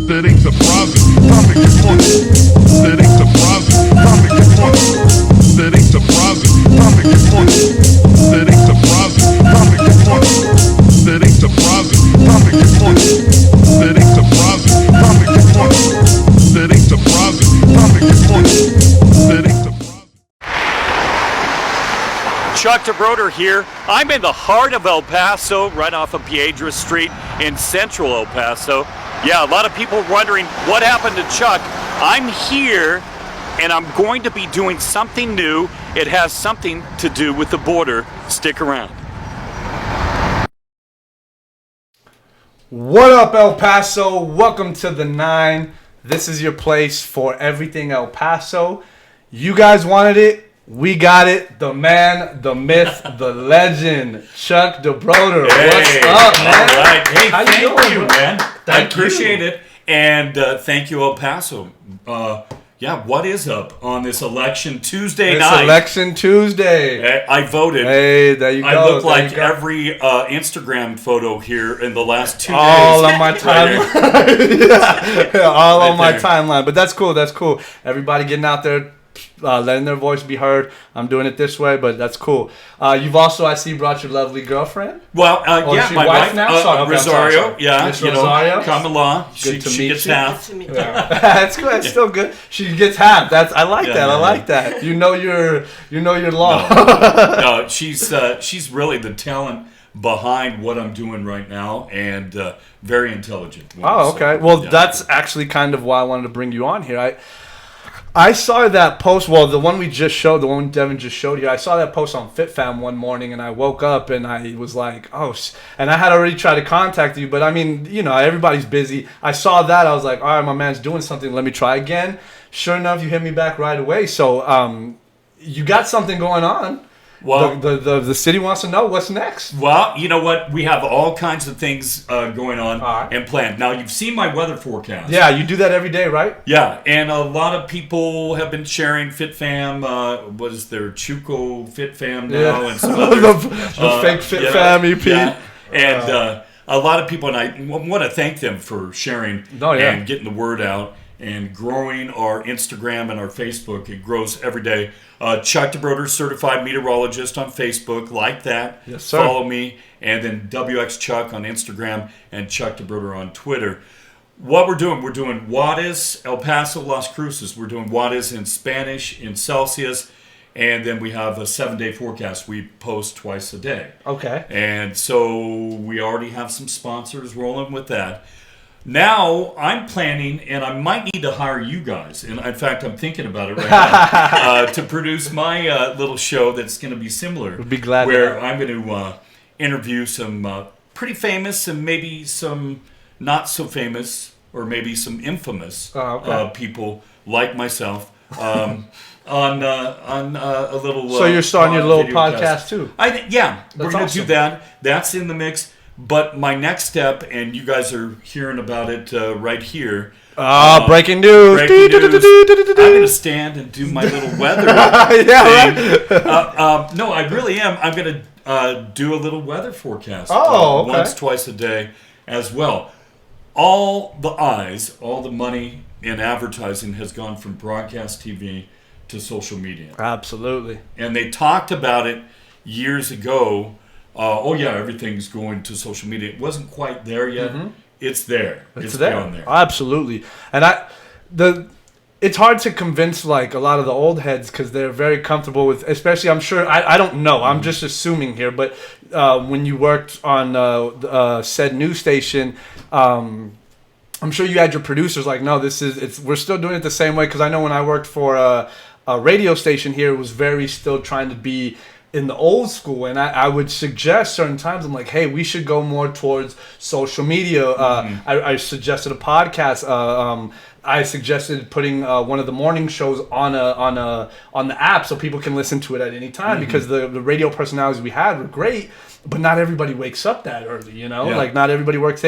That ain't surprising. Time to get money. That ain't surprising. Time to get money. That ain't surprising. Time to get money. That ain't surprising. Time to get money. That ain't surprising. Time to get money. That ain't surprising. Time to get money. That ain't surprising. Time to get money. That ain't surprising. Chuck DeBroder here. I'm in the heart of El Paso, right off of Piedra Street in central El Paso. Yeah, a lot of people wondering what happened to Chuck. I'm here, and I'm going to be doing something new. It has something to do with the border. Stick around. What up, El Paso? Welcome to the 9. This is your place for everything El Paso. You guys wanted it. We got it. The man, the myth, the legend, Chuck DeBroder. Hey, what's up, man? All right. Hey, How thank you doing, you, bro? man. I Thank you. appreciate it. And thank you, El Paso. Yeah, what is up on this election Tuesday night? It's Election Tuesday. I voted. Hey, there you go. I look there like you go. every Instagram photo here in the last 2 days. All on my timeline. yeah, all Right on my there. timeline. But that's cool. That's cool. Everybody getting out there, letting their voice be heard. I'm doing it this way, but that's cool. You've also, I see, brought your lovely girlfriend. Well, Oh, yeah, she my wife wife, now? Sorry, okay, I'm Rosario, sorry. yeah, Miss you Rosario? know, Kamala, Good to she meet gets you. half. That's good. That's still good. She gets half. I like Yeah, that. I yeah, like that. You know your law. No, she's really the talent behind what I'm doing right now, and very intelligent. Oh, So, okay. Well, yeah. that's actually kind of why I wanted to bring you on here. I saw that post. Well, the one we just showed, the one Devin just showed here. I saw that post on FitFam one morning, and I woke up and I was like, oh, and I had already tried to contact you, but I mean, you know, everybody's busy. I saw that. I was like, all right, my man's doing something. Let me try again. Sure enough, you hit me back right away. So, you got something going on. Well, The city wants to know what's next. well, you know what? We have all kinds of things going on All right. and planned. Now, you've seen my weather forecast. Yeah, you do that every day, right? Yeah, and a lot of people have been sharing FitFam. What is there, Chuco FitFam now, Yeah. and some others. the fake FitFam EP. Yeah. And a lot of people, and I want to thank them for sharing Oh, yeah. and getting the word out and growing our Instagram and our Facebook. It grows every day. Chuck DeBroder-Certified Meteorologist on Facebook, like that. Yes, sir. Follow me, and then WX Chuck on Instagram and Chuck DeBroder on Twitter. What we're doing Juarez, El Paso, Las Cruces. We're doing Juarez in Spanish, in Celsius, and then we have a 7-day forecast. We post twice a day. Okay. And so we already have some sponsors rolling with that. Now I'm planning, and I might need to hire you guys. And in fact, I'm thinking about it right now to produce my little show that's going to be similar. We'd be glad to where have- I'm going to interview some pretty famous and maybe some not so famous or maybe some infamous people like myself on a little. So you're starting your little video podcast too? we're going to awesome. do that. That's in the mix. But my next step, and you guys are hearing about it right here. Breaking news. Breaking news. I'm going to stand and do my little weather thing. No, I really am. I'm going to do a little weather forecast Okay. once, twice a day as well. All the eyes, all the money in advertising has gone from broadcast TV to social media. Absolutely. And they talked about it years ago. Everything's going to social media. It wasn't quite there yet. Mm-hmm. It's there. It's beyond there. Absolutely. And it's hard to convince like a lot of the old heads because they're very comfortable with, especially I'm sure, I don't know, I'm just assuming here, but when you worked on said news station, I'm sure you had your producers like, no, we're still doing it the same way. Because I know when I worked for a radio station here, it was very still trying to be in the old school, and I would suggest certain times, I'm like, hey, we should go more towards social media. I suggested a podcast. I suggested putting one of the morning shows on the app so people can listen to it at any time because the radio personalities we had were great, but not everybody wakes up that early, you know? Yeah. Like not everybody wakes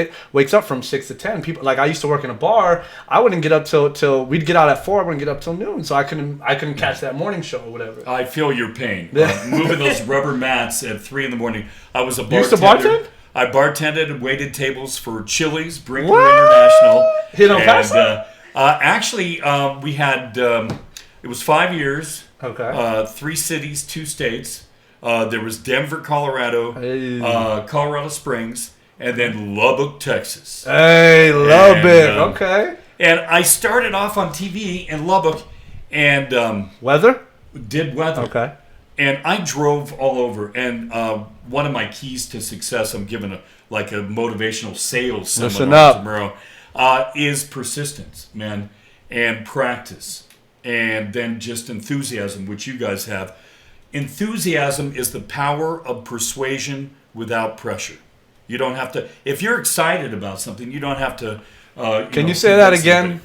up from 6 to 10. People like I used to work in a bar. I wouldn't get up till we'd get out at 4. I wouldn't get up till noon, so I couldn't catch that morning show or whatever. I feel your pain. Moving those rubber mats at 3 in the morning. I was a bartender. You used to bartend? I bartended and waited tables for Chili's, Brinker International. Here in El Paso? Actually, we had, it was 5 years, Okay. 3 cities, 2 states. There was Denver, Colorado, Hey. Colorado Springs, and then Lubbock, Texas. Hey, Lubbock. And, Okay. And I started off on TV in Lubbock and Weather? did weather. Okay. And I drove all over. And one of my keys to success, I'm giving a motivational sales Listen seminar up. tomorrow, is persistence, man, and practice. And then just enthusiasm, which you guys have. Enthusiasm is the power of persuasion without pressure. You don't have to, if you're excited about something, you don't have to. Can you say that again?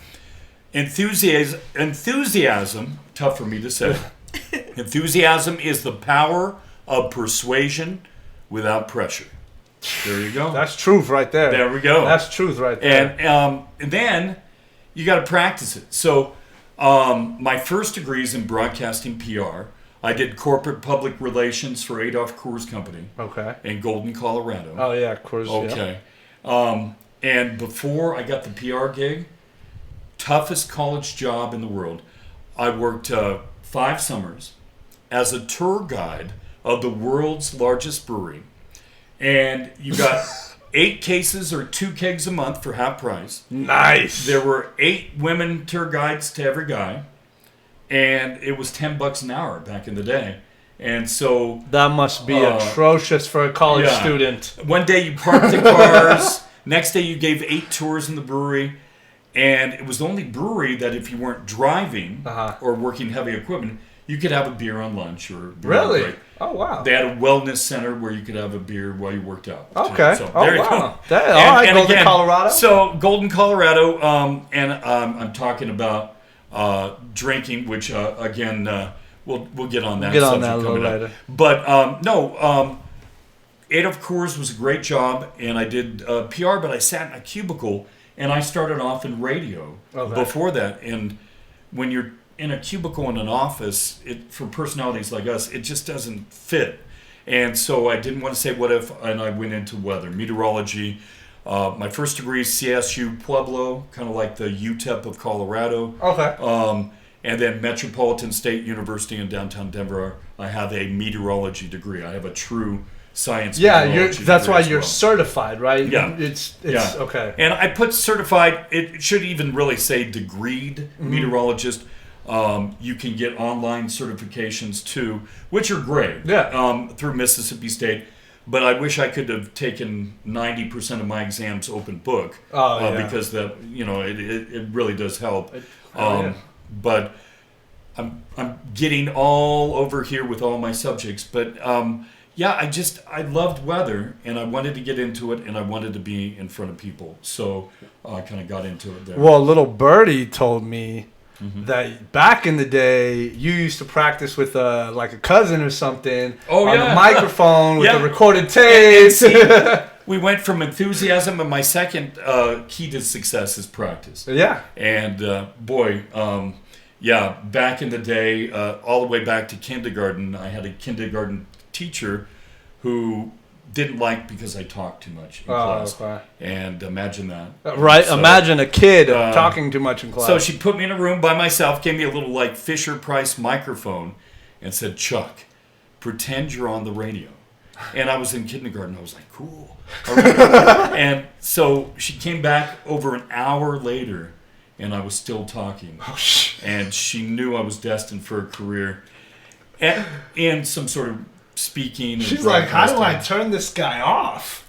Enthusiasm, tough for me to say. Enthusiasm is the power of persuasion without pressure. There you go. That's truth right there. There we go. That's truth right there. And then you got to practice it. So my first degree is in broadcasting PR. I did corporate public relations for Adolph Coors Company. Okay. In Golden, Colorado. Oh, yeah, of course. Okay. Yeah. And before I got the PR gig, toughest college job in the world, I worked 5 summers as a tour guide of the world's largest brewery. And you got 8 cases or 2 kegs a month for half price. Nice. There were 8 women tour guides to every guy. And it was $10 an hour back in the day. And so that must be atrocious for a college yeah. student. One day you parked the cars. Next day you gave 8 tours in the brewery. And it was the only brewery that if you weren't driving or working heavy equipment, you could have a beer on lunch or beer really? on break. Oh, wow. They had a wellness center where you could have a beer while you worked out. Okay. So there you go. All right, Golden, again, Colorado. So Golden, Colorado, and I'm talking about drinking, which again we'll get on that. We'll get on that a little later. But Adolph Coors was a great job, and I did PR, but I sat in a cubicle, and I started off in radio before that. And when you're in a cubicle in an office, for personalities like us, it just doesn't fit. And so I didn't want to say what if, and I went into weather, meteorology. My first degree is CSU Pueblo, kind of like the UTEP of Colorado. Okay. And then Metropolitan State University in downtown Denver, I have a meteorology degree. I have a true science meteorology that's degree why as you're well. certified, right? Yeah. It's Yeah. okay. And I put certified, it should even really say degreed meteorologist. You can get online certifications too, which are great. Yeah. Through Mississippi State. But I wish I could have taken 90% of my exams open book. Because it really does help. But I'm getting all over here with all my subjects. But I loved weather, and I wanted to get into it, and I wanted to be in front of people. So I kind of got into it there. Well, little birdie told me that back in the day, you used to practice with a cousin or something on a microphone with a recorded tape. We went from enthusiasm, and my second key to success is practice. Yeah. And back in the day, all the way back to kindergarten, I had a kindergarten teacher who didn't like because I talked too much in class. Okay. And imagine that. Right, so, imagine a kid talking too much in class. So she put me in a room by myself, gave me a little Fisher-Price microphone, and said, "Chuck, pretend you're on the radio." And I was in kindergarten. I was like, cool. And so she came back over an hour later, and I was still talking. And she knew I was destined for a career and some sort of speaking. She's like, how do I turn this guy off?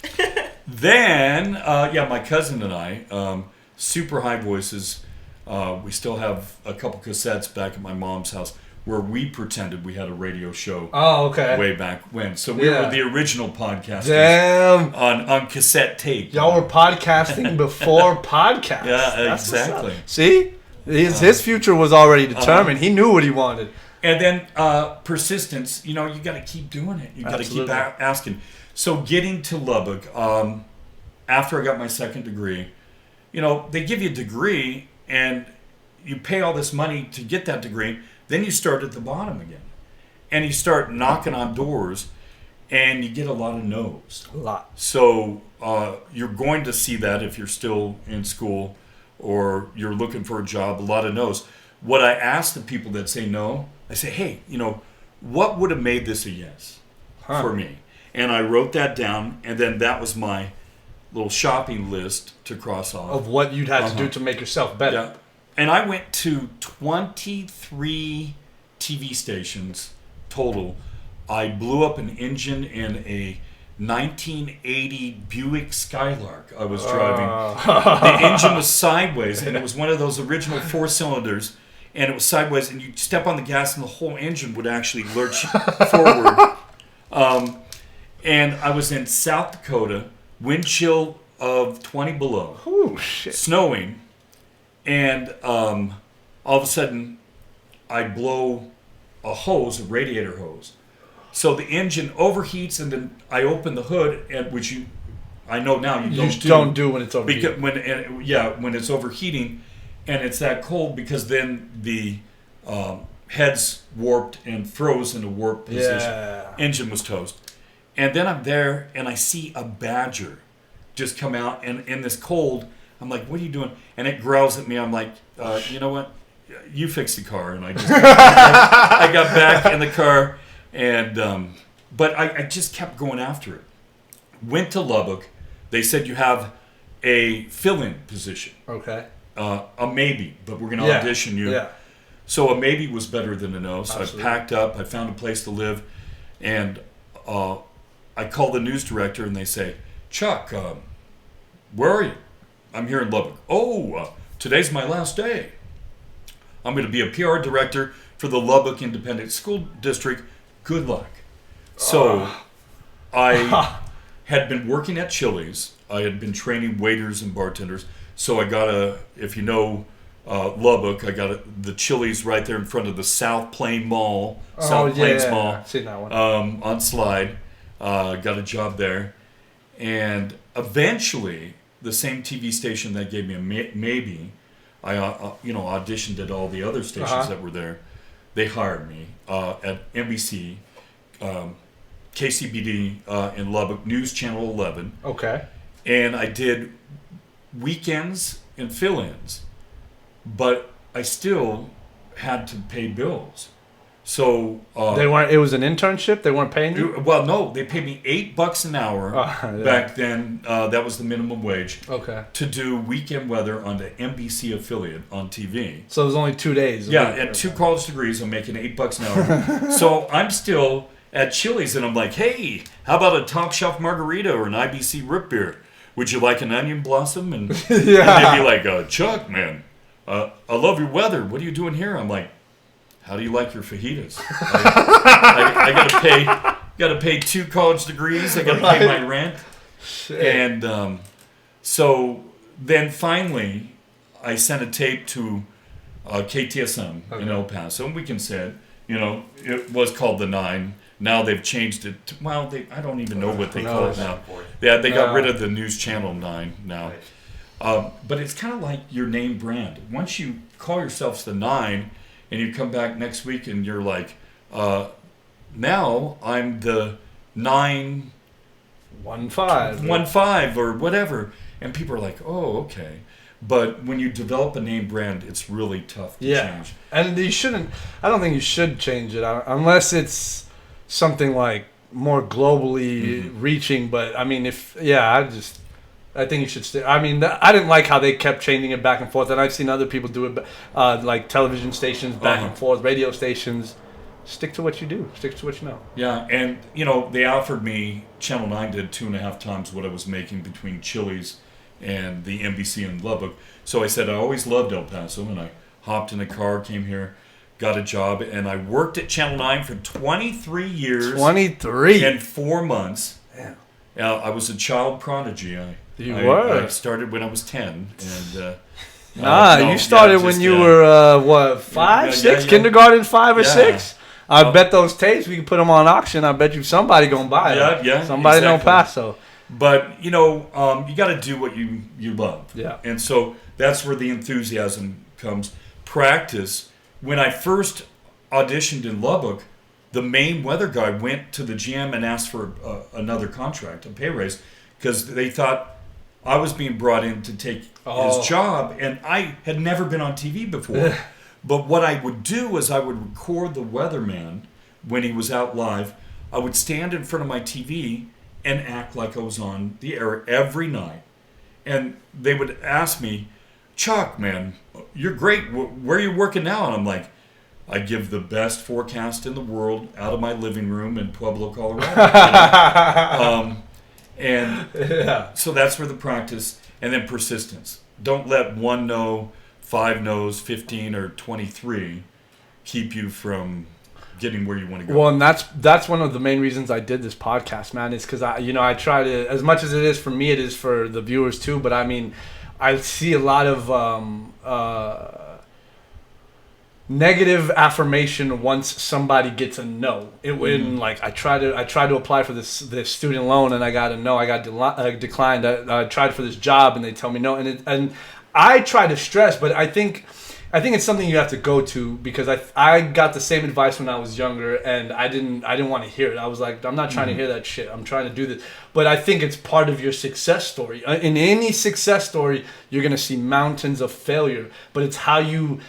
Then, my cousin and I, super high voices. We still have a couple cassettes back at my mom's house where we pretended we had a radio show. Oh, okay. Way back when. So we were the original podcasters. Damn. On cassette tape. Y'all were podcasting before podcasts. Yeah, exactly. See? His future was already determined. He knew what he wanted. And then persistence, you got to keep doing it. You got to keep asking. So getting to Lubbock, after I got my second degree, they give you a degree and you pay all this money to get that degree. Then you start at the bottom again. And you start knocking on doors. and you get a lot of no's. A lot. So you're going to see that if you're still in school or you're looking for a job, a lot of no's. What I ask the people that say no, I say, hey, what would have made this a yes for me? And I wrote that down, and then that was my little shopping list to cross off. Of what you'd have to do to make yourself better. Yeah. And I went to 23 TV stations total. I blew up an engine in a 1980 Buick Skylark I was driving. The engine was sideways, and it was one of those original 4-cylinders, and it was sideways, and you'd step on the gas, and the whole engine would actually lurch forward. And I was in South Dakota, wind chill of 20 below, Oh, shit. snowing, and all of a sudden, I blow a hose, a radiator hose. So the engine overheats, and then I open the hood, and I know now you don't do when it's overheating. Because when it's overheating, and it's that cold, because then the heads warped and froze in a warped position. Yeah. Engine was toast. And then I'm there, and I see a badger just come out, and in this cold, I'm like, what are you doing? And it growls at me. I'm like, you know what? You fix the car. And I just I got back in the car, and but I just kept going after it. Went to Lubbock. They said you have a fill-in position. Okay. A maybe, but we're going to audition you. Yeah. So a maybe was better than a no. So Absolutely. I packed up. I found a place to live, and I called the news director, and they say, Chuck, where are you? I'm here in Lubbock. Oh, today's my last day. I'm going to be a PR director for the Lubbock Independent School District. Good luck. So I had been working at Chili's. I had been training waiters and bartenders. So I got if you know Lubbock, I got the Chili's right there in front of the South Plains Mall. South Plains Mall. I've seen that one. On Slide. Got a job there. And eventually, the same TV station that gave me a maybe, I auditioned at all the other stations that were there. They hired me at NBC, KCBD in Lubbock, News Channel 11. Okay. And I did weekends and fill-ins, but I still had to pay bills. So They weren't. It was an internship. They weren't paying you. well, no, they paid me $8 an hour back then. That was the minimum wage. Okay. To do weekend weather on the NBC affiliate on TV. So it was only 2 days. Yeah, at 2 college degrees, I'm making $8 an hour. So I'm still at Chili's, and I'm like, hey, how about a top shelf margarita or an IBC root beer? Would you like an onion blossom? And, and they'd be like, Chuck, man, I love your weather. What are you doing here? I'm like, how do you like your fajitas? I gotta pay 2 college degrees. I gotta pay my rent. Shit. And so then finally, I sent a tape to KTSM in El Paso, and we can say it was called the 9. Now they've changed it. I don't even know what they call it now. Yeah, they got rid of the News Channel 9 now. Right. But it's kind of like your name brand. Once you call yourself the 9, and you come back next week and you're like, now I'm the 915 or whatever. And people are like, oh, okay. But when you develop a name brand, it's really tough to change. And you shouldn't, I don't think you should change it unless it's something like more globally reaching. But I mean, I think you should stay. I mean, I didn't like how they kept changing it back and forth, and I've seen other people do it, like television stations back and forth, radio stations. Stick to what you do. Stick to what you know. Yeah, and they offered me, Channel 9 did 2.5 times what I was making between Chili's and the NBC in Lubbock. So I said I always loved El Paso, and I hopped in a car, came here, got a job, and I worked at Channel 9 for 23 years. 23 and 4 months. Damn. I was a child prodigy. I started when I was 10, and you started when you were 5, 6, kindergarten, 5 or 6. I bet those tapes we can put them on auction. I bet you somebody gonna buy them. Yeah, somebody exactly. in El Paso. But you got to do what you love. Yeah. And so that's where the enthusiasm comes. Practice. When I first auditioned in Lubbock, the main weather guy went to the GM and asked for another contract, a pay raise, because they thought I was being brought in to take his job, and I had never been on TV before. But what I would do is I would record the weatherman when he was out live. I would stand in front of my TV and act like I was on the air every night. And they would ask me, Chuck, man, you're great. Where are you working now? And I'm like, I give the best forecast in the world out of my living room in Pueblo, Colorado. So that's where the practice, and then persistence. Don't let 1 no, 5 no's, 15 or 23 keep you from getting where you want to go. Well, and that's one of the main reasons I did this podcast, man, is because I try to, as much as it is for me, it is for the viewers too. But I mean, I see a lot of negative affirmation once somebody gets a no. Like I tried to apply for this student loan and I got a no. I got declined. I tried for this job and they tell me no. And I try to stress, but I think it's something you have to go to, because I got the same advice when I was younger and I didn't want to hear it. I was like, I'm not trying to hear that shit. I'm trying to do this. But I think it's part of your success story. In any success story, you're going to see mountains of failure, but it's how you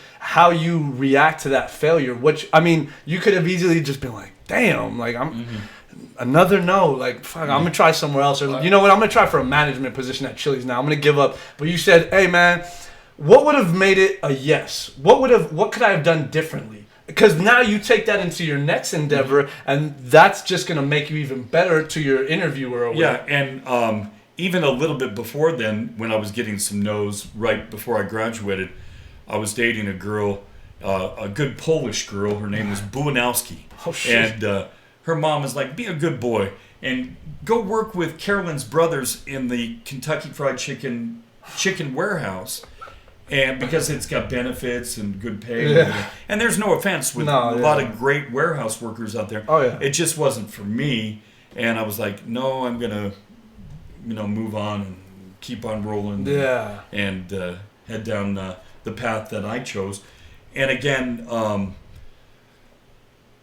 react to that failure, which, I mean, you could have easily just been like, damn, like another no, like, fuck, I'm going to try somewhere else. Or, you know what, I'm going to try for a management position at Chili's now. I'm going to give up. But you said, hey, man, what would have made it a yes? What could I have done differently? Because now you take that into your next endeavor, and that's just going to make you even better to your interviewer. Or yeah, and even a little bit before then, when I was getting some no's right before I graduated, I was dating a girl, a good Polish girl. Her name was Buwanowski. Oh, shit. And her mom was like, be a good boy and go work with Carolyn's brothers in the Kentucky Fried Chicken warehouse. And because it's got benefits and good pay. And there's no offense with a lot of great warehouse workers out there. Oh, yeah. It just wasn't for me. And I was like, no, I'm going to, move on and keep on rolling. Yeah. And head down the path that I chose. And again,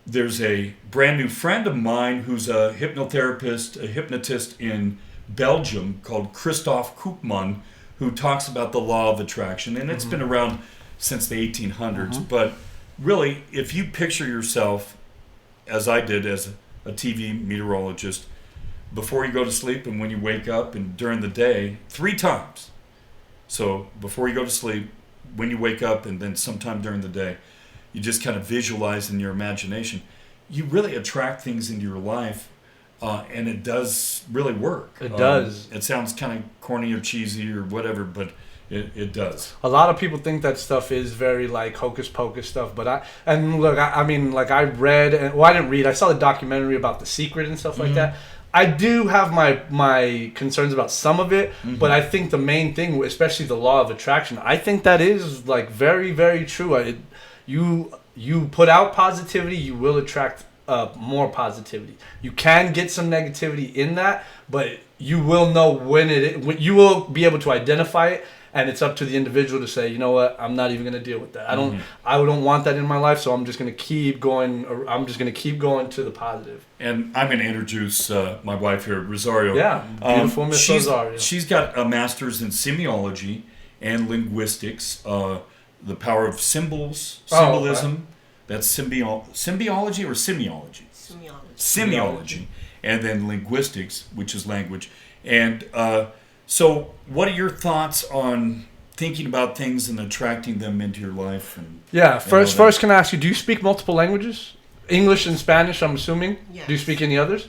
there's a brand new friend of mine who's a hypnotherapist, a hypnotist in Belgium called Christoph Koopman, who talks about the law of attraction. And it's been around since the 1800s. But really, if you picture yourself, as I did as a TV meteorologist, before you go to sleep and when you wake up and during the day, 3 times. So before you go to sleep, when you wake up, and then sometime during the day, you just kind of visualize in your imagination. You really attract things into your life. And it does really work. It does. It sounds kind of corny or cheesy or whatever, but it does. A lot of people think that stuff is very like hocus pocus stuff, but I mean, like I read, I didn't read. I saw the documentary about The Secret and stuff like that. I do have my concerns about some of it, but I think the main thing, especially the law of attraction, I think that is like very, very true. You put out positivity, you will attract more positivity. You can get some negativity in that, but you will know when you will be able to identify it, and it's up to the individual to say, you know what, I'm not even going to deal with that. I don't want that in my life, so I'm just going to keep going. I'm just going to keep going to the positive. And I'm going to introduce my wife here, Rosario. Yeah, beautiful Miss Rosario. She's got a master's in semiology and linguistics, the power of symbolism. Okay. That's symbiology or semiology? Semiology. And then linguistics, which is language. And so what are your thoughts on thinking about things and attracting them into your life? First, can I ask you, do you speak multiple languages? English and Spanish, I'm assuming? Yes. Do you speak any others?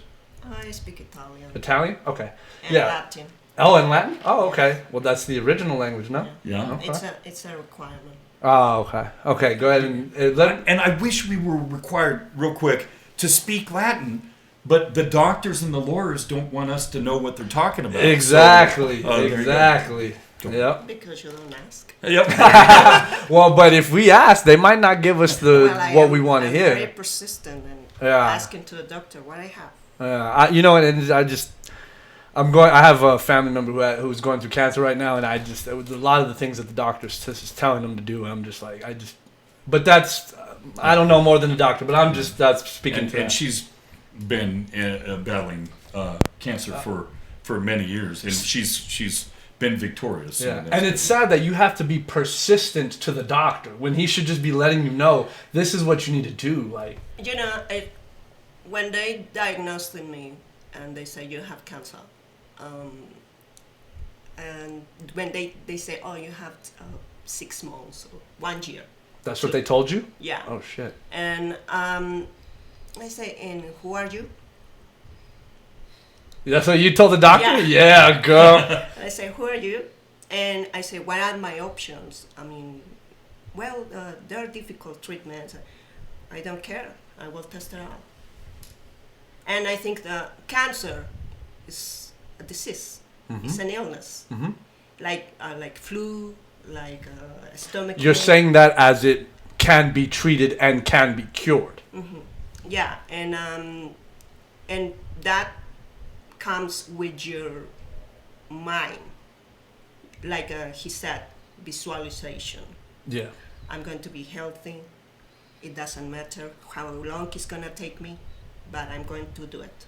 I speak Italian. Italian? Okay. And Latin. Oh, and Latin? Oh, okay. Well, that's the original language, no? Yeah. Okay. It's a requirement. Oh, okay. Okay, go ahead and And I wish we were required, real quick, to speak Latin, but the doctors and the lawyers don't want us to know what they're talking about. Exactly. So, exactly. Yep. Because you don't ask. Yep. Well, but if we ask, they might not give us what we want to hear. I'm very persistent and asking to the doctor what I have. I have a family member who's going through cancer right now, and it was a lot of the things that the doctor's is telling them to do. I'm just like, but that's I don't know more than the doctor, but I'm just speaking to and she's been battling cancer for many years, and she's been victorious. Yeah, and it's sad that you have to be persistent to the doctor when he should just be letting you know this is what you need to do. Like, you know, when they diagnosed me and they say you have cancer, and when they say, oh, you have 6 months or 1 year. That's what they told you? Yeah. Oh shit. And I say, and who are you? That's what you told the doctor? Yeah, yeah girl. I say, who are you? And I say, what are my options? I mean, well, there are difficult treatments. I don't care. I will test it out. And I think the cancer is a disease. Mm-hmm. It's an illness. Mm-hmm. Like flu, like stomach. You're saying that as it can be treated and can be cured. Mm-hmm. Yeah, and that comes with your mind, like he said, visualization. Yeah. I'm going to be healthy. It doesn't matter how long it's gonna take me, but I'm going to do it.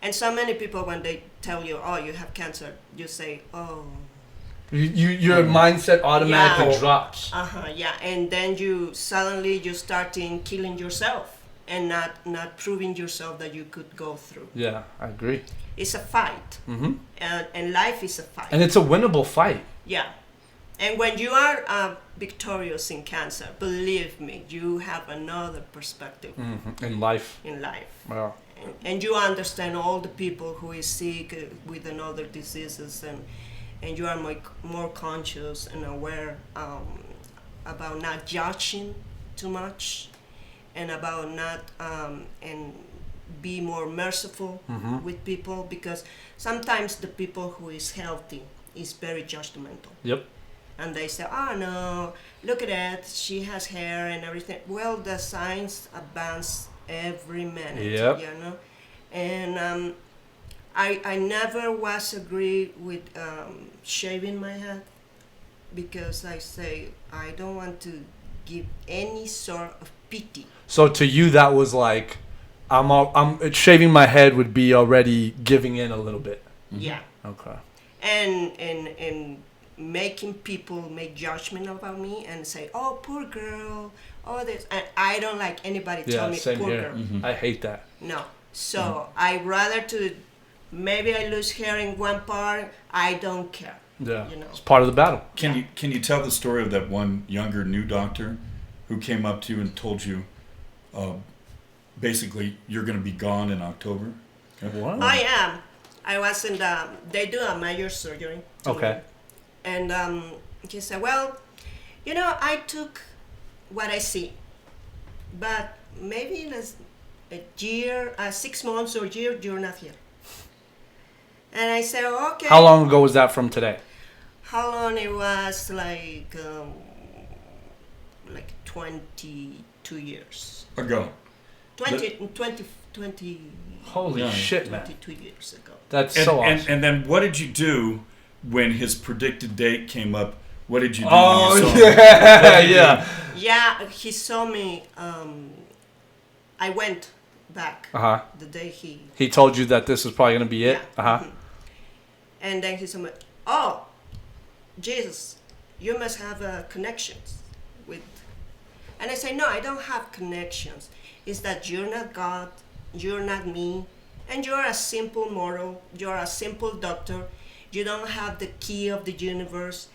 And so many people, when they tell you, oh, you have cancer, you say, oh. Your mindset automatically drops. Yeah, and then you starting killing yourself and not proving yourself that you could go through. Yeah, I agree. It's a fight. Mm-hmm. And life is a fight. And it's a winnable fight. Yeah. And when you are victorious in cancer, believe me, you have another perspective. Mm-hmm. In life. Wow. And you understand all the people who is sick with another diseases, and you are more conscious and aware about not judging too much, and about not and be more merciful with people, because sometimes the people who is healthy is very judgmental. Yep. And they say, oh no, look at that, she has hair and everything. Well, the science advance every minute, yep. You know? And I never was agree with shaving my head, because I say I don't want to give any sort of pity. So to you, that was like, I'm shaving my head would be already giving in a little bit. Mm-hmm. Yeah. Okay. And making people make judgment about me and say, oh, poor girl, oh, this. And I don't like anybody tell me same poor here. girl. Mm-hmm. I hate that. No. So I rather maybe I lose hair in one part, I don't care. Yeah. You know? It's part of the battle. Can you tell the story of that one younger new doctor who came up to you and told you, basically, you're going to be gone in October? What? I am. I was in they do a major surgery. Okay. Me. And he said, well, you know, I took what I see, but maybe in a year, 6 months or a year, you're not here. And I said, okay. How long ago was that from today? How long it was, like 22 years. Ago. 20. Holy shit, man. 22 years ago. That's so awesome. And then what did you do when his predicted date came up? What did you do? Oh, when you saw yeah, him? yeah. Yeah, he saw me. I went back the day he told you that this was probably going to be it? Yeah. Mm-hmm. And then he said, oh, Jesus, you must have connections with. And I say, no, I don't have connections. It's that you're not God, you're not me, and you're a simple mortal, you're a simple doctor. You don't have the key of the universe,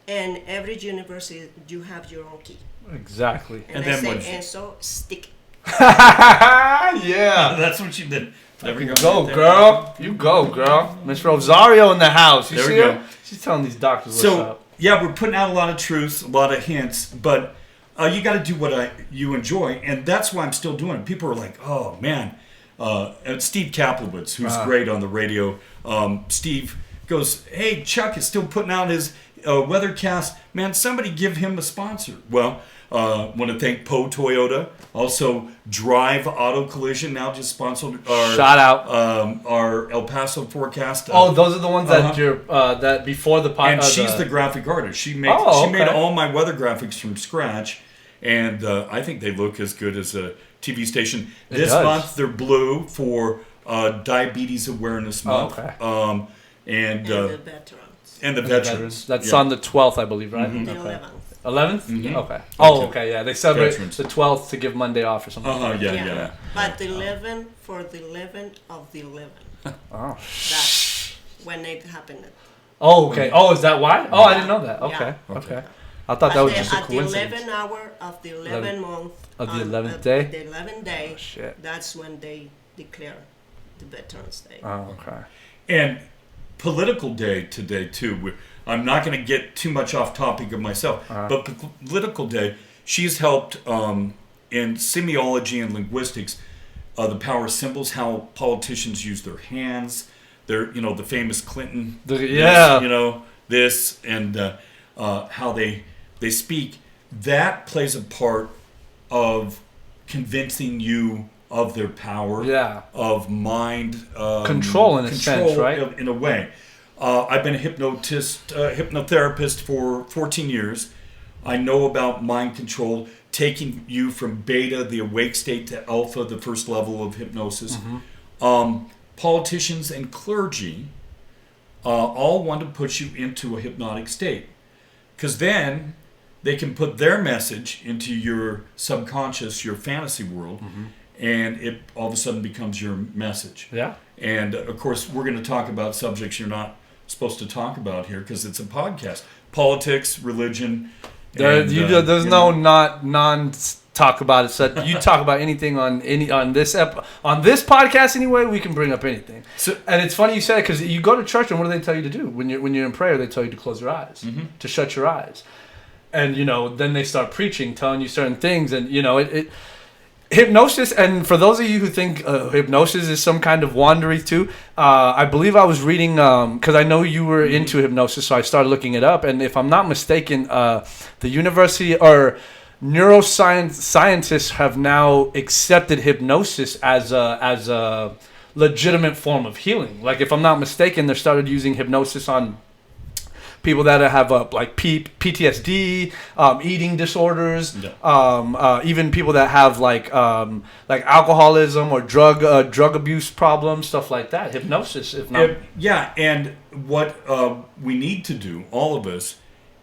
and every universe you have your own key. Exactly. And then and so stick it. Yeah. That's what you did. There we go. Go, girl. You go, girl. Miss Rosario in the house. You there see we her? go. She's telling these doctors what's So, up. yeah, we're putting out a lot of truths, a lot of hints, but you got to do what you enjoy, and that's why I'm still doing it. People are like, oh, man. And Steve Kaplowitz, who's great on the radio, Steve goes, hey, Chuck is still putting out his weathercast. Man, somebody give him a sponsor. Well, want to thank Poe Toyota. Also, Drive Auto Collision now just sponsored our shout out our El Paso forecast. Those are the ones that you're that before the podcast. And she's the graphic artist. She made all my weather graphics from scratch. and I think they look as good as a TV station. It This does. month they're blue for Diabetes Awareness Month. okay. And And the veterans. and the veterans. That's Yeah. on the 12th, I believe, right? The Okay. 11th. 11th? Mhm. Okay. Oh, Okay. okay, yeah. They celebrate Veterans. the 12th to give Monday off or something. Yeah. But the 11 for the 11 of the 11. Oh. That's when it happened. Oh, okay. Oh, is that why? Oh, I didn't know that. Yeah. Okay. Okay. Okay. I thought that was just a At the coincidence. 11th hour of the 11th month Of the on- 11th day? the 11th day, Oh, shit. that's when they declare the Veterans Day. Oh, okay. And political day today too. I'm not going to get too much off topic of myself, but political day. She's helped in semiology and linguistics, the power symbols, how politicians use their hands. They're the famous Clinton. Yeah. This and how they speak. That plays a part of convincing you of their power. Yeah. Of mind Control in a sense, right? In a way. I've been a hypnotherapist for 14 years. I know about mind control, taking you from beta, the awake state, to alpha, the first level of hypnosis. Politicians and clergy all want to put you into a hypnotic state, because then they can put their message into your subconscious, your fantasy world, and it all of a sudden becomes your message. Yeah. And of course, we're going to talk about subjects you're not supposed to talk about here because it's a podcast: politics, religion. There's no non talk about it. So you talk about anything on this podcast anyway. We can bring up anything. So- and it's funny you said it because you go to church and what do they tell you to do when you're in prayer? They tell you to close your eyes, to shut your eyes, and then they start preaching, telling you certain things, and it hypnosis. And for those of you who think hypnosis is some kind of wandery too, I believe I was reading because I know you were into hypnosis, so I started looking it up. And if I'm not mistaken, the university or scientists have now accepted hypnosis as a legitimate form of healing. Like if I'm not mistaken, they started using hypnosis on people that have like PTSD, eating disorders, even people that have like alcoholism or drug abuse problems, stuff like that. Hypnosis, if not. And what we need to do, all of us,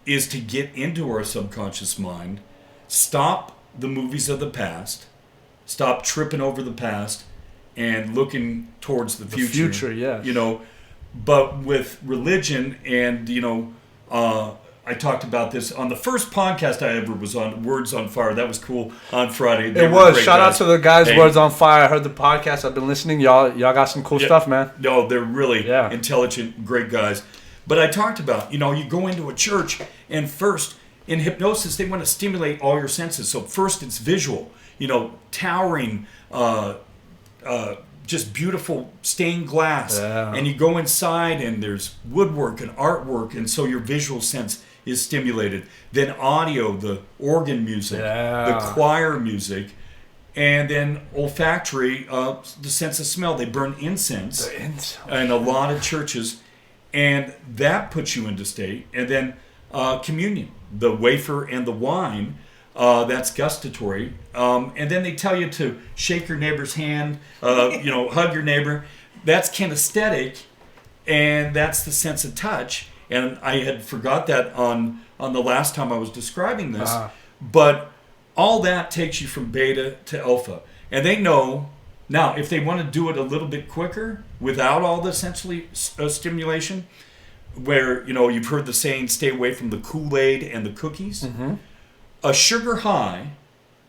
is to get into our subconscious mind, stop the movies of the past, stop tripping over the past, and looking towards the future. Future, yeah. But with religion and, I talked about this on the first podcast I ever was on, Words on Fire. That was cool on Friday. They It were was. great Shout out guys. to the guys, Hey. Words on Fire. I heard the podcast. I've been listening. Y'all got some cool stuff, man. No, they're really Yeah. intelligent, great guys. But I talked about, you go into a church, and first, in hypnosis, they want to stimulate all your senses. So first it's visual, towering, just beautiful stained glass. Yeah. And you go inside, and there's woodwork and artwork, and so your visual sense is stimulated. Then audio, the organ music, the choir music, and then olfactory, the sense of smell. They burn incense in a lot of churches, and that puts you into state. And then communion, the wafer and the wine, that's gustatory. And then they tell you to shake your neighbor's hand, hug your neighbor. That's kinesthetic, and that's the sense of touch. And I had forgot that on the last time I was describing this. But all that takes you from beta to alpha. And they know, now, if they want to do it a little bit quicker, without all the sensory stimulation, where, you've heard the saying, stay away from the Kool-Aid and the cookies. A sugar high,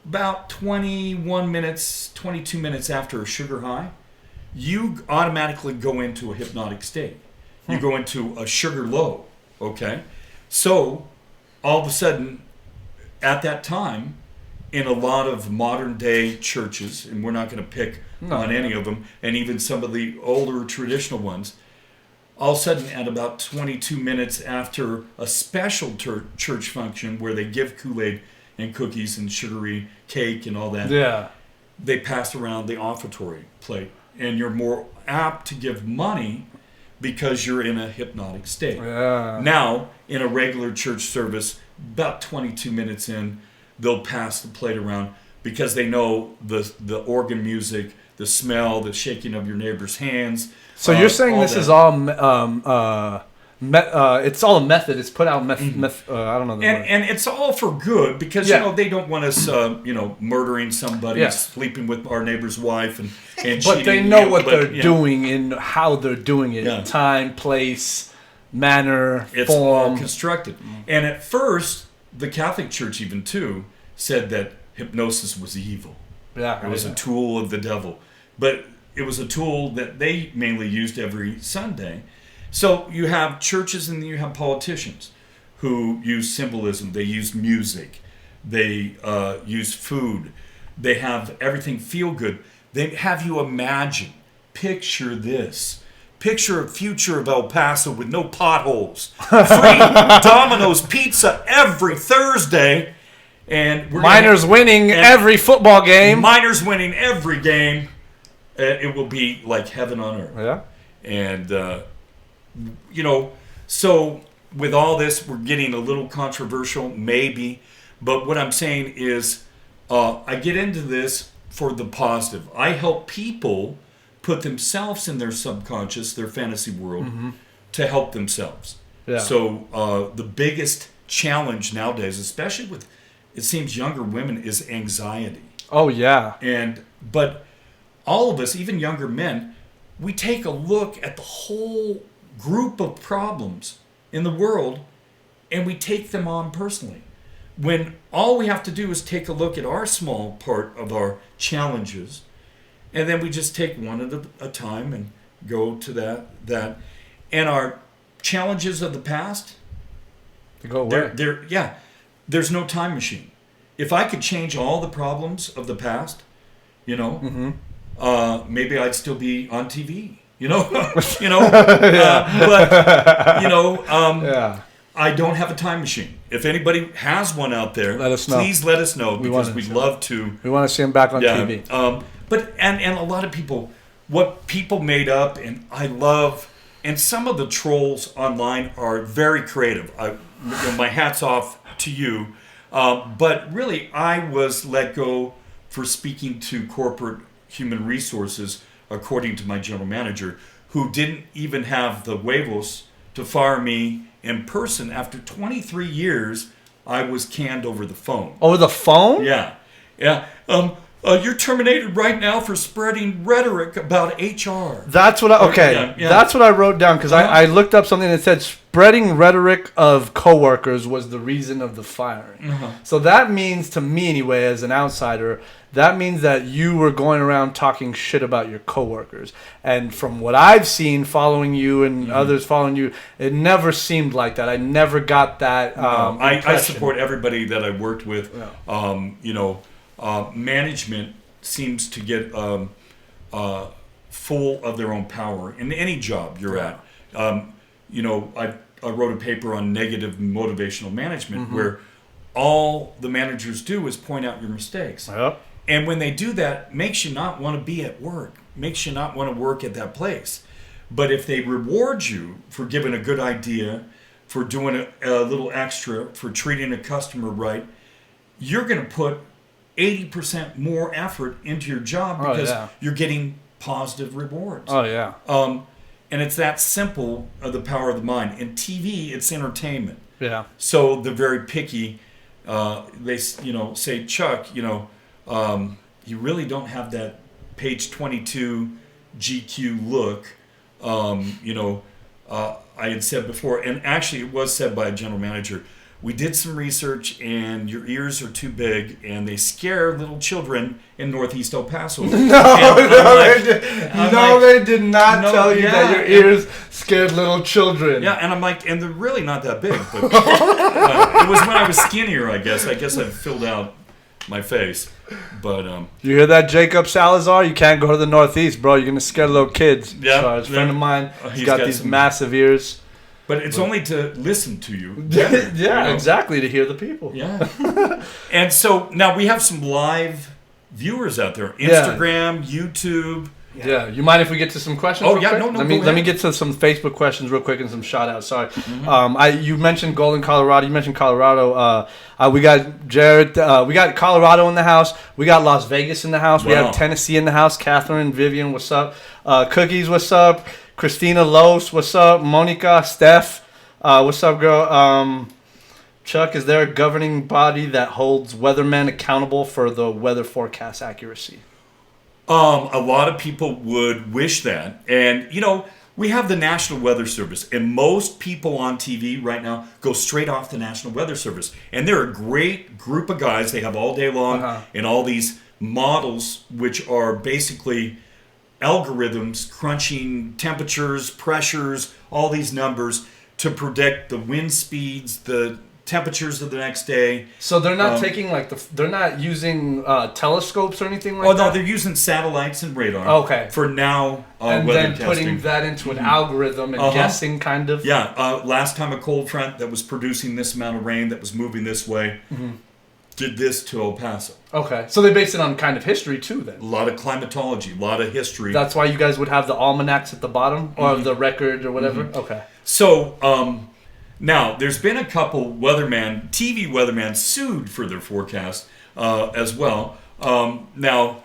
about 21 minutes, 22 minutes after a sugar high, you automatically go into a hypnotic state. You go into a sugar low, okay? So, all of a sudden, at that time, in a lot of modern day churches, and we're not going to pick on any of them, and even some of the older traditional ones, all of a sudden, at about 22 minutes after a special church function where they give Kool-Aid and cookies and sugary cake and all that, they pass around the offertory plate. And you're more apt to give money because you're in a hypnotic state. Now, in a regular church service, about 22 minutes in, they'll pass the plate around because they know the organ music, the smell, the shaking of your neighbor's hands. So you're saying this that. is all it's all a method. It's put out I don't know the word. And it's all for good because Yeah. they don't want us murdering somebody, Yeah. sleeping with our neighbor's wife and cheating. But they know what they're yeah. doing and how they're doing it. Yeah. Time, place, manner, It's all form. constructed. And at first, the Catholic Church even too said that hypnosis was evil. Yeah, It was a tool of the devil. But it was a tool that they mainly used every Sunday. So you have churches and you have politicians who use symbolism. They use music. They use food. They have everything feel good. They have you imagine, picture this. Picture a future of El Paso with no potholes. Free Domino's pizza every Thursday. And Miners winning every football game. Miners winning every game. It will be like heaven on earth. Yeah. And, so with all this, we're getting a little controversial, maybe. But what I'm saying is, I get into this for the positive. I help people put themselves in their subconscious, their fantasy world, to help themselves. Yeah. So the biggest challenge nowadays, especially with, it seems, younger women, is anxiety. Oh yeah. But all of us, even younger men, we take a look at the whole group of problems in the world and we take them on personally. When all we have to do is take a look at our small part of our challenges, and then we just take one at a time and go to that. And our challenges of the past, To go away. there's no time machine. If I could change all the problems of the past, maybe I'd still be on TV. Yeah. I don't have a time machine. If anybody has one out there, Let us know. please let us know, because want we'd to. love to. We want to see him back on TV. But a lot of people, what people made up, and I love, and some of the trolls online are very creative. My hat's off to you. But really, I was let go for speaking to corporate human resources, according to my general manager, who didn't even have the huevos to fire me in person. After 23 years, I was canned over the phone. Over the phone? Yeah. You're terminated right now for spreading rhetoric about HR. That's what Yeah. That's what I wrote down, because I looked up something that said spreading rhetoric of coworkers was the reason of the firing. So that means, to me anyway, as an outsider, that means that you were going around talking shit about your coworkers. And from what I've seen following you and others following you, it never seemed like that. I never got that I impression. support everybody that I worked with. Management seems to get full of their own power in any job you're at. I wrote a paper on negative motivational management, where all the managers do is point out your mistakes. Yep. And when they do that, makes you not want to be at work, makes you not want to work at that place. But if they reward you for giving a good idea, for doing a little extra, for treating a customer right, you're going to put 80% more effort into your job, because you're getting positive rewards. Oh, yeah. And it's that simple, the power of the mind. In TV, it's entertainment. Yeah. So they're very picky. They say, Chuck, you really don't have that page 22 GQ look. I had said before, and actually it was said by a general manager, we did some research and your ears are too big and they scare little children in Northeast El Paso. They did not tell you that your ears scared little children. Yeah, and I'm like, and they're really not that big. But it was when I was skinnier, I guess. I guess I filled out my face. But you hear that, Jacob Salazar? You can't go to the Northeast, bro. You're gonna scare little kids. Yeah, so a friend of mine, he's got these some massive ears. But it's only to listen to you. Exactly, to hear the people. Yeah. And so now we have some live viewers out there. Instagram, YouTube. Yeah. You mind if we get to some questions? Oh, real yeah, quick? no, go Let me ahead. get to some Facebook questions real quick and some shout outs. Sorry. You mentioned Golden, Colorado. You mentioned Colorado. We got Jared. We got Colorado in the house. We got Las Vegas in the house. We Wow. have Tennessee in the house. Catherine, Vivian, what's up? Cookies, what's up? Christina Los, what's up? Monica, Steph, what's up, girl? Chuck, is there a governing body that holds weathermen accountable for the weather forecast accuracy? A lot of people would wish that. And, we have the National Weather Service, and most people on TV right now go straight off the National Weather Service. And they're a great group of guys they have all day long, and all these models, which are basically algorithms crunching temperatures, pressures, all these numbers to predict the wind speeds, the temperatures of the next day. So they're not taking they're not using telescopes or anything like Oh, that? no, they're using satellites and radar. Okay. For now, and weather then testing. putting that into an algorithm and guessing kind of. Yeah, last time a cold front that was producing this amount of rain that was moving this way did this to El Paso. Okay. So they base it on kind of history too then. A lot of climatology, a lot of history. That's why you guys would have the almanacs at the bottom or the record or whatever? Okay. So, now, there's been a couple TV weathermen sued for their forecast as well. Now,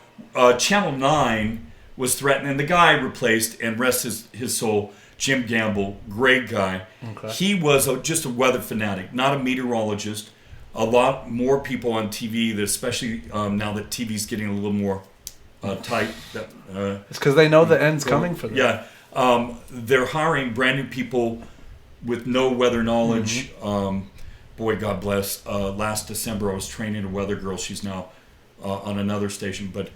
Channel 9 was threatened, and the guy replaced, and rest his soul, Jim Gamble, great guy. Okay. He was just a weather fanatic, not a meteorologist. A lot more people on TV, especially now that TV's getting a little more tight. It's because they know the end's coming for them. Yeah. They're hiring brand new people with no weather knowledge. Boy, God bless. Last December, I was training a weather girl. She's now on another station. But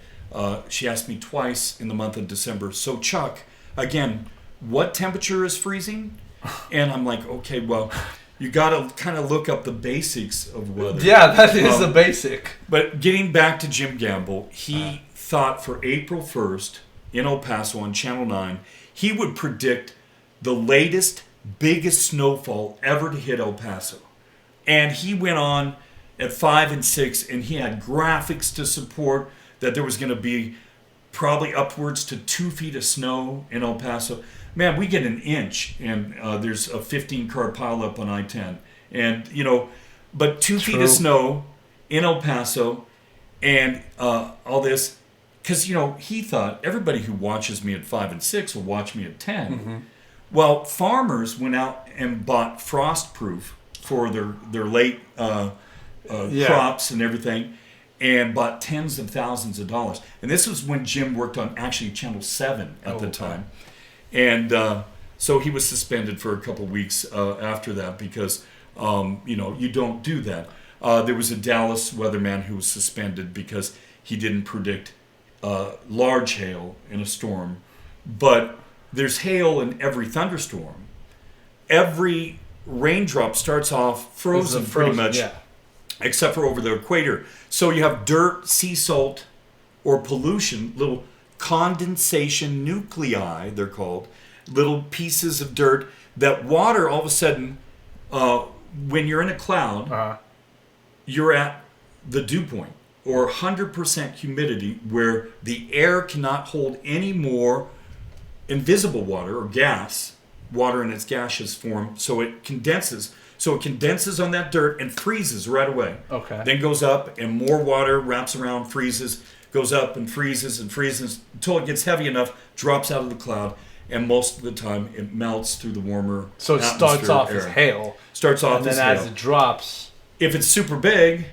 she asked me twice in the month of December, so Chuck, again, what temperature is freezing? And I'm like, okay, well, you got to kind of look up the basics of weather. Yeah, that is the basic. But getting back to Jim Gamble, he thought for April 1st in El Paso on Channel 9, he would predict the latest, biggest snowfall ever to hit El Paso. And he went on at 5 and 6, and he had graphics to support that there was going to be probably upwards to 2 feet of snow in El Paso. Man, we get an inch, and there's a 15-car pileup on I-10. And, but 2 feet of snow in El Paso and all this. Because, he thought everybody who watches me at 5 and 6 will watch me at 10. Well, farmers went out and bought frost-proof for their late crops and everything, and bought tens of thousands of dollars. And this was when Jim worked on actually Channel 7 at the time. And so he was suspended for a couple weeks after that because, you don't do that. There was a Dallas weatherman who was suspended because he didn't predict large hail in a storm. But there's hail in every thunderstorm. Every raindrop starts off frozen pretty much, except for over the equator. So you have dirt, sea salt, or pollution, little condensation nuclei, they're called, little pieces of dirt that water all of a sudden, when you're in a cloud, you're at the dew point, or 100% humidity, where the air cannot hold any more invisible water or gas, water in its gaseous form, so it condenses. So it condenses on that dirt and freezes right away. Okay. Then goes up and more water wraps around, freezes, goes up and freezes until it gets heavy enough, drops out of the cloud, and most of the time it melts through the warmer So it starts off as hail. Starts off and as then hail. as it drops. If it's super big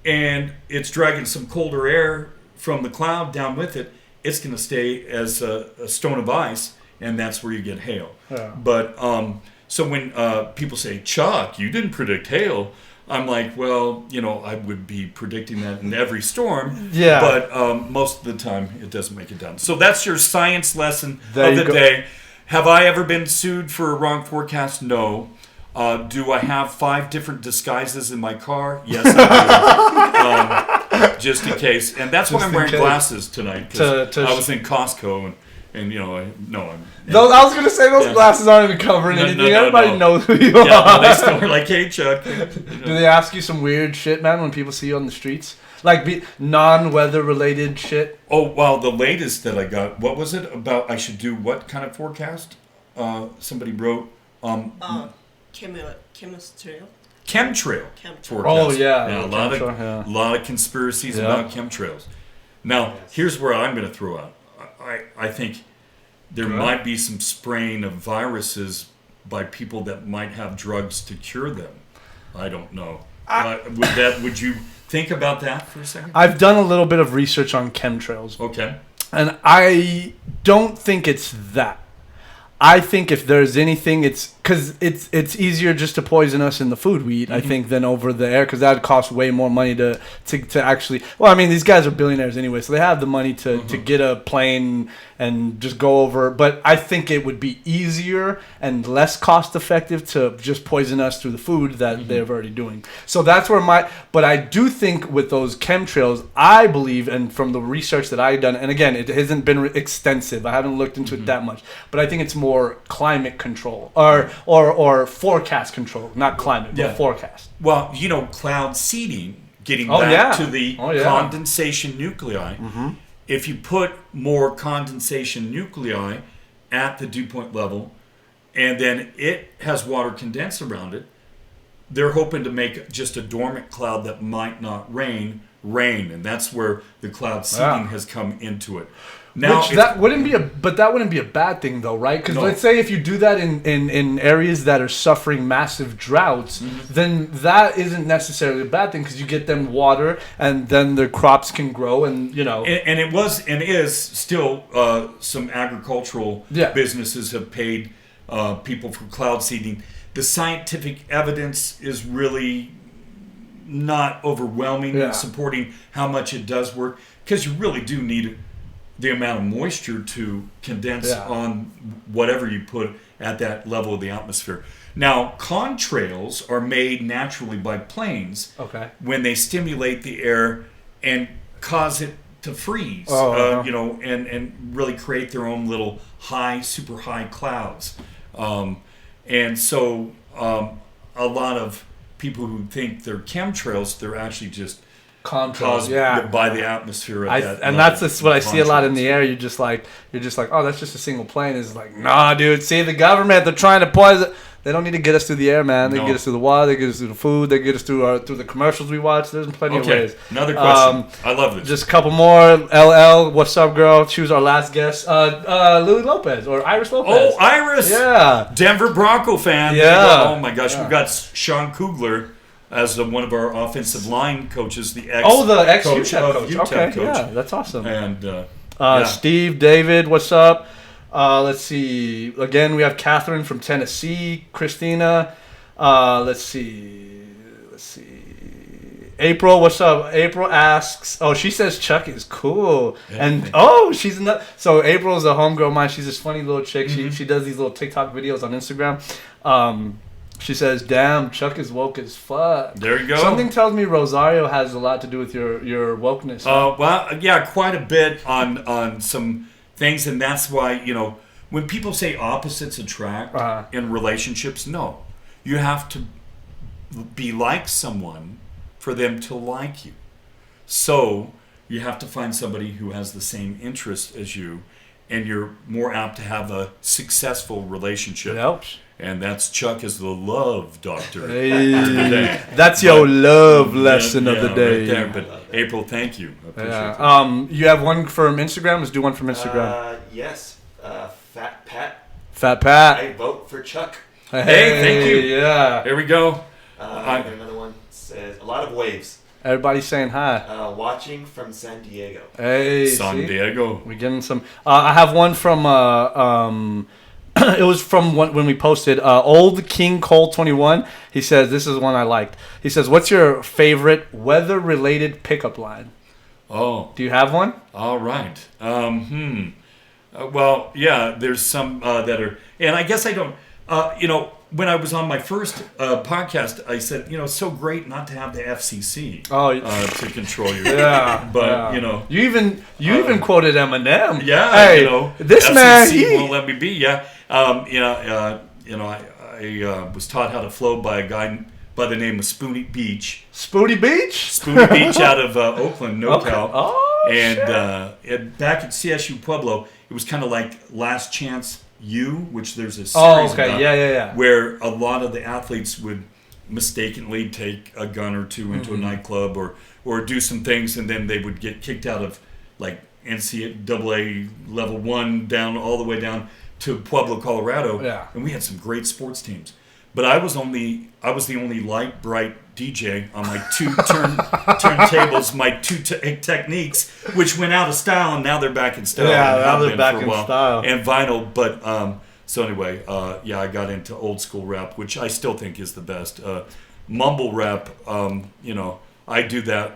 and it's dragging some colder air from the cloud down with it, it's going to stay as a stone of ice, and that's where you get hail. Yeah. But so when people say, Chuck, you didn't predict hail, I'm like, well, I would be predicting that in every storm. Yeah. But most of the time, it doesn't make it down. So that's your science lesson There of you the go. day. Have I ever been sued for a wrong forecast? No. Do I have 5 different disguises in my car? Yes, I do. Just in case. And that's why Just I'm in wearing case. glasses tonight. Because To I was in Costco and Those, I was going to say, those glasses aren't even covering No, anything. no, Everybody no. knows who you Yeah, are. no, they still were like, hey, Chuck. Do they ask you some weird shit, man, when people see you on the streets? Like non-weather related shit. Oh, well, the latest that I got, what was it about? I should do what kind of forecast? Somebody wrote Chemistry. chemtrail Chemtrail. forecast. Oh, yeah. a Chemtrail, lot of conspiracies about chemtrails. Now, here's where I'm going to throw out. I think there might be some spraying of viruses by people that might have drugs to cure them. I don't know. Would you think about that for a second? I've done a little bit of research on chemtrails. Okay. And I don't think it's that. I think if there's anything, it's because it's easier just to poison us in the food we eat, I think, than over the air, because that costs way more money to actually. Well, I mean, these guys are billionaires anyway, so they have the money to get a plane and just go over. But I think it would be easier and less cost effective to just poison us through the food that they're already doing. So that's where but I do think with those chemtrails, I believe, and from the research that I've done, and again, it hasn't been extensive. I haven't looked into it that much, but I think it's more climate control or forecast control, not climate, but forecast. Well, cloud seeding, getting back to the condensation nuclei. If you put more condensation nuclei at the dew point level, and then it has water condensed around it, they're hoping to make just a dormant cloud that might not rain, and that's where the cloud seeding has come into it. Now, that wouldn't be a bad thing though, right? Because let's say if you do that in areas that are suffering massive droughts, then that isn't necessarily a bad thing, because you get them water and then their crops can grow, and And it was and is still some agricultural businesses have paid people for cloud seeding. The scientific evidence is really not overwhelming in supporting how much it does work, because you really do need the amount of moisture to condense on whatever you put at that level of the atmosphere. Now, contrails are made naturally by planes when they stimulate the air and cause it to freeze, and really create their own little super high clouds. And so a lot of people who think they're chemtrails, they're actually just caused by the atmosphere. And that's what I see a lot in the air. You're just like, oh, that's just a single plane. It's like, nah, dude. See, the government, they're trying to poison. They don't need to get us through the air, man. They get us through the water. They get us through the food. They get us through the commercials we watch. There's plenty of ways. Another question. I love this. Just a couple more. LL, what's up, girl? She was our last guest. Lily Lopez or Iris Lopez. Oh, Iris. Yeah. Denver Bronco fan. Yeah. Oh my gosh, we've got Sean Kugler as one of our offensive line coaches, the ex UTEP coach. Okay, yeah, that's awesome. And Steve, David, what's up? Let's see. Again, we have Catherine from Tennessee. Christina. Let's see. April, what's up? April asks. Oh, she says Chuck is cool. And she's not. So April's a homegirl of mine. She's this funny little chick. She does these little TikTok videos on Instagram. She says, "Damn, Chuck is woke as fuck." There you go. Something tells me Rosario has a lot to do with your wokeness. Well, yeah, quite a bit on some things, and that's why, when people say opposites attract in relationships, no. You have to be like someone for them to like you. So you have to find somebody who has the same interest as you, and you're more apt to have a successful relationship. It helps. And that's Chuck as the love doctor. Hey, that's your love lesson of the day. Right there. But April, thank you. I appreciate that. You have one from Instagram? Let's do one from Instagram. Yes. Fat Pat. Fat Pat. I vote for Chuck. Hey, thank you. Yeah. Here we go. Another one says, a lot of waves. Everybody's saying hi. Watching from San Diego. Hey, San Diego. We're getting some. I have one from. It was from when we posted. Old King Cole 21. He says, this is one I liked. He says, "What's your favorite weather-related pickup line?" Oh. Do you have one? All right. Well, yeah. There's some that are, and I guess I don't. When I was on my first podcast, I said, it's so great not to have the FCC to control your. Yeah. But you even quoted Eminem. Yeah. Hey, this FCC man won't let me be. Yeah. I was taught how to flow by a guy by the name of Spoonie Beach. Spoonie Beach? Spoonie Beach out of Oakland, NorCal. Okay. Oh, And back at CSU Pueblo, it was kind of like Last Chance U, which there's a series Oh, okay. about, Yeah. where a lot of the athletes would mistakenly take a gun or two into a nightclub or do some things, and then they would get kicked out of like NCAA level 1 down all the way down to Pueblo, Colorado. Yeah. And we had some great sports teams. But I was the only light bright DJ on my two turntables, my two techniques, which went out of style, and now they're back in style. Yeah, and now have they're been back for a in while. style. And vinyl, but so anyway, I got into old school rap, which I still think is the best. Mumble rap, I do that.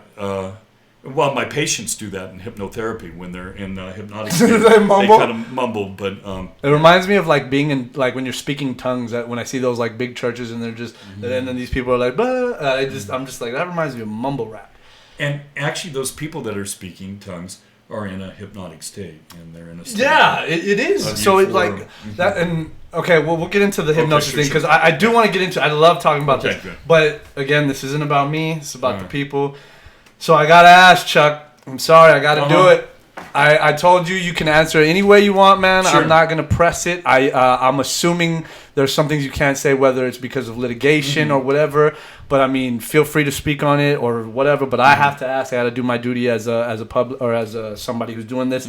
Well, my patients do that in hypnotherapy when they're in hypnotic state. They mumble? They kind of mumble, but It reminds me of like being in like when you're speaking tongues. That when I see those like big churches and they're just and then these people are like, I'm just like that reminds me of mumble rap. and actually those people that are speaking tongues are in a hypnotic state, and they're in a state. Yeah, it is. Of So it euphoria. like that and okay. Well, we'll get into the hypnosis sure, thing because sure. I do want to get into. I love talking about Okay, this, good. but again, this isn't about me. It's about the Alright. people. So I gotta ask Chuck. I'm sorry, I gotta do Uh-huh. it. I told you can answer it any way you want, man. Sure. I'm not gonna press it. I'm assuming there's some things you can't say, whether it's because of litigation or whatever. But I mean, feel free to speak on it or whatever. But I have to ask. I got to do my duty as a public or as somebody who's doing this.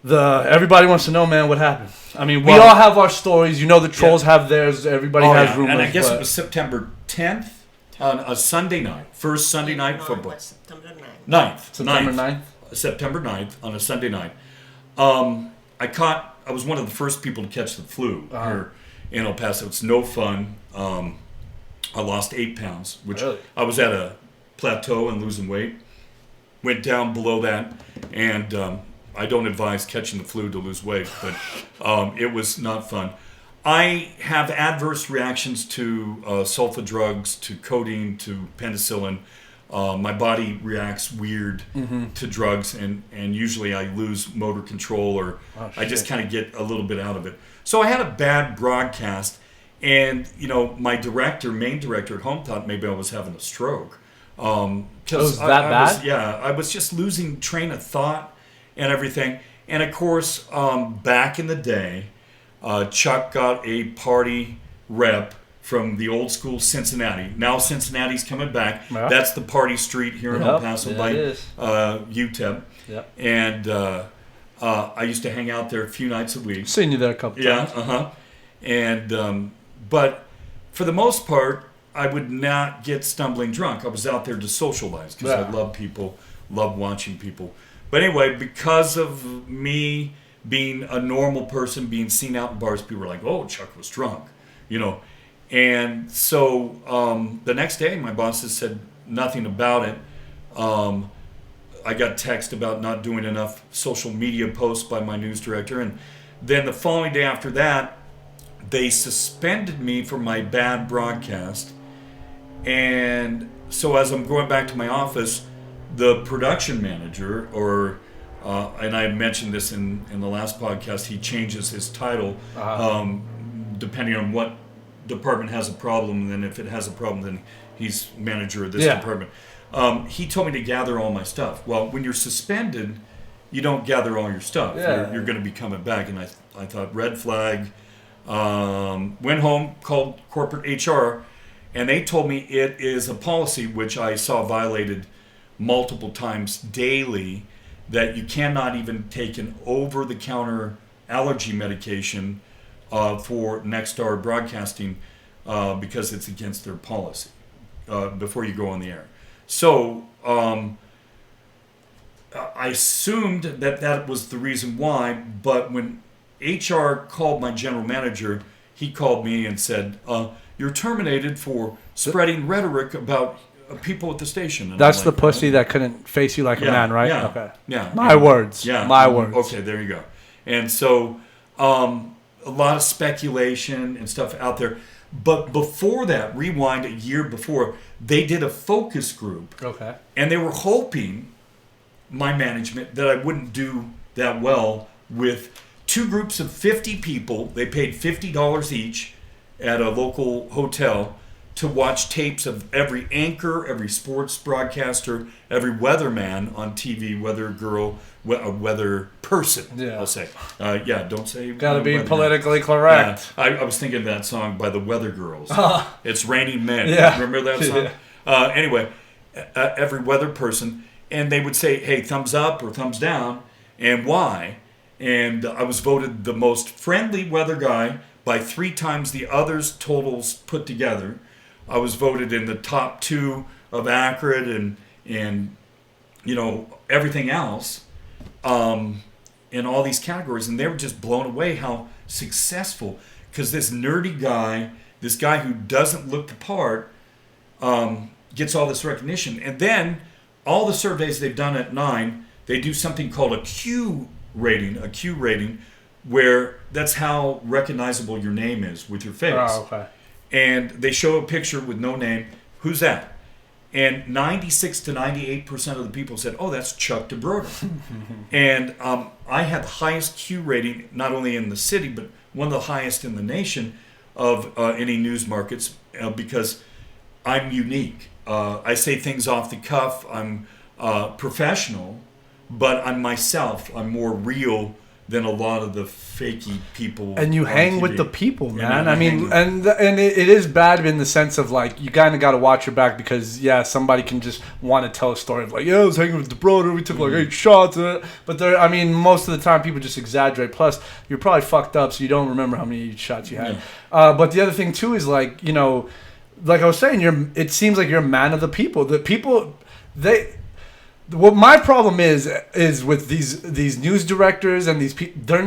Everybody wants to know, man, what happened. I mean, we all have our stories. You know, the trolls have theirs. Everybody has rumors. And I guess but- it was September 10th on a Sunday night, first Sunday night football. September 9th. 9th. September 9th. September 9th on a Sunday night. I was one of the first people to catch the flu here in El Paso. It's no fun. I lost 8 pounds, which Really? I was at a plateau and losing weight. Went down below that, and I don't advise catching the flu to lose weight, but it was not fun. I have adverse reactions to sulfa drugs, to codeine, to penicillin. My body reacts weird to drugs, and usually I lose motor control, or I just shit. kind of get a little bit out of it. So I had a bad broadcast, and my main director at home thought maybe I was having a stroke. was that bad? I was just losing train of thought and everything. And of course, back in the day, Chuck got a party rep from the old school Cincinnati. Now Cincinnati's coming back. Yeah. That's the party street here in El Yep, Paso yeah, by it is. UTEP. Yep. And I used to hang out there a few nights a week. Seen you there a couple Yeah, times. And but for the most part, I would not get stumbling drunk. I was out there to socialize because I Yeah. love people, love watching people. But anyway, because of me being a normal person, being seen out in bars, people were like, "Oh, Chuck was drunk," And so the next day, my bosses said nothing about it. I got text about not doing enough social media posts by my news director, and then the following day after that, they suspended me for my bad broadcast. And so as I'm going back to my office, the production manager, and I had mentioned this in the last podcast, he changes his title depending on what department has a problem, and then if it has a problem, then he's manager of this Yeah. department. He told me to gather all my stuff. Well, when you're suspended, you don't gather all your stuff. Yeah. You're going to be coming back, and I thought, red flag. Went home, called corporate HR, and they told me it is a policy which I saw violated multiple times daily, that you cannot even take an over-the-counter allergy medication for Nexstar Broadcasting because it's against their policy before you go on the air. So I assumed that was the reason why, but when HR called my general manager, he called me and said, "You're terminated for spreading rhetoric about people at the station." And That's I'm the like, pussy that couldn't face you like a man, right? Yeah, Okay. Yeah. My words. Yeah. My words. Okay, there you go. And so a lot of speculation and stuff out there. But before that, rewind a year before, they did a focus group. Okay. And they were hoping, my management, that I wouldn't do that well with two groups of 50 people. They paid $50 each at a local hotel to watch tapes of every anchor, every sports broadcaster, every weatherman on TV, weather girl, weather person, Yeah. I'll say. Don't say... Gotta be weatherman. politically correct. Yeah, I was thinking of that song by the Weather Girls. It's Raining Men. Yeah. Remember that song? Yeah. Anyway, every weather person, and they would say, hey, thumbs up or thumbs down, and why? And I was voted the most friendly weather guy by 3 times the others' totals put together. I was voted in the top 2 of accurate and everything else in all these categories, and they were just blown away how successful, because this nerdy guy, this guy who doesn't look the part, gets all this recognition. And then all the surveys they've done at 9, they do something called a Q rating, where that's how recognizable your name is with your face. Oh, okay. And they show a picture with no name. Who's that? And 96 to 98% of the people said, oh, that's Chuck DeBroder. And I had the highest Q rating, not only in the city, but one of the highest in the nation of any news markets, because I'm unique. I say things off the cuff. I'm professional, but I'm myself. I'm more real than a lot of the fakey people. And you on hang TV. with the people, man. And I mean, and it is bad in the sense of like you kind of got to watch your back, because somebody can just want to tell a story of like, I was hanging with DeBroder, we took like 8 shots, but most of the time people just exaggerate. Plus, you're probably fucked up, so you don't remember how many shots you had. Yeah. But the other thing too is like, like I was saying, it seems like you're a man of the people. The people, what my problem is with these news directors and these people. They're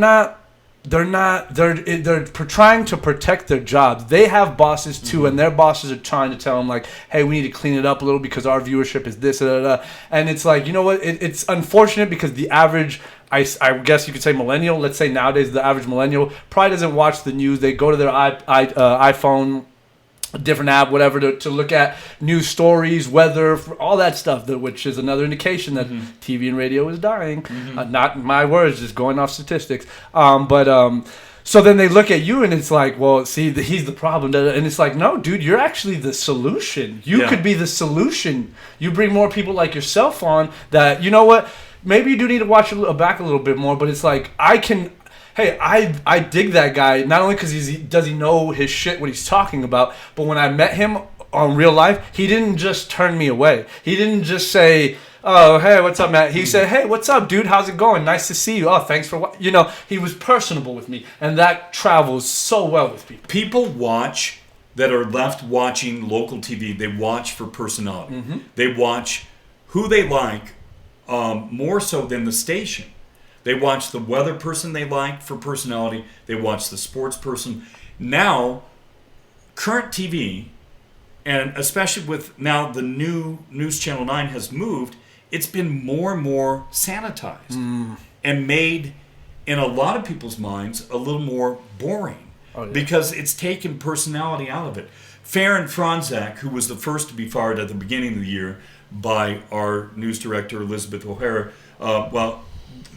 trying to protect their jobs. They have bosses too, and their bosses are trying to tell them like, hey, we need to clean it up a little because our viewership is this, and it's like, you know what? It's unfortunate because the average, I guess you could say millennial. Let's say nowadays the average millennial probably doesn't watch the news. They go to their iPhone, a different app, whatever, to look at news stories, weather, all that stuff, which is another indication that TV and radio is dying. Not my words, just going off statistics. So then they look at you and it's like, well, see, he's the problem. And it's like, no, dude, you're actually the solution. You could be the solution. You bring more people like yourself on that, you know what? Maybe you do need to watch back a little bit more, but it's like, I dig that guy, not only because does he know his shit, what he's talking about, but when I met him on real life, he didn't just turn me away. He didn't just say, oh, hey, what's up, Matt? He said, hey, what's up, dude? How's it going? Nice to see you. Oh, thanks for what? He was personable with me, and that travels so well with people. People watch that are left watching local TV. They watch for personality. They watch who they like more so than the station. They watch the weather person they like for personality. They watch the sports person. Now, current TV, and especially with now the new News Channel 9 has moved, it's been more and more sanitized and made, in a lot of people's minds, a little more boring because it's taken personality out of it. Farron Franzak, who was the first to be fired at the beginning of the year by our news director, Elizabeth O'Hara,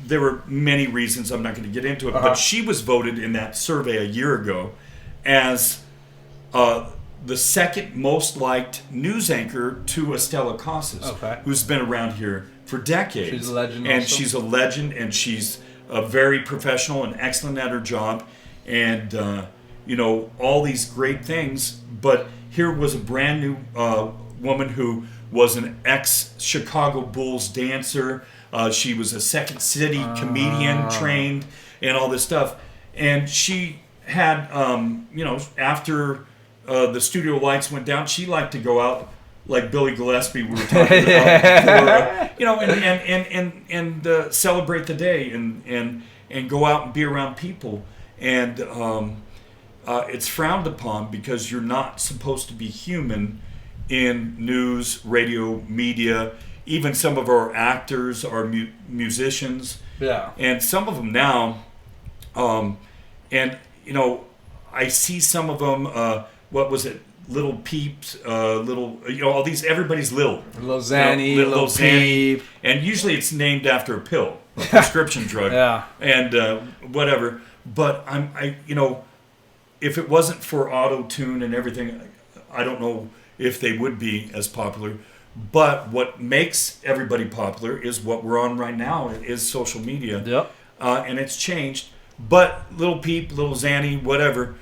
there were many reasons. I'm not going to get into it, but she was voted in that survey a year ago as the second most liked news anchor to Estella Casas, who's been around here for decades. She's a legend, and also. She's a legend, and she's very professional and excellent at her job, and all these great things. But here was a brand new woman who was an ex-Chicago Bulls dancer. She was a Second City comedian trained and all this stuff. And she had, after the studio lights went down, she liked to go out like Billy Gillespie we were talking about, and celebrate the day and go out and be around people. And it's frowned upon because you're not supposed to be human in news, radio, media. Even some of our actors are musicians. Yeah. And some of them now, I see some of them, what was it? Little Peeps, all these, everybody's Lil. Lil Xanny, Lil Peep. And usually it's named after a pill, a prescription drug. Yeah. And whatever. But if it wasn't for auto-tune and everything, I don't know if they would be as popular. But what makes everybody popular is what we're on right now, is social media. Yep. And it's changed. But Little Peep, Little Zanny, whatever,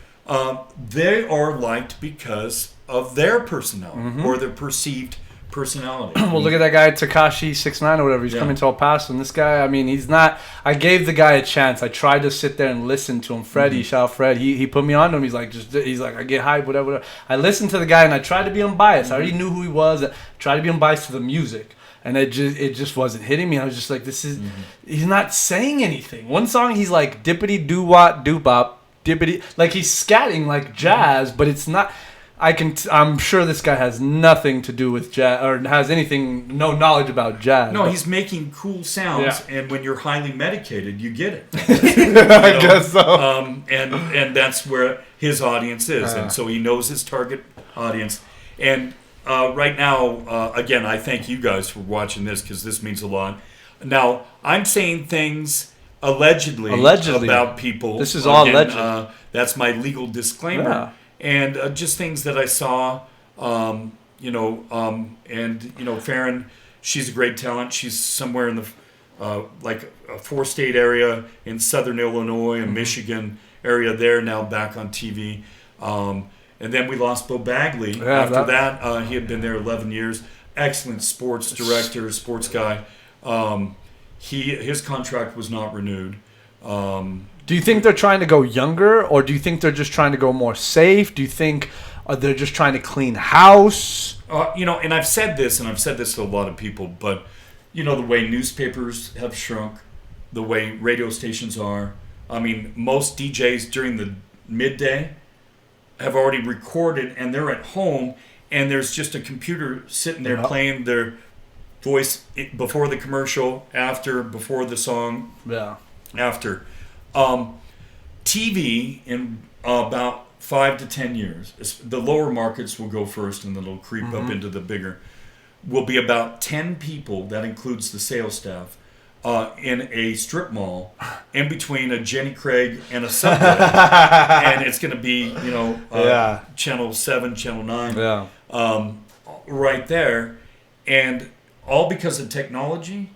they are liked because of their personality or their perceived personality. Well, look at that guy Tekashi 6ix9ine or whatever. He's coming to El Paso, and this guy, I mean, he's not. I gave the guy a chance. I tried to sit there and listen to him. Freddie, shout out Fred. He put me on to him. He's like, I get hyped, whatever. I listened to the guy and I tried to be unbiased. I already knew who he was. I tried to be unbiased to the music, and it just wasn't hitting me. I was just like, this is. He's not saying anything. One song he's like dippity doo wop doo bop dippity, like he's scatting like jazz, but it's not. I'm sure this guy has nothing to do with jazz or has no knowledge about jazz. No, he's making cool sounds, and when you're highly medicated, you get it. I guess so. And that's where his audience is, and so he knows his target audience. And right now, again, I thank you guys for watching this because this means a lot. Now, I'm saying things allegedly about people. This is all alleged. That's my legal disclaimer. Yeah. And just things that I saw, and Farron, she's a great talent. She's somewhere in the like a 4-state area in southern Illinois and Michigan area. There now back on TV. And then we lost Bo Bagley. Yeah, After that, he had been there 11 years. Excellent sports director, sports guy. His contract was not renewed. Do you think they're trying to go younger, or do you think they're just trying to go more safe? Do you think they're just trying to clean house? And I've said this to a lot of people, but the way newspapers have shrunk, the way radio stations are. I mean, most DJs during the midday have already recorded, and they're at home, and there's just a computer sitting there playing their voice before the commercial, before the song, after. TV in about 5 to 10 years, the lower markets will go first and then it'll creep up into the bigger, will be about 10 people, that includes the sales staff, in a strip mall in between a Jenny Craig and a Subway. And it's going to be, Channel 7, Channel 9, right there. And all because of technology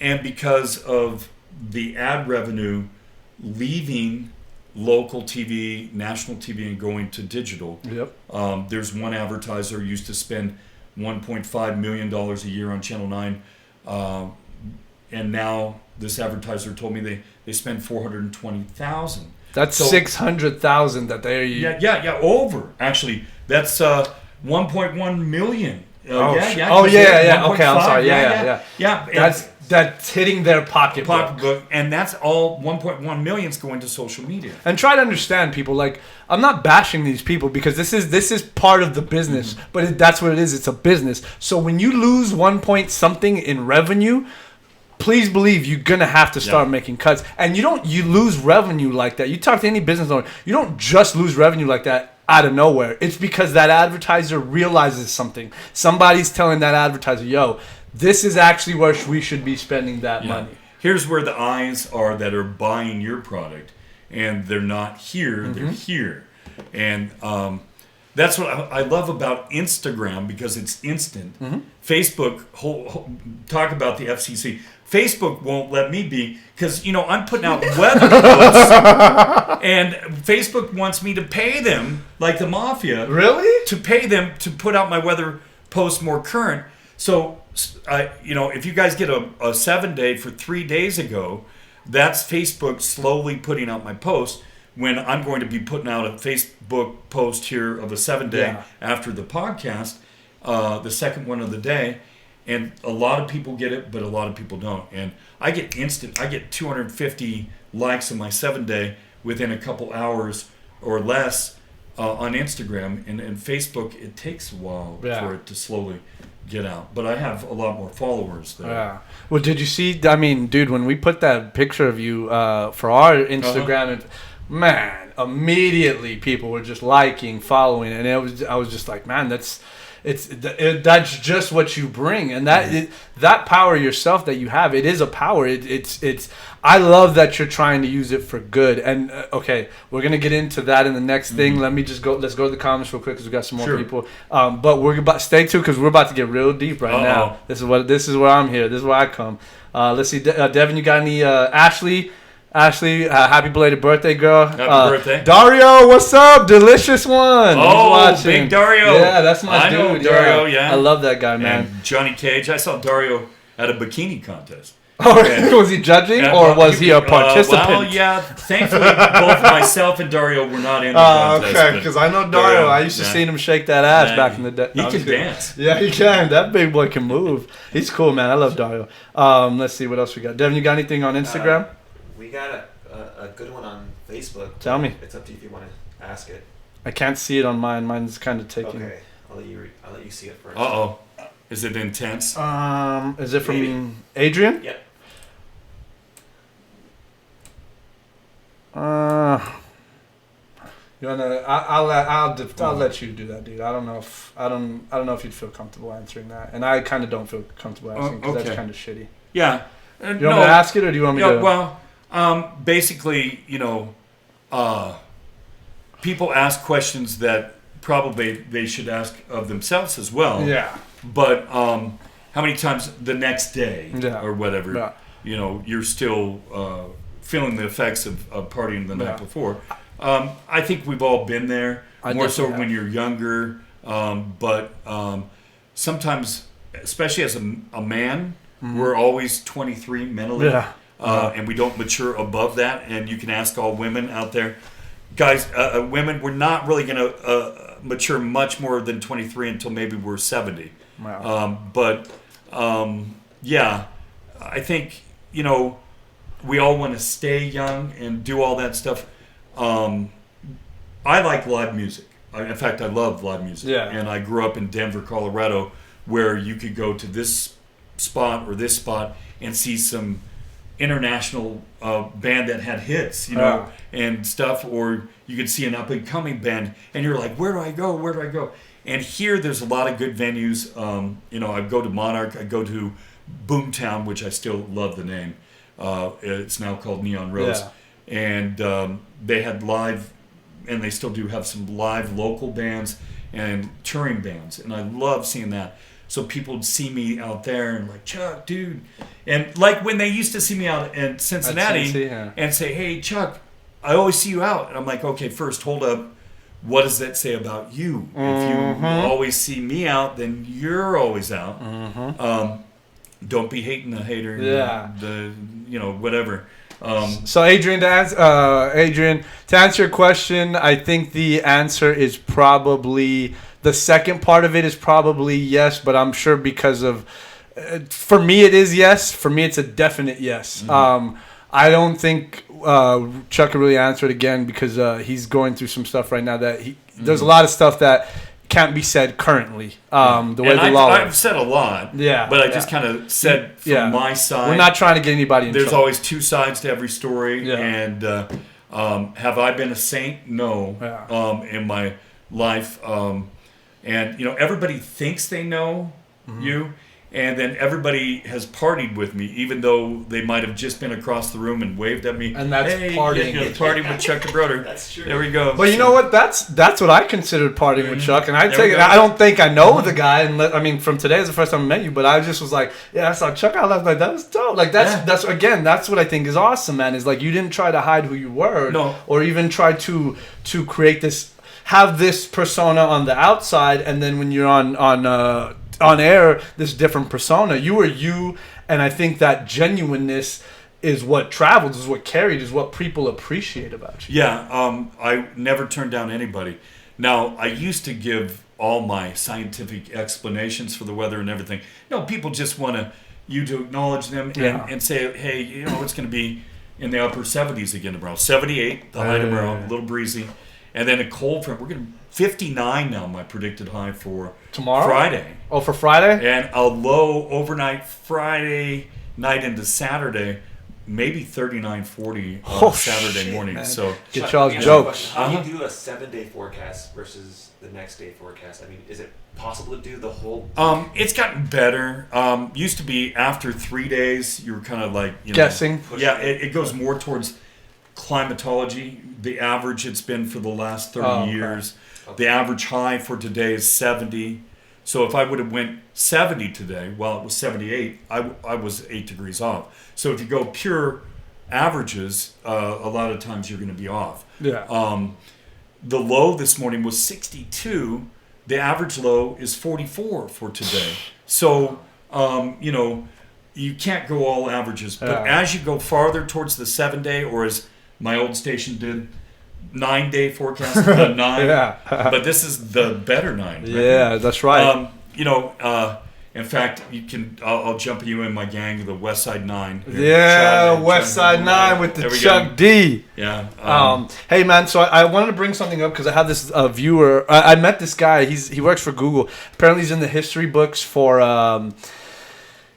and because of the ad revenue leaving local TV, national TV, and going to digital. Yep. There's one advertiser who used to spend $1.5 million a year on Channel 9, and now this advertiser told me they spend $420,000. That's 600,000 that they. Yeah, over actually. That's 1.1 million. Okay, I'm sorry. Yeah. That's hitting their pocketbook. And that's all 1.1 million is going to social media. And try to understand, people. Like, I'm not bashing these people because this is part of the business, but that's what it is. It's a business. So when you lose 1 point something in revenue, please believe you're gonna have to start making cuts. And you lose revenue like that. You talk to any business owner, you don't just lose revenue like that out of nowhere. It's because that advertiser realizes something. Somebody's telling that advertiser, yo, this is actually where we should be spending that money. Here's where the eyes are that are buying your product, and they're not here, they're here. And that's what I love about Instagram, because it's instant. Facebook, talk about the FCC. Facebook won't let me be, because, I'm putting out weather posts, and Facebook wants me to pay them, like the mafia. Really? To pay them to put out my weather posts more current. So, if you guys get a 7-day for 3 days ago, that's Facebook slowly putting out my post, when I'm going to be putting out a Facebook post here of a 7-day after the podcast, the second one of the day. And a lot of people get it, but a lot of people don't. And I get 250 likes on my 7-day within a couple hours or less on Instagram. And Facebook, it takes a while for it to slowly get out. But I have a lot more followers there. Yeah. Well, did you see, I mean, dude, when we put that picture of you for our Instagram, man, immediately people were just liking, following. And I was just like, man, That's just what you bring, and that power yourself that you have, it is a power. It's. I love that you're trying to use it for good. And okay, we're gonna get into that in the next thing. Let me just go. Let's go to the comments real quick because we got some more people. But we're about stay tuned because we're about to get real deep right now. This is where I'm here. This is where I come. Let's see, Devin, you got any? Ashley, happy belated birthday, girl. Happy birthday. Dario, what's up? Delicious one. Oh, big Dario. Yeah, that's my dude. I know Dario, yeah. I love that guy, man. And Johnny Cage. I saw Dario at a bikini contest. Oh, was he judging or was he a participant? Well, yeah. Thankfully, both myself and Dario were not in the contest. Okay, because I know Dario. I used to see him shake that ass back in the day. He can dance. Yeah, he can. That big boy can move. He's cool, man. I love Dario. Let's see what else we got. Devin, you got anything on Instagram? We got a good one on Facebook. Tell me. It's up to you if you want to ask it. I can't see it on mine. Mine's kind of taking. Okay, I'll let you see it first. Is it intense? Is it from Adrian? Yep. You wanna? I'll let you do that, dude. I don't know if you'd feel comfortable answering that, and I kind of don't feel comfortable asking because that's kind of shitty. Yeah. You want me to ask it, or do you want me to? Well, basically, people ask questions that probably they should ask of themselves as well. Yeah. But how many times the next day or whatever, Yeah. You're still feeling the effects of partying the night before. I think we've all been there, more so when you're younger. But sometimes, especially as a man, we're always 23 mentally. Yeah. And we don't mature above that. And you can ask all women out there. Guys, women, we're not really going to mature much more than 23 until maybe we're 70. Wow. Yeah, I think, we all want to stay young and do all that stuff. I like live music. In fact, I love live music. Yeah. And I grew up in Denver, Colorado, where you could go to this spot or this spot and see some international band that had hits, and stuff, or you could see an up-and-coming band, and you're like, where do I go? And here, there's a lot of good venues. I go to Monarch, I go to Boomtown, which I still love the name. It's now called Neon Rose. Yeah. And they had live, and they still do have some live local bands and touring bands, and I love seeing that. So people would see me out there and like, Chuck, dude. And like when they used to see me out in Cincinnati and say, hey, Chuck, I always see you out. And I'm like, okay, first, hold up. What does that say about you? If you always see me out, then you're always out. Don't be hating the hater. Whatever. So Adrian, to answer your question, I think the answer is probably the second part of it is probably yes, but I'm sure because of for me it is yes. For me, it's a definite yes. I don't think Chuck can really answer it again because he's going through some stuff right now that there's a lot of stuff that can't be said currently. The way the law. I've said a lot. Yeah. But I just kind of said from my side. We're not trying to get anybody in trouble. There's always two sides to every story. Yeah. And have I been a saint? No. Yeah. In my life. And everybody thinks they know you. And then everybody has partied with me, even though they might have just been across the room and waved at me. And that's partying. Partying with Chuck DeBroder. That's true. There we go. But you know what? That's what I considered partying with Chuck, and I don't think I know the guy. And from today is the first time I met you, but I just was like, yeah, I saw Chuck out last night. That was dope. Like that's what I think is awesome, man. Is like you didn't try to hide who you were, or even try to create have this persona on the outside, and then when you're on air, this different persona. You were you, and I think that genuineness is what traveled, is what carried, is what people appreciate about you. Yeah, I never turned down anybody. Now, I used to give all my scientific explanations for the weather and everything. People just want you to acknowledge them and say, hey, it's going to be in the upper 70s again tomorrow. 78, the high tomorrow, a little breezy. And then a cold front. We're going to 59 now, my predicted high for tomorrow? Friday. Oh, for Friday? And a low overnight Friday night into Saturday. maybe 39, 40 on Oh, Saturday shit, morning. man. So Get Chuck, y'all's let me ask you a jokes. question. How do you do a 7-day forecast versus the next day forecast? I mean, is it possible to do the whole? it's gotten better. Used to be after 3 days, you were kind of like, you know, Guessing. Yeah, it goes more towards climatology. The average it's been for the last 30 Oh, okay. years. The average high for today is 70. So if I would have went 70 today, well, it was 78, I was 8 degrees off. So if you go pure averages, a lot of times you're going to be off. Yeah. The low this morning was 62. The average low is 44 for today. So, you know, you can't go all averages. But Yeah. as you go farther towards the 7-day, or as my old station did, 9-day forecast, the 9. Yeah. But this is the better 9. Right? Yeah, that's right. You know, in fact, you can. I'll jump you in my gang, the West Side 9. Yeah, Chad, West Side 9 with the There we Chuck go. D. Yeah. Hey man, so I wanted to bring something up because I had this viewer. I met this guy. He works for Google. Apparently, he's in the history books for.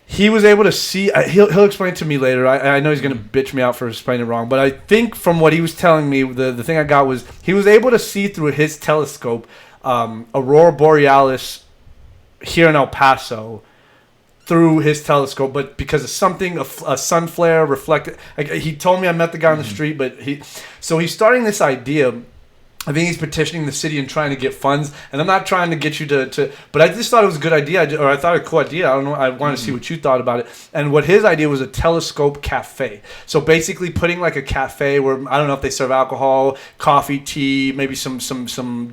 He was able to see. He'll explain it to me later. I know he's gonna bitch me out for explaining it wrong, but I think from what he was telling me, the thing I got was he was able to see through his telescope aurora borealis here in El Paso through his telescope, but because of something, a sun flare reflected. Like, he told me I met the guy on the street, but he's starting this idea. I think he's petitioning the city and trying to get funds. And I'm not trying to get you to but I just thought it was a good idea, or I thought a cool idea. I don't know. I wanted to see what you thought about it. And what his idea was a telescope cafe. So basically putting like a cafe where, I don't know if they serve alcohol, coffee, tea, maybe some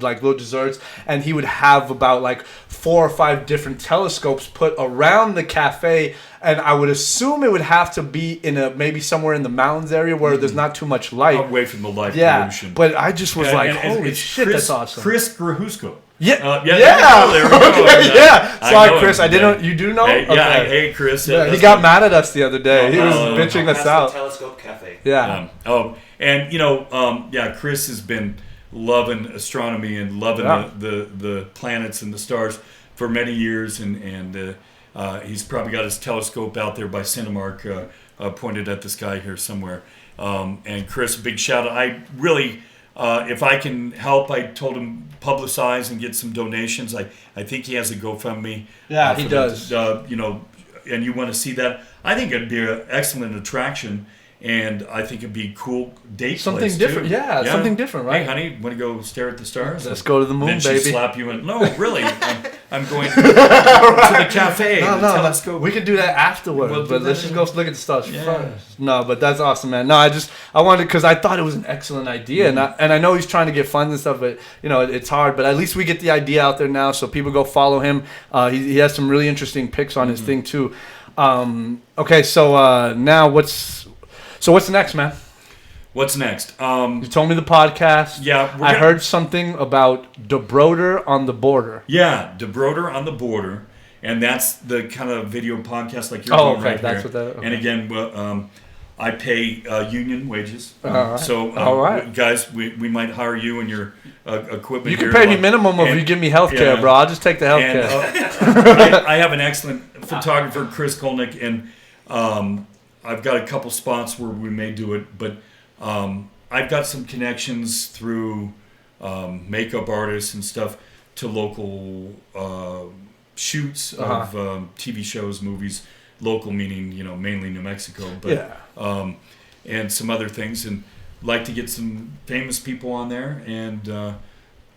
like little desserts. And he would have about like 4 or 5 different telescopes put around the cafe. And I would assume it would have to be in maybe somewhere in the mountains area where there's not too much light. Away from the light Yeah, pollution. but I just was like, holy it's shit, Chris, that's awesome. Chris Grahusko. Yeah, yeah. yeah. There we go. Okay, yeah. I Sorry, know Chris. him. I didn't. You do know? Hey, yeah. Okay. Hey, Chris. Yeah, he that's got good. mad at us the other day. He was No, bitching us That's the out. Telescope Cafe. Yeah. And you know, yeah, Chris has been loving astronomy and loving the planets and the stars for many years, and he's probably got his telescope out there by Cinemark pointed at the sky here somewhere. And Chris, big shout out. I really, if I can help, I told him publicize and get some donations. I think he has a GoFundMe. Yeah, for he does. You know, and you want to see that? I think it'd be an excellent attraction. And I think it'd be cool date Something place, different. too. Yeah, something different, right? Hey, honey, want to go stare at the stars? Let's go to the moon, then baby. She'd slap you in. No, really. I'm going to the cafe. No, the no, telescope. we could do that afterwards, We'll do but let's that just go look at the stars Yeah. first. No, but that's awesome, man. No, I wanted, because I thought it was an excellent idea, and I know he's trying to get funds and stuff, but you know it's hard. But at least we get the idea out there now, so people go follow him. He has some really interesting pics on his thing too. Okay, so now what's next, man? What's next? You told me the podcast. Yeah, I heard something about DeBroder on the border. Yeah, DeBroder on the border, and that's the kind of video podcast like you're Oh, doing okay, right that's here. what that- okay. And again, well, I pay union wages, All right. so All right. guys, we might hire you and your equipment. You can here, pay me like- minimum if and- you give me health care, yeah. bro. I'll just take the health And, care. I have an excellent photographer, Chris Kolnick, and I've got a couple spots where we may do it, but I've got some connections through makeup artists and stuff to local shoots of TV shows, movies. Local meaning, you know, mainly New Mexico, but and some other things, and like to get some famous people on there, and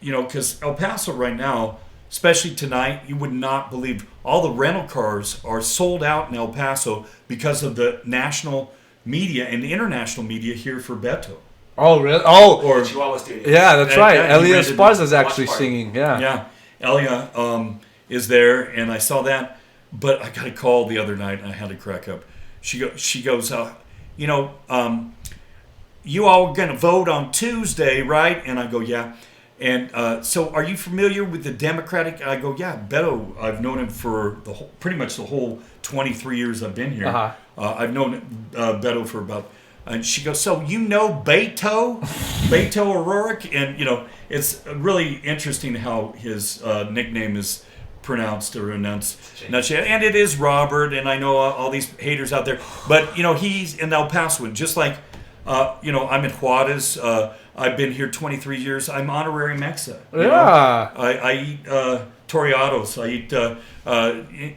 you know, because El Paso right now, especially tonight, you would not believe all the rental cars are sold out in El Paso because of the national media and international media here for Beto. Oh, really? Oh, Or Chihuahua Studio. yeah, that's Yeah, right. yeah, he Elia rented Esparza's the actually watch party. singing. Yeah. yeah, Elia is there, and I saw that. But I got a call the other night, and I had to crack up. She goes, you know, you all are going to vote on Tuesday, right? And I go, yeah. And so, are you familiar with the Democratic? I go, yeah. Beto, I've known him for pretty much the whole 23 years I've been here. Uh-huh. I've known Beto for about. And she goes, so you know Beto O'Rourke, and you know, it's really interesting how his nickname is pronounced or announced. And it is Robert, and I know all these haters out there. But, he's in El Paso. Just like, I'm in Juarez. I've been here 23 years. I'm honorary Mexa. I eat toreados. I eat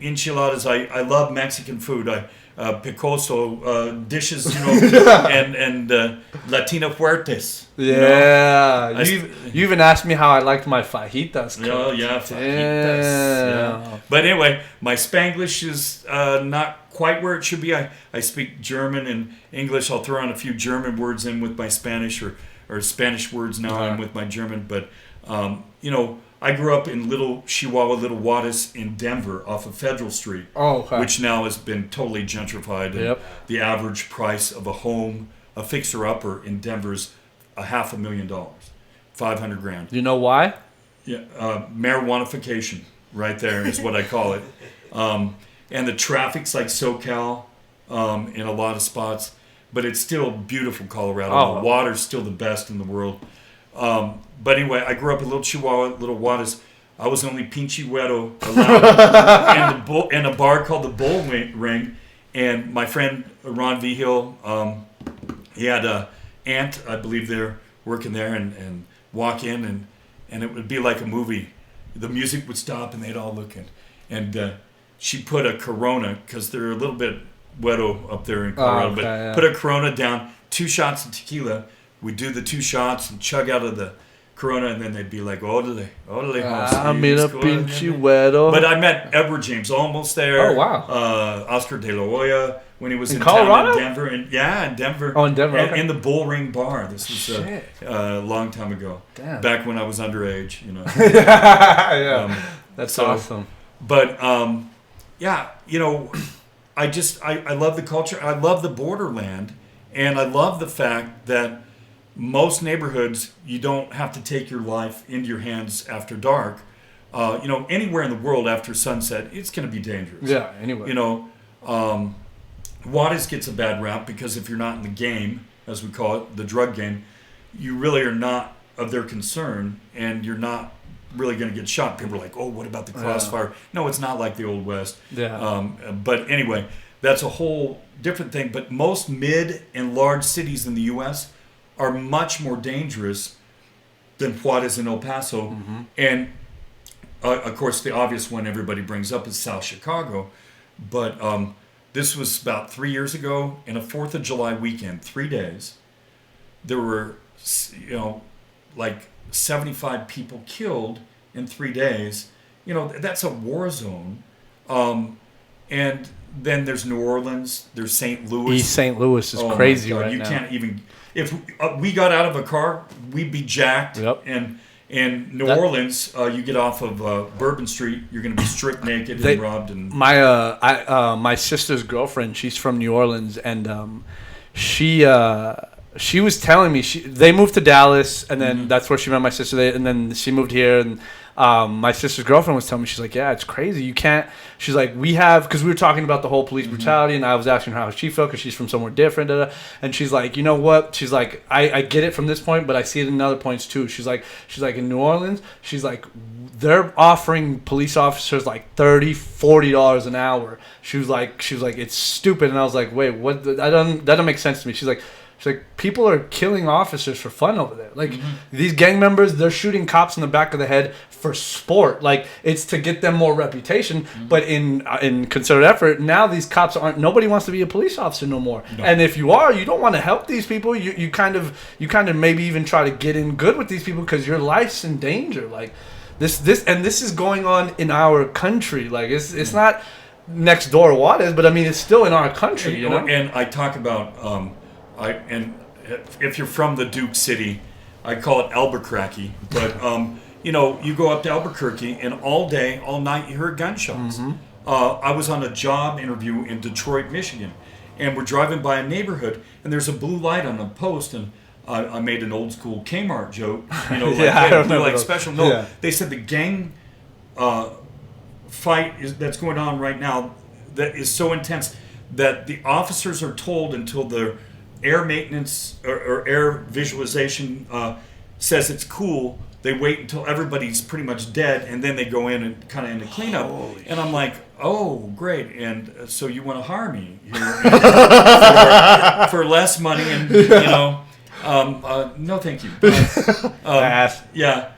enchiladas. I love Mexican food. Picoso dishes, and Latina fuertes. Yeah, you even asked me how I liked my fajitas. Oh yeah, fajitas. Yeah. But anyway, my Spanglish is not quite where it should be. I speak German and English. I'll throw on a few German words in with my Spanish, or Spanish words now in with my German. But I grew up in Little Chihuahua, Little Juarez in Denver off of Federal Street, which now has been totally gentrified. And the average price of a home, a fixer-upper in Denver is $500,000, $500,000. You know why? Yeah, marijuanification right there is what I call it. And the traffic's like SoCal in a lot of spots, but it's still beautiful Colorado. The water's still the best in the world. But anyway, I grew up in Little Chihuahua, Little Juarez. I was only pinche güero allowed in a bar called the Bull Ring. And my friend Ron Vigil, he had an aunt, I believe, there working there, and walk in, and it would be like a movie. The music would stop, and they'd all look in. And she put a Corona, because they're a little bit güero up there in Colorado, put a Corona down, 2 shots of tequila. We'd do the 2 shots and chug out of the Corona, and then they'd be like, "Orale, mira pinche güero." But I met Edward James Olmos there. Oh, wow. Oscar De La Hoya when he was in Colorado? town in Denver. In Denver. Oh, in Denver, okay. In the Bull Ring Bar. This was a long time ago. Damn. Back when I was underage, Yeah, that's awesome. But, I love the culture. I love the borderland. And I love the fact that most neighborhoods, you don't have to take your life into your hands after dark. Anywhere in the world after sunset, it's going to be dangerous. Yeah, anyway. Juarez gets a bad rap because if you're not in the game, as we call it, the drug game, you really are not of their concern, and you're not really going to get shot. People are like, "Oh, what about the crossfire?" No, it's not like the Old West. Yeah. But anyway, that's a whole different thing. But most mid and large cities in the U.S. are much more dangerous than Juarez and El Paso. Mm-hmm. And, of course, the obvious one everybody brings up is South Chicago. But this was about 3 years ago, in a 4th of July weekend, 3 days. There were, like 75 people killed in 3 days. That's a war zone. And then there's New Orleans, there's St. Louis. East St. Louis is crazy right now. You now. Can't even... If we got out of a car, we'd be jacked. Yep. And in New Orleans, you get off of Bourbon Street, you're going to be stripped naked and robbed. And my sister's girlfriend, she's from New Orleans, and she was telling me they moved to Dallas, and then that's where she met my sister. And then she moved here, and my sister's girlfriend was telling me, she's like, "Yeah, it's crazy. You can't." She's like, because we were talking about the whole police brutality, and I was asking her how she felt because she's from somewhere different. And she's like, "You know what?" She's like, I get it from this point, but I see it in other points too. She's like in New Orleans, she's like, they're offering police officers like $30-$40 an hour. She was like, it's stupid. And I was like, wait, what? That doesn't make sense to me. She's like, people are killing officers for fun over there. Like, these gang members, they're shooting cops in the back of the head for sport. Like, it's to get them more reputation. But in concerted effort, now these cops nobody wants to be a police officer no more. No. And if you are, you don't want to help these people. You kind of maybe even try to get in good with these people because your life's in danger. Like, this is going on in our country. Like, it's not next door what is, but I mean, it's still in our country, And I talk about... if you're from the Duke City, I call it Albuquerque. But you go up to Albuquerque, and all day, all night, you hear gunshots. I was on a job interview in Detroit, Michigan, and we're driving by a neighborhood, and there's a blue light on a post, and I made an old school Kmart joke, blue light special. No, they said the gang fight that's going on right now that is so intense that the officers are told until their air maintenance or air visualization says it's cool, they wait until everybody's pretty much dead, and then they go in and kind of into cleanup. And I'm like, oh, great. And so you want to hire me here for less money and, no, thank you. Yeah.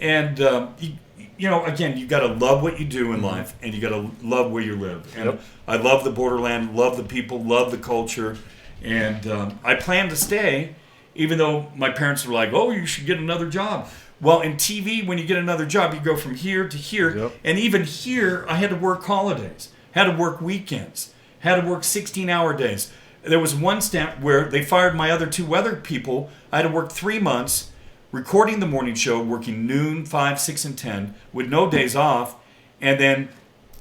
And, again, you got to love what you do in life, and you got to love where you live. And I love the borderland, love the people, love the culture. And I plan to stay, even though my parents were like, oh, you should get another job. Well, in TV, when you get another job, you go from here to here. Yep. And even here, I had to work holidays, had to work weekends, had to work 16-hour days. There was one stint where they fired my other 2 weather people. I had to work 3 months, recording the morning show, working noon, 5, 6, and 10, with no days off, and then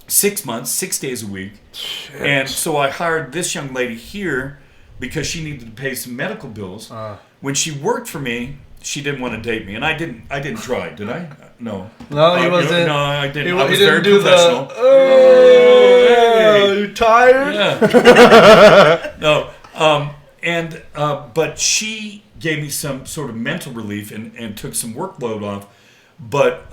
6 months, 6 days a week. Shit. And so I hired this young lady here because she needed to pay some medical bills. When she worked for me, she didn't want to date me, and I didn't try, did I? No. No, he wasn't. No, I didn't. I was didn't very do professional. Hey, you tired? Yeah. No. But she gave me some sort of mental relief and took some workload off. But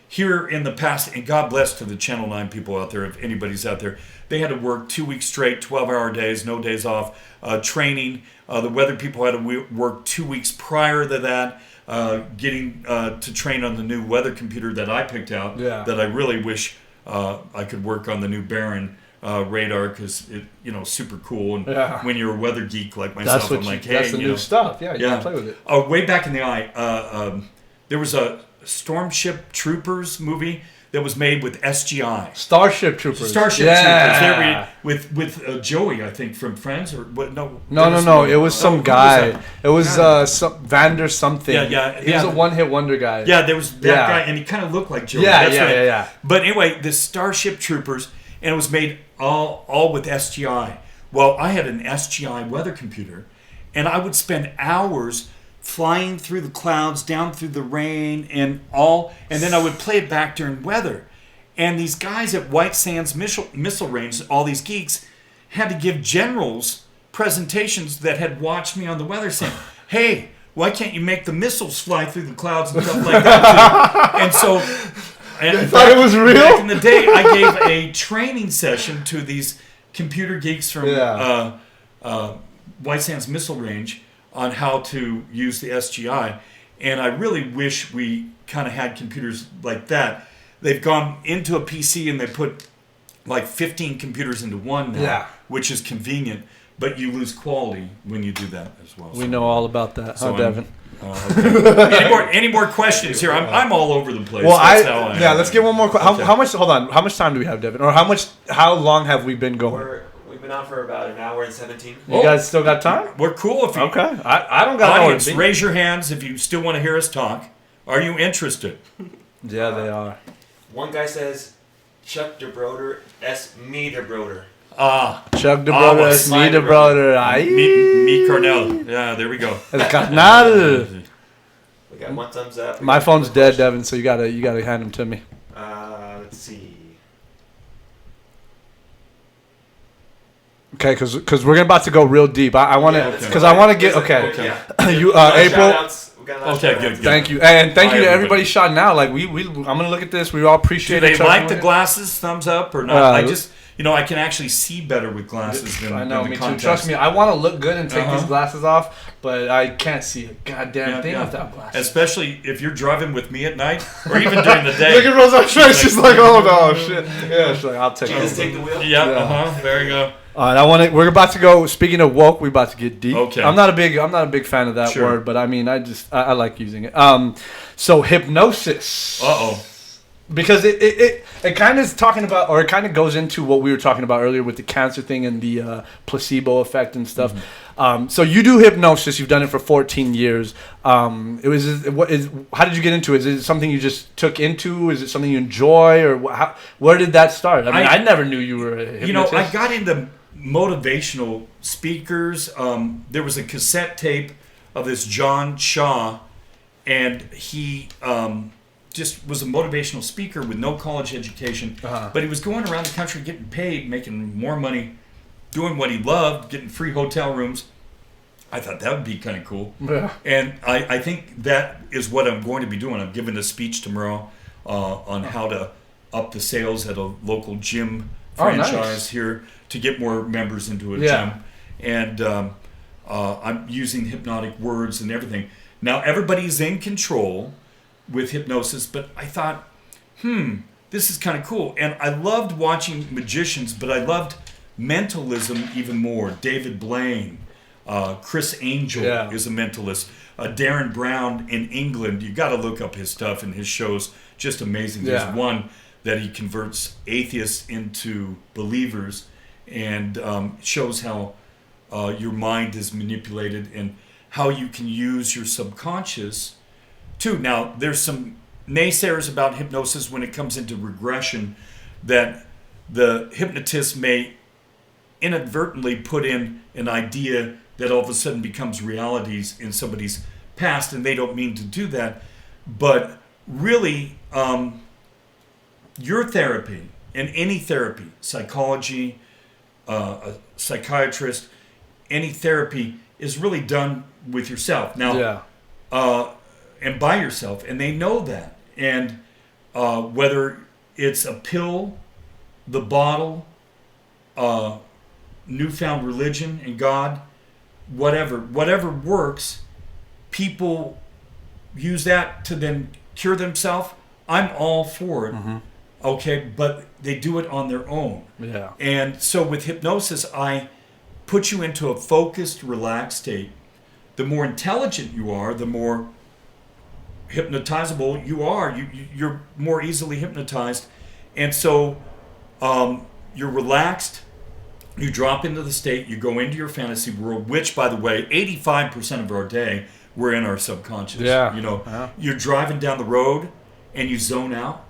here in the past, and God bless to the Channel 9 people out there, if anybody's out there, they had to work 2 weeks straight, 12-hour days, no days off, training. The weather people had to work 2 weeks prior to that, getting to train on the new weather computer that I picked out, that I really wish I could work on the new Baron radar, because it's super cool. And when you're a weather geek like myself, I'm like, hey, that's the new stuff. Yeah, you can play with it. Way back in the eye, there was a Stormship Troopers movie that was made with SGI. Starship Troopers. Troopers. There with Joey, I think, from Friends, or what? No. It was some guy. It was Vander something. He was a one-hit wonder guy. Yeah, there was that guy, and he kind of looked like Joey. Yeah. But anyway, the Starship Troopers, and it was made all with SGI. Well, I had an SGI weather computer, and I would spend hours flying through the clouds, down through the rain, and then I would play it back during weather. And these guys at White Sands Missile Range, all these geeks, had to give generals presentations that had watched me on the weather, saying, hey, why can't you make the missiles fly through the clouds and stuff like that too? And so, I thought it was real? Back in the day, I gave a training session to these computer geeks from White Sands Missile Range on how to use the SGI. And I really wish we kind of had computers like that. They've gone into a PC and they put like 15 computers into one now, which is convenient, but you lose quality when you do that as well. We know all about that, Devin? Okay. any more questions here? I'm all over the place. Well, let's get one more question. How much? Hold on. How much time do we have, Devin? Or how long have we been going? We've been on for about an hour and 17. You guys still got time? We're cool. If you, okay. I don't got audience, raise your hands if you still want to hear us talk. Are you interested? Yeah, they are. One guy says, Chuck DeBroder, me DeBroder. Chuck DeBroder, me DeBroder. Me Cornell. Yeah, there we go. El carnal. We got one thumbs up. My phone's dead, Devin, so you gotta hand them to me. Let's see. Okay, because we're about to go real deep. I want to, because I want to get you April. Okay, good. Thank you, and thank you to everybody shouting out. Like I'm gonna look at this. We all appreciate it. Do they like the glasses? Thumbs up or not? I just. I can actually see better with glasses than I know, the me contacts. too. Trust me, I want to look good and take these glasses off, but I can't see a goddamn thing without glasses. Especially if you're driving with me at night, or even during the day. Look at Rosa's face. She's like, oh no, shit. Yeah, she's like, I'll take it. Just take the wheel? Yeah, there you go. All right, we're about to go. Speaking of woke, we're about to get deep. Okay. I'm not a big fan of that word, but I mean, I like using it. So hypnosis. Because it kind of is talking about, or it kind of goes into what we were talking about earlier with the cancer thing and the placebo effect and stuff. Mm-hmm. So you do hypnosis. You've done it for 14 years. How did you get into it? Is it something you just took into? Is it something you enjoy, or where did that start? I mean, I never knew you were a hypnotist. I got into motivational speakers. There was a cassette tape of this John Shaw, and he just was a motivational speaker with no college education, but he was going around the country getting paid, making more money, doing what he loved, getting free hotel rooms. I thought that would be kind of cool. Yeah. And I think that is what I'm going to be doing. I'm giving a speech tomorrow on how to up the sales at a local gym franchise nice. here to get more members into a Yeah. gym. And I'm using hypnotic words and everything. Now, everybody's in control with hypnosis, but I thought, this is kind of cool. And I loved watching magicians, but I loved mentalism even more. David Blaine, Chris Angel is a mentalist. Darren Brown in England, you got to look up his stuff and his shows, just amazing. Yeah. There's one that he converts atheists into believers and shows how your mind is manipulated and how you can use your subconscious too. Now, there's some naysayers about hypnosis when it comes into regression, that the hypnotist may inadvertently put in an idea that all of a sudden becomes realities in somebody's past, and they don't mean to do that. But really, your therapy and any therapy, psychology, a psychiatrist, any therapy is really done with yourself. Now, and by yourself, and they know that. And whether it's a pill, the bottle, newfound religion and God, whatever works, people use that to then cure themselves. I'm all for it. Okay, but they do it on their own. Yeah. And so with hypnosis, I put you into a focused, relaxed state. The more intelligent you are, the more hypnotizable you are. You're more easily hypnotized. And so you're relaxed. You drop into the state. You go into your fantasy world, which, by the way, 85% of our day, we're in our subconscious. Yeah. You know, you're driving down the road and you zone out.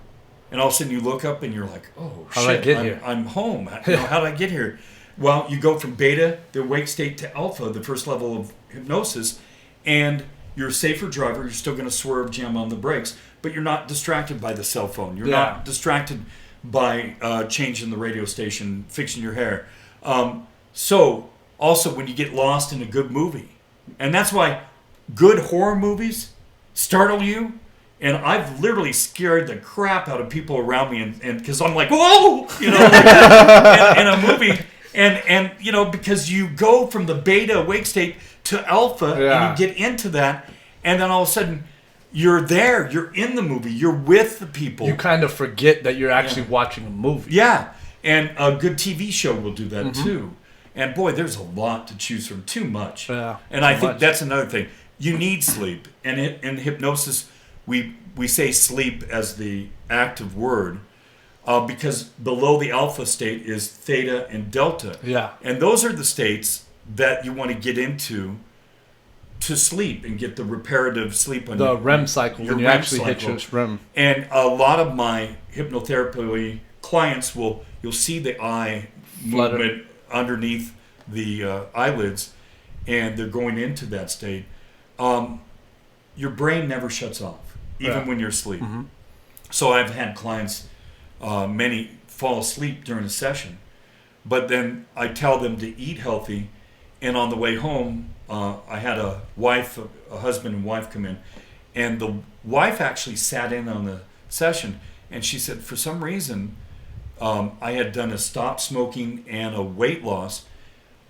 And all of a sudden you look up and you're like, oh, How'd I shit, get here? I'm home. You know, how did I get here? Well, you go from beta, the awake state, to alpha, the first level of hypnosis, and you're a safer driver. You're still going to swerve, jam on the brakes, but you're not distracted by the cell phone. You're not distracted by changing the radio station, fixing your hair. So, also, when you get lost in a good movie, and that's why good horror movies startle you. And I've literally scared the crap out of people around me, and because I'm like, whoa, you know, in a movie, and you know, because you go from the beta awake state to alpha, and you get into that, and then all of a sudden you're there, you're in the movie, you're with the people. You kind of forget that you're actually watching a movie. Yeah, and a good TV show will do that too. And boy, there's a lot to choose from, too much. Yeah, and I think that's another thing. You need sleep, and in hypnosis, we say sleep as the active word because below the alpha state is theta and delta. Yeah. And those are the states that you want to get into to sleep and get the reparative sleep on the REM cycle, when you REM actually hit your REM. And a lot of my hypnotherapy clients you'll see the eye Flutter. movement underneath the eyelids, and they're going into that state. Your brain never shuts off, even when you're asleep. So I've had clients, many fall asleep during a session, but then I tell them to eat healthy, and on the way home, I had a husband and wife come in, and the wife actually sat in on the session, and she said, for some reason, I had done a stop smoking and a weight loss.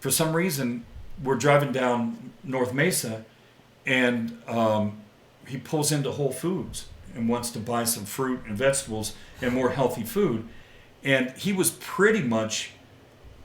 For some reason, we're driving down North Mesa, and he pulls into Whole Foods and wants to buy some fruit and vegetables and more healthy food. And he was pretty much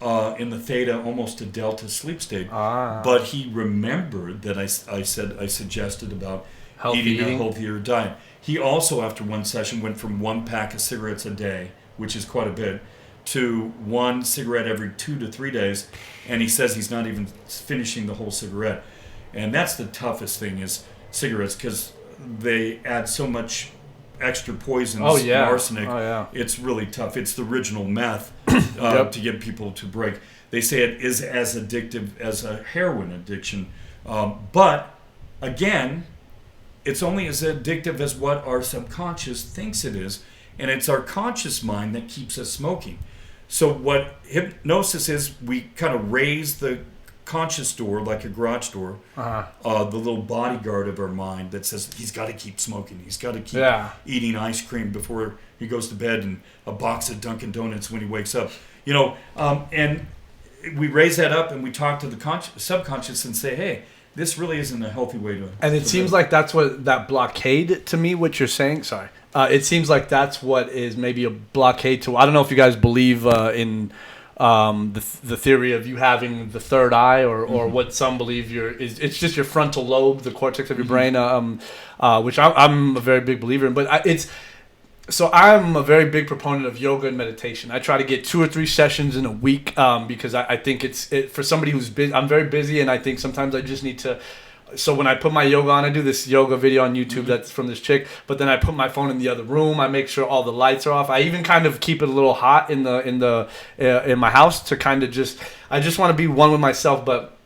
in the theta, almost to delta sleep state. But he remembered that I suggested about eating a healthier diet. He also, after one session, went from 1 pack of cigarettes a day, which is quite a bit, to 1 cigarette every 2 to 3 days. And he says he's not even finishing the whole cigarette. And that's the toughest thing is cigarettes, because they add so much extra poisons and arsenic. It's really tough. It's the original meth to get people to break. They say it is as addictive as a heroin addiction. But, again, it's only as addictive as what our subconscious thinks it is. And it's our conscious mind that keeps us smoking. So what hypnosis is, we kind of raise the subconscious door, like a garage door, the little bodyguard of our mind that says he's got to keep smoking, he's got to keep eating ice cream before he goes to bed, and a box of Dunkin' Donuts when he wakes up. And we raise that up and we talk to the subconscious and say, hey, this really isn't a healthy way to. And it seems like that's what that blockade to me. What you're saying, sorry. It seems like that's what is maybe a blockade to. I don't know if you guys believe in the theory of you having the third eye, or what some believe it's just your frontal lobe, the cortex of your brain, which I'm a very big believer in. But so I'm a very big proponent of yoga and meditation. I try to get 2 or 3 sessions in a week because I think it's for somebody who's busy. I'm very busy, and I think sometimes I just need to. So when I put my yoga on, I do this yoga video on YouTube that's from this chick. But then I put my phone in the other room. I make sure all the lights are off. I even kind of keep it a little hot in my house to kind of I just want to be one with myself. But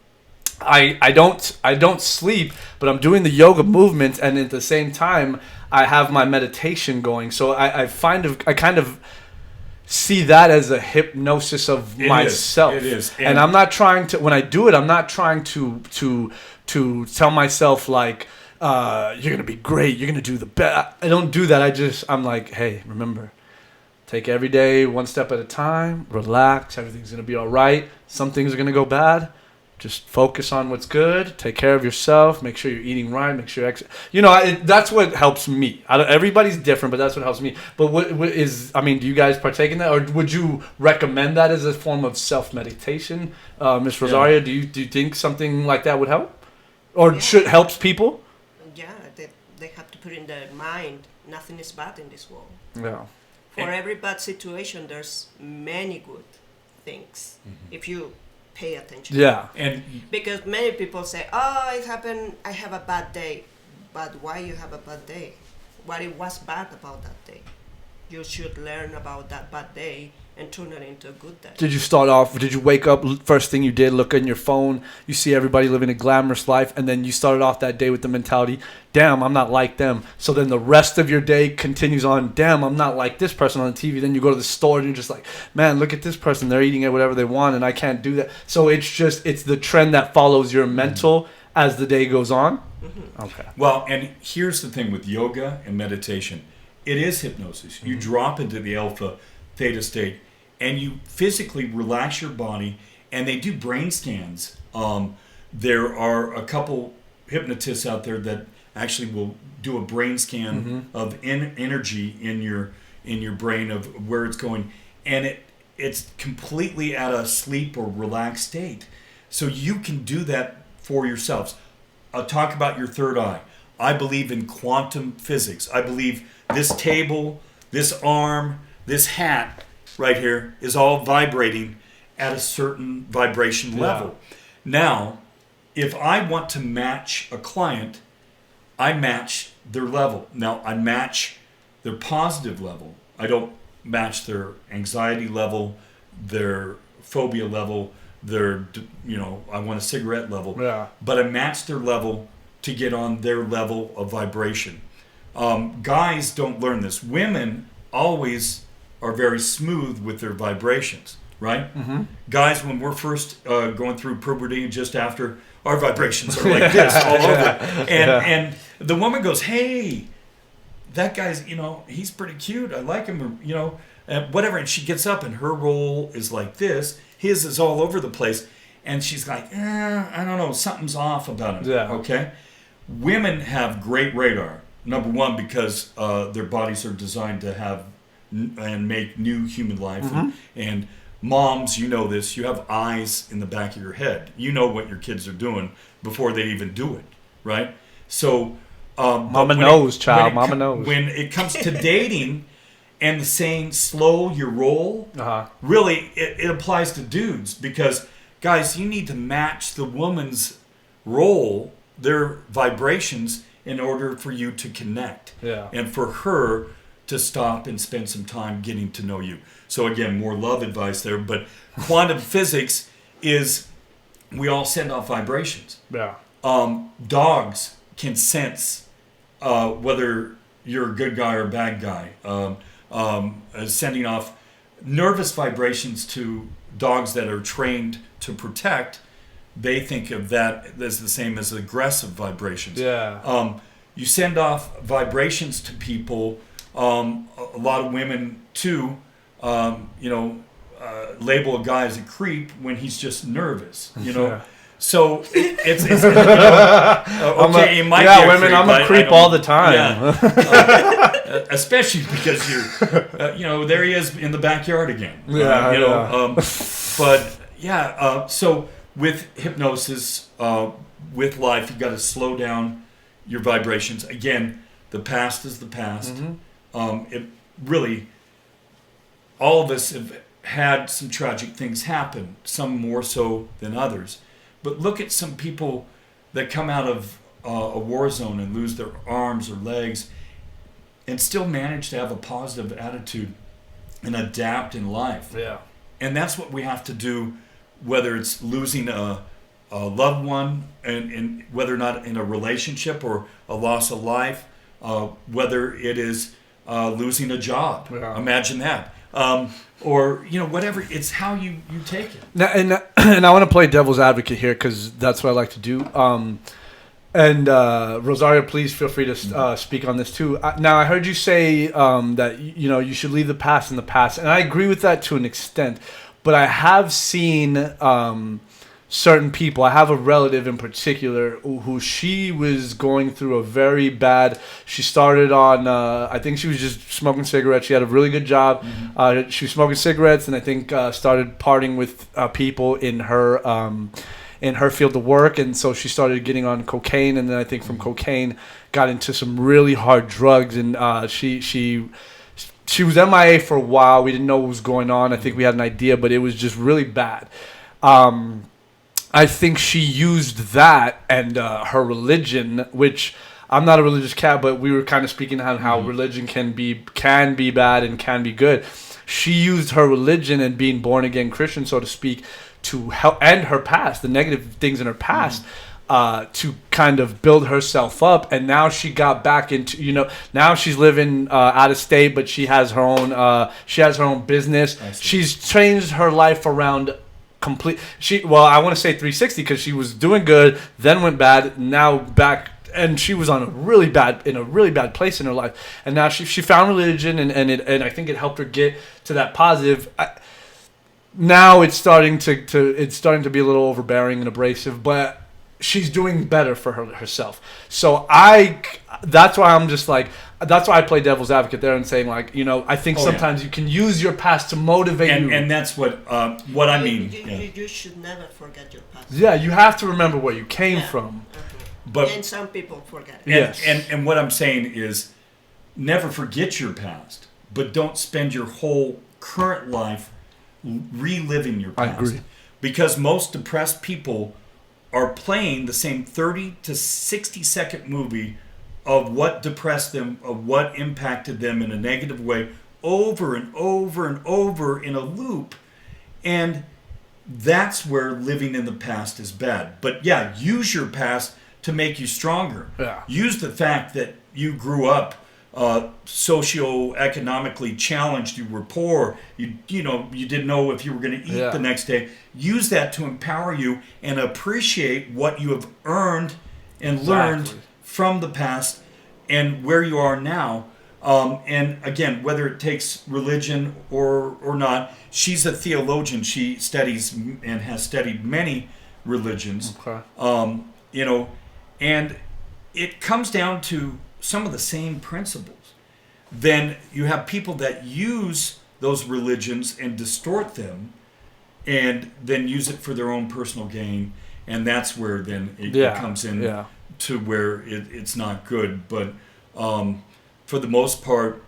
I don't sleep. But I'm doing the yoga movements, and at the same time I have my meditation going. So I kind of see that as a hypnosis of myself. It is. And I'm not trying to. When I do it, I'm not trying to tell myself like you're gonna be great, you're gonna do the best. I don't do that. I'm like, hey, remember, take every day one step at a time, relax, everything's gonna be all right. Some things are gonna go bad, just focus on what's good, take care of yourself, make sure you're eating right, make sure that's what helps me. Everybody's different, but that's what helps me. But do you guys partake in that, or would you recommend that as a form of self-meditation? Miss Rosario, do you think something like that would help? Or should helps people? Yeah, they have to put in their mind, nothing is bad in this world. Yeah. For every bad situation, there's many good things if you pay attention. Yeah. And because many people say, oh, it happened, I have a bad day. But why you have a bad day? What it was bad about that day? You should learn about that bad day and turn it into a good day. Did you wake up, first thing you did, look on your phone, you see everybody living a glamorous life, and then you started off that day with the mentality, damn, I'm not like them. So then the rest of your day continues on, damn, I'm not like this person on the TV. Then you go to the store and you're just like, man, look at this person, they're eating whatever they want and I can't do that. So it's the trend that follows your mental as the day goes on. Okay. Well, and here's the thing with yoga and meditation. It is hypnosis. You drop into the alpha theta state and you physically relax your body, and they do brain scans. There are a couple hypnotists out there that actually will do a brain scan of energy in your brain of where it's going, and it's completely at a sleep or relaxed state. So you can do that for yourselves. Talk about your third eye. I believe in quantum physics. I believe this table, this arm, this hat right here is all vibrating at a certain vibration level. Now, if I want to match a client, I match their level. Now, I match their positive level. I don't match their anxiety level, their phobia level, their, I want a cigarette level. Yeah. But I match their level to get on their level of vibration. Guys don't learn this. Women always are very smooth with their vibrations, right? Guys, when we're first going through puberty, just after, our vibrations are like this all over. And the woman goes, hey, that guy's, he's pretty cute. I like him, whatever. And she gets up and her roll is like this. His is all over the place. And she's like, I don't know, something's off about him. Yeah. Okay? Women have great radar. Number one, because their bodies are designed to have and make new human life. And moms, you know this, you have eyes in the back of your head. You know what your kids are doing before they even do it, right? So Mama knows, child. Mama knows. When it comes to dating and saying slow your roll, really it applies to dudes, because guys, you need to match the woman's roll, their vibrations, in order for you to connect. Yeah. And for her to stop and spend some time getting to know you. So again, more love advice there, but quantum physics is we all send off vibrations. Yeah. Dogs can sense whether you're a good guy or a bad guy. Sending off nervous vibrations to dogs that are trained to protect they think of that as the same as aggressive vibrations. Yeah. You send off vibrations to people. A lot of women too. Label a guy as a creep when he's just nervous. Yeah. So it's okay. It might be a women. creep, I'm a creep all the time. Yeah. Especially because you're, there he is in the backyard again. So with hypnosis, with life, you've got to slow down your vibrations. Again, the past is the past. It really, all of us have had some tragic things happen, some more so than others. But look at some people that come out of a war zone and lose their arms or legs and still manage to have a positive attitude and adapt in life. Yeah. And that's what we have to do, whether it's losing a loved one and whether or not in a relationship or a loss of life, whether it is losing a job. Yeah. Imagine that. Or whatever. It's how you take it. Now, and I want to play devil's advocate here because that's what I like to do. Rosario, please feel free to speak on this too. Now, I heard you say that you should leave the past in the past, and I agree with that to an extent. But I have seen certain people. I have a relative in particular who she was going through a very bad. She started on. I think she was just smoking cigarettes. She had a really good job. She was smoking cigarettes, and I think started partying with people in her field of work. And so she started getting on cocaine, and then I think from cocaine got into some really hard drugs. And she was MIA for a while. We didn't know what was going on. I think we had an idea, but it was just really bad. I think she used that and her religion, which I'm not a religious cat, but we were kind of speaking on how religion can be bad and can be good. She used her religion and being born again Christian, so to speak, to help end her past, the negative things in her past, to kind of build herself up. And now she got back into, now she's living out of state, but she has her own business. She's changed her life around. I want to say 360 because she was doing good, then went bad, now back, and she was in a really bad place in her life, and now she found religion, and I think it helped her get to that positive. Now it's starting to be a little overbearing and abrasive, but she's doing better for herself. So that's why I'm just like. That's why I play devil's advocate there and saying I think sometimes you can use your past to motivate you. And that's what I mean. You should never forget your past. Yeah, you have to remember where you came from. And some people forget. Yes. And what I'm saying is never forget your past, but don't spend your whole current life reliving your past. I agree. Because most depressed people are playing the same 30 to 60 second movie of what depressed them, of what impacted them in a negative way, over and over and over in a loop. And that's where living in the past is bad. But yeah, use your past to make you stronger. Yeah. Use the fact that you grew up socioeconomically challenged, you were poor, you didn't know if you were going to eat the next day. Use that to empower you and appreciate what you have earned and learned from the past and where you are now. And again, whether it takes religion or not, she's a theologian. She studies and has studied many religions. Okay. And it comes down to some of the same principles. Then you have people that use those religions and distort them and then use it for their own personal gain. And that's where then it comes in to where it's not good. But for the most part,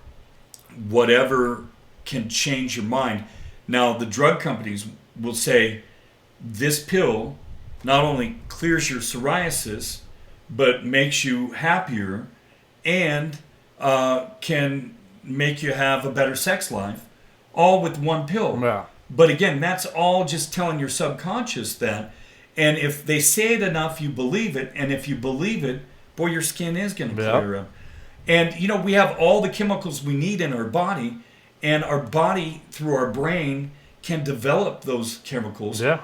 whatever can change your mind. Now, the drug companies will say this pill not only clears your psoriasis, but makes you happier and can make you have a better sex life, all with one pill. Yeah. But again, that's all just telling your subconscious that. And if they say it enough, you believe it. And if you believe it, boy, your skin is going to clear up. And, we have all the chemicals we need in our body. And our body, through our brain, can develop those chemicals. Yeah.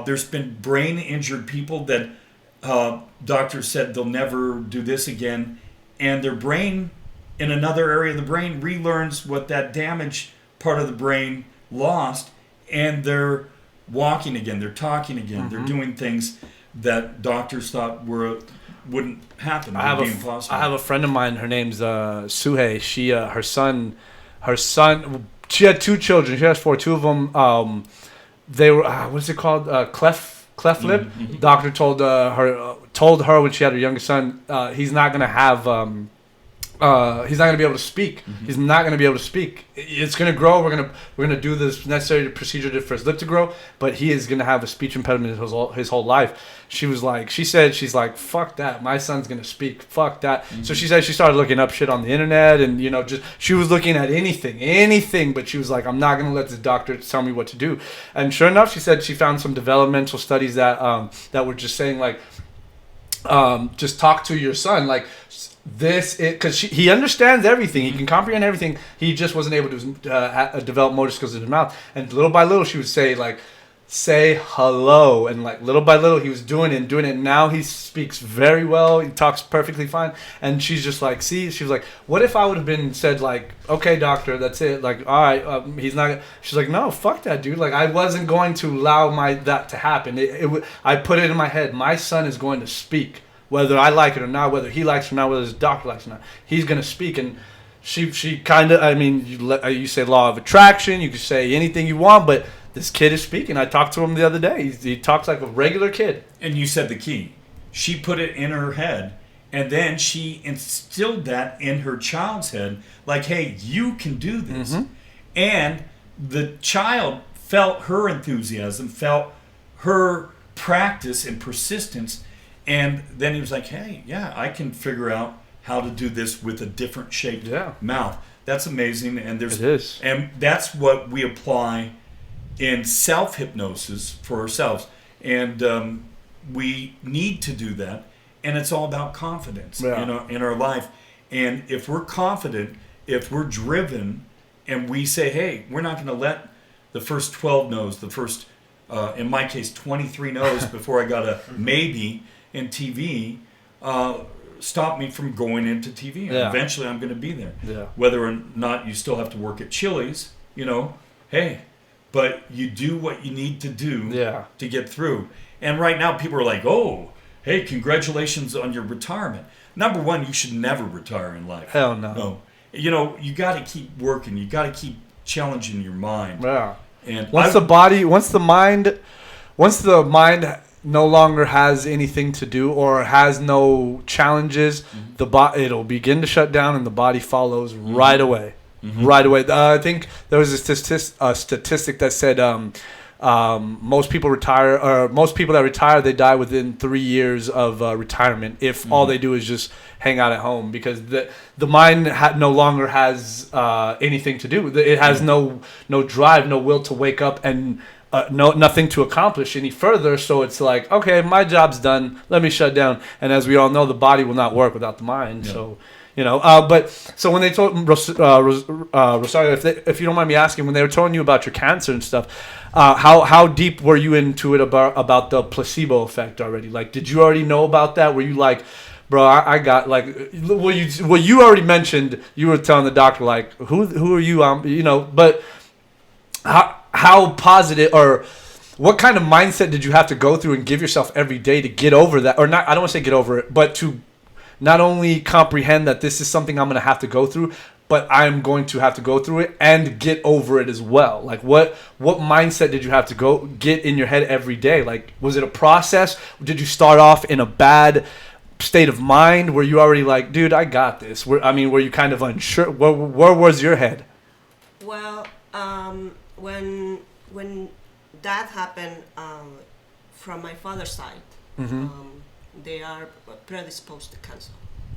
There's been brain injured people that doctors said they'll never do this again, and their brain in another area of the brain relearns what that damaged part of the brain lost, and they're walking again, they're talking again, they're doing things that doctors thought wouldn't happen. I have a friend of mine. Her name's Suhei. She her son. She had 2 children. She has 4. 2 of them. They were what's it called? Cleft lip. Doctor told her when she had her youngest son, he's not gonna have. He's not gonna be able to speak. He's not gonna be able to speak. It's gonna grow. We're gonna do this necessary procedure for his lip to grow, but he is gonna have a speech impediment his whole life. She's like, fuck that. My son's gonna speak. Fuck that. So she said she started looking up shit on the internet, and just she was looking at anything. But she was like, I'm not gonna let this doctor tell me what to do. And sure enough, she said she found some developmental studies that were just saying like, just talk to your son like. Because he understands everything, he can comprehend everything. He just wasn't able to develop motor skills in his mouth. And little by little, she would say say hello, and like little by little, he was doing it. Now he speaks very well. He talks perfectly fine. And she's just like, see, she was like, what if I would have been said like, okay, doctor, that's it. Like, all right, he's not. She's like, no, fuck that, dude. Like, I wasn't going to allow that to happen. I put it in my head. My son is going to speak. Whether I like it or not, whether he likes it or not, whether his doctor likes it or not, he's going to speak. And she kind of, I mean, you say law of attraction, you can say anything you want, but this kid is speaking. I talked to him the other day. He talks like a regular kid. And you said the key. She put it in her head, and then she instilled that in her child's head, like, hey, you can do this. And the child felt her enthusiasm, felt her practice and persistence. And then he was like, hey, yeah, I can figure out how to do this with a different shaped mouth. That's amazing. And it is. And that's what we apply in self-hypnosis for ourselves. And we need to do that. And it's all about confidence in our life. And if we're confident, if we're driven, and we say, hey, we're not going to let the first 12 no's, the first, in my case, 23 no's before I got a maybe in TV, stop me from going into TV. And eventually I'm going to be there. Yeah. Whether or not you still have to work at Chili's, hey, but you do what you need to do to get through. And right now people are like, oh, hey, congratulations on your retirement. Number one, you should never retire in life. Hell no. No. You got to keep working. You got to keep challenging your mind. Yeah. And once the mind no longer has anything to do or has no challenges, it'll begin to shut down, and the body follows right away. Right away. I think there was a statistic that said most people that retire, they die within 3 years of retirement if all they do is just hang out at home, because the mind no longer has anything to do. It has no drive, no will to wake up, and nothing to accomplish any further. So it's like, okay, my job's done. Let me shut down. And as we all know, the body will not work without the mind. Yeah. So, but so when they told Rosario, if you don't mind me asking, when they were telling you about your cancer and stuff, how deep were you into it about the placebo effect already? Like, did you already know about that? Were you like, bro, I got like, well, you already mentioned, you were telling the doctor like, who are you? But how positive, or what kind of mindset did you have to go through and give yourself every day to get over that? Or not, I don't want to say get over it, but to not only comprehend that this is something I'm going to have to go through, but I'm going to have to go through it and get over it as well. Like, what mindset did you have to get in your head every day? Like, was it a process? Did you start off in a bad state of mind? Were you already like, dude, I got this? Were you kind of unsure? Where was your head? Well, when that happened, from my father's side, they are predisposed to cancer.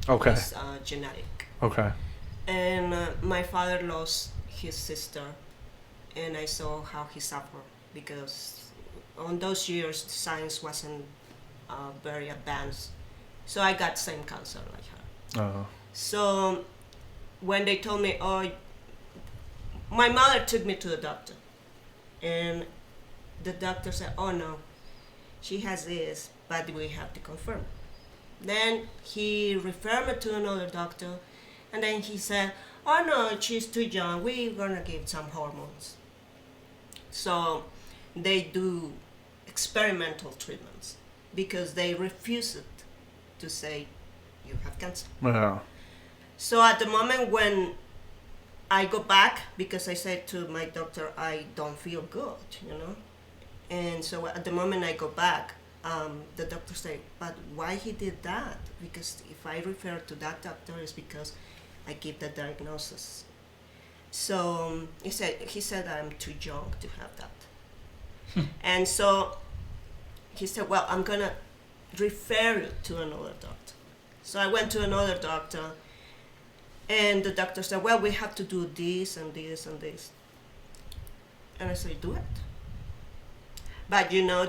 Okay. It's genetic. Okay. And my father lost his sister, and I saw how he suffered, because on those years science wasn't very advanced. So I got same cancer like her. Uh-huh. So when they told me, my mother took me to the doctor, and the doctor said, oh no, she has this, but we have to confirm. Then he referred me to another doctor, and then he said, oh no, she's too young, we're gonna give some hormones. So they do experimental treatments because they refuse it to say you have cancer. Yeah. So at the moment when I go back, because I said to my doctor, I don't feel good, you know? And so at the moment I go back, the doctor said, but why he did that? Because if I refer to that doctor, it's because I give the diagnosis. So he said I'm too young to have that. And so he said, well, I'm gonna refer you to another doctor. So I went to another doctor, and the doctor said, well, we have to do this and this and this. And I said, do it. But you know,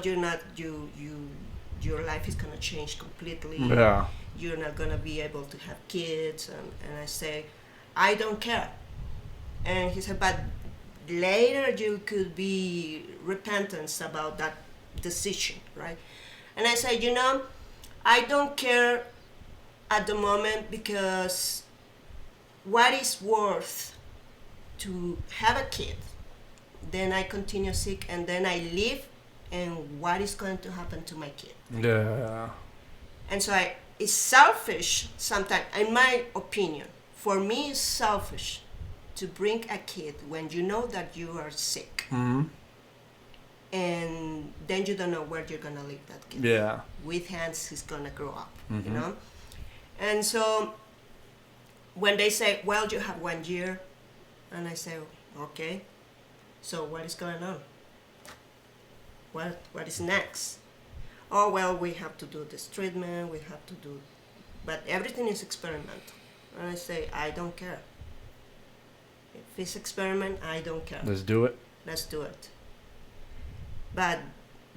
your life is gonna change completely. Yeah. You're not gonna be able to have kids. And I say, I don't care. And he said, but later you could be repentant about that decision, right? And I said, you know, I don't care at the moment, because what is worth to have a kid, then I continue sick, and then I live, and what is going to happen to my kid? Yeah. And so it's selfish sometimes, in my opinion. For me, it's selfish to bring a kid when you know that you are sick. Mm-hmm. And then you don't know where you're going to leave that kid. Yeah. With hands, he's going to grow up, Mm-hmm. you know? And so when they say, well, you have 1 year, and I say, okay, so what is going on? What is next? Oh, well, we have to do this treatment, we have to do, but everything is experimental. And I say, I don't care. If it's experiment, I don't care. Let's do it. Let's do it. But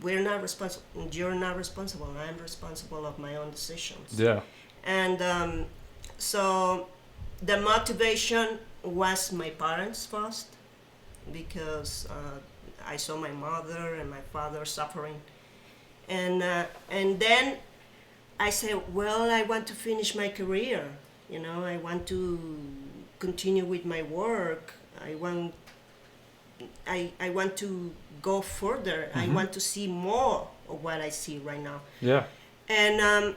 we're not responsible. You're not responsible. I'm responsible of my own decisions. Yeah. And so the motivation was my parents first, because I saw my mother and my father suffering. And then I said, well, I want to finish my career. You know, I want to continue with my work. I want to go further. Mm-hmm. I want to see more of what I see right now. Yeah. And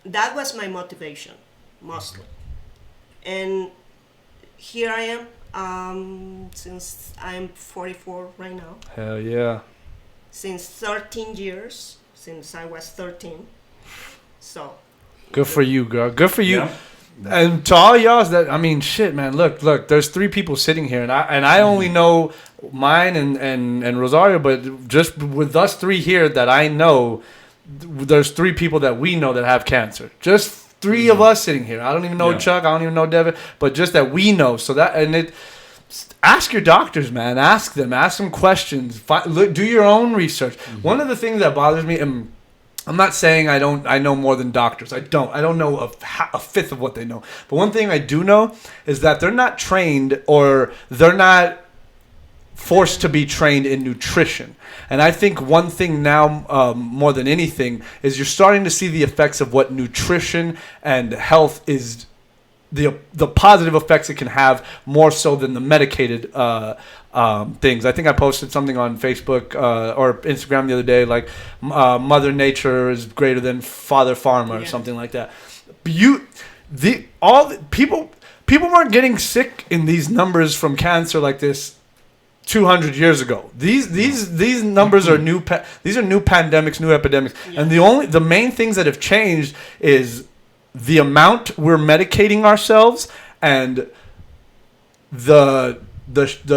that was my motivation, mostly. And here I am, since I'm 44 right now. Hell yeah. Since 13 years, since I was 13. So. Good for you, girl. Good for you. Yeah. And to all y'all that, I mean, shit, man. Look. There's 3 people sitting here, and I only know mine and Rosario, but just with us 3 here that I know, there's 3 people that we know that have cancer. Just 3 of us sitting here. I don't even know Yeah. Chuck. I don't even know Devin, but just that we know. So that, and it. Ask your doctors, man. Ask them questions. Do your own research. One of the things that bothers me, and I'm not saying I know more than doctors. I don't know a fifth of what they know. But one thing I do know is that they're not trained, or they're not forced to be trained in nutrition. And I think one thing now, more than anything, is you're starting to see the effects of what nutrition and health is, the positive effects it can have, more so than the medicated things. I think I posted something on Facebook or Instagram the other day, like Mother Nature is greater than Father Pharma, or something like that. People weren't getting sick in these numbers from cancer like this 200 years ago. These numbers are new. These are new pandemics, new epidemics, and the main things that have changed is the amount we're medicating ourselves, and the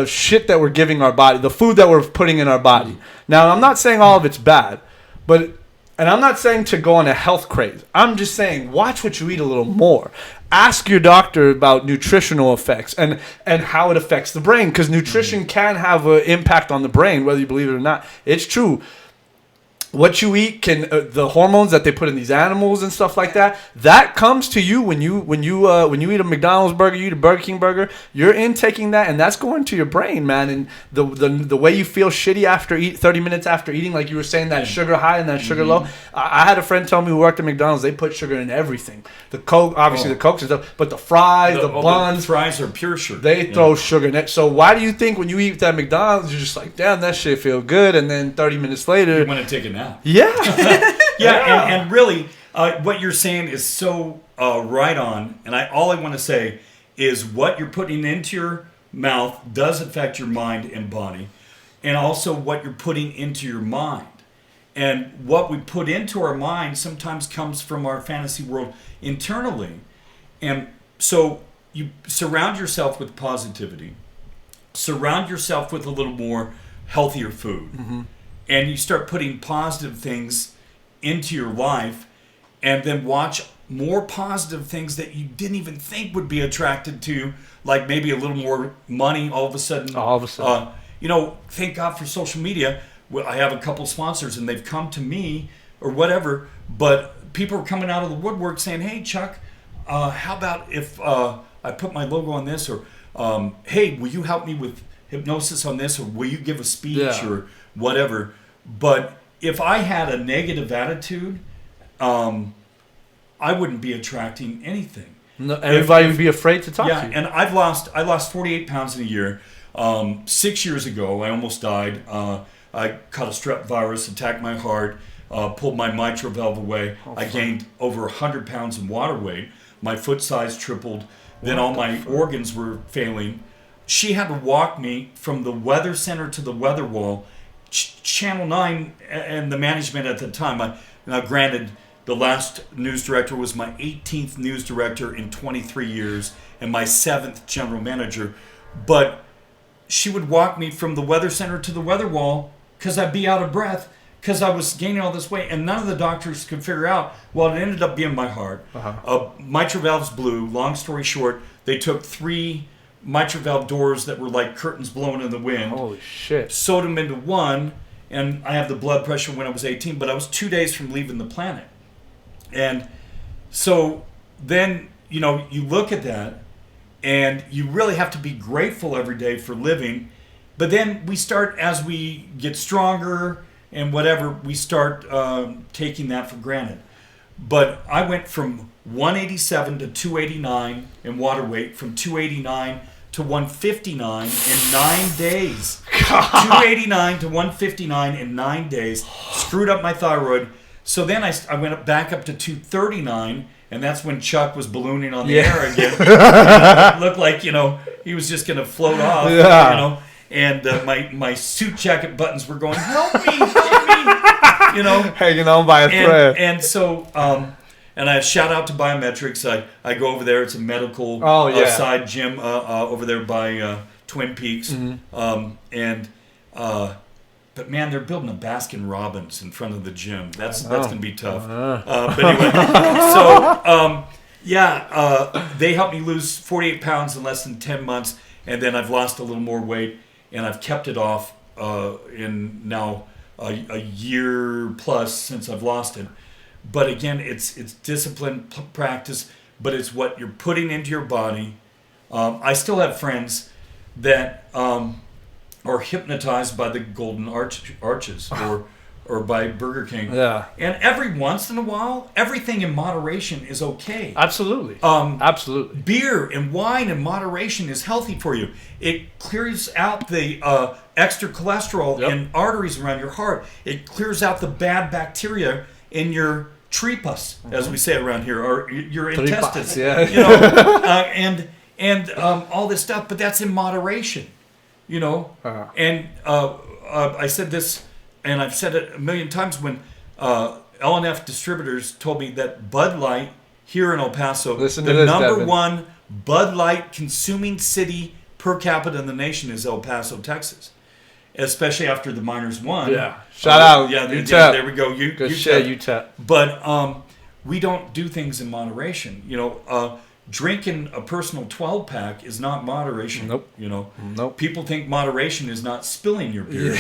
shit that we're giving our body, the food that we're putting in our body. Now, I'm not saying all of it's bad, and I'm not saying to go on a health craze. I'm just saying watch what you eat a little more. Ask your doctor about nutritional effects and how it affects the brain, because nutrition can have an impact on the brain, whether you believe it or not. It's true. what you eat can the hormones that they put in these animals and stuff like that comes to you when you eat a McDonald's burger, you eat a Burger King burger, you're intaking that, and that's going to your brain, man. And the way you feel shitty after 30 minutes after eating, like you were saying, that sugar high and that sugar low. I had a friend tell me who worked at McDonald's, they put sugar in everything. The Coke, obviously the Cokes and stuff, but the fries, the buns, the fries are pure sugar. they throw sugar in it. So why do you think when you eat that McDonald's, you're just like, damn, that shit feel good, and then 30 minutes later, You want to take a nap. yeah. And really, what you're saying is so right on. And all I want to say is what you're putting into your mouth does affect your mind and body, and also what you're putting into your mind. And what we put into our mind sometimes comes from our fantasy world internally. And so you surround yourself with positivity, surround yourself with a little more healthier food, and you start putting positive things into your life, and then watch more positive things that you didn't even think would be attracted to, like maybe a little more money all of a sudden. Thank God for social media. Well, I have a couple sponsors and they've come to me or whatever, but people are coming out of the woodwork saying, hey, Chuck, how about if I put my logo on this, or hey, will you help me with hypnosis on this, or will you give a speech or whatever. But if I had a negative attitude, I wouldn't be attracting anything. No, everybody would be afraid to talk to you. And I lost 48 pounds in a year. 6 years ago, I almost died. I caught a strep virus, attacked my heart, pulled my mitral valve away. I gained over 100 pounds in water weight. My foot size tripled. Then all my organs were failing. She had to walk me from the weather center to the weather wall. Channel 9 and the management at the time, now granted, the last news director was my 18th news director in 23 years and my 7th general manager. But she would walk me from the weather center to the weather wall because I'd be out of breath because I was gaining all this weight. And none of the doctors could figure out, well, it ended up being my heart. Mitral valves blew. Long story short, they took 3 mitral valve doors that were like curtains blowing in the wind. Holy shit. Sewed them into one, and I have the blood pressure when I was 18, but I was 2 days from leaving the planet. And so then, you look at that, and you really have to be grateful every day for living. But then we start, as we get stronger and whatever, we start taking that for granted. But I went from 187 to 289 in water weight, from 289 to 159 in 9 days. 289 to 159 in 9 days. Screwed up my thyroid. So then I went back up to 239, and that's when Chuck was ballooning on the air again. It looked like, he was just going to float off, and my suit jacket buttons were going, help me, hanging on by a thread. And so, and I shout out to Biometrics. I go over there. It's a medical side gym over there by Twin Peaks. But man, they're building a Baskin Robbins in front of the gym. That's going to be tough. But anyway, so they helped me lose 48 pounds in less than 10 months, and then I've lost a little more weight, and I've kept it off in now a year plus since I've lost it. But again, it's discipline, practice, but it's what you're putting into your body. I still have friends that are hypnotized by the Golden Arches or by Burger King. Yeah. And every once in a while, everything in moderation is okay. Absolutely. Absolutely. Beer and wine in moderation is healthy for you. It clears out the extra cholesterol in arteries around your heart. It clears out the bad bacteria in your tripas, as we say around here, or your intestines. And all this stuff, but that's in moderation. And I said this, and I've said it a million times when L&F distributors told me that Bud Light here in El Paso, number one Bud Light consuming city per capita in the nation is El Paso, Texas. Especially after the Miners won. Yeah. Shout out. UTEP. There we go. Good shit, UTEP. But we don't do things in moderation. Drinking a personal 12-pack is not moderation. Nope. People think moderation is not spilling your beer.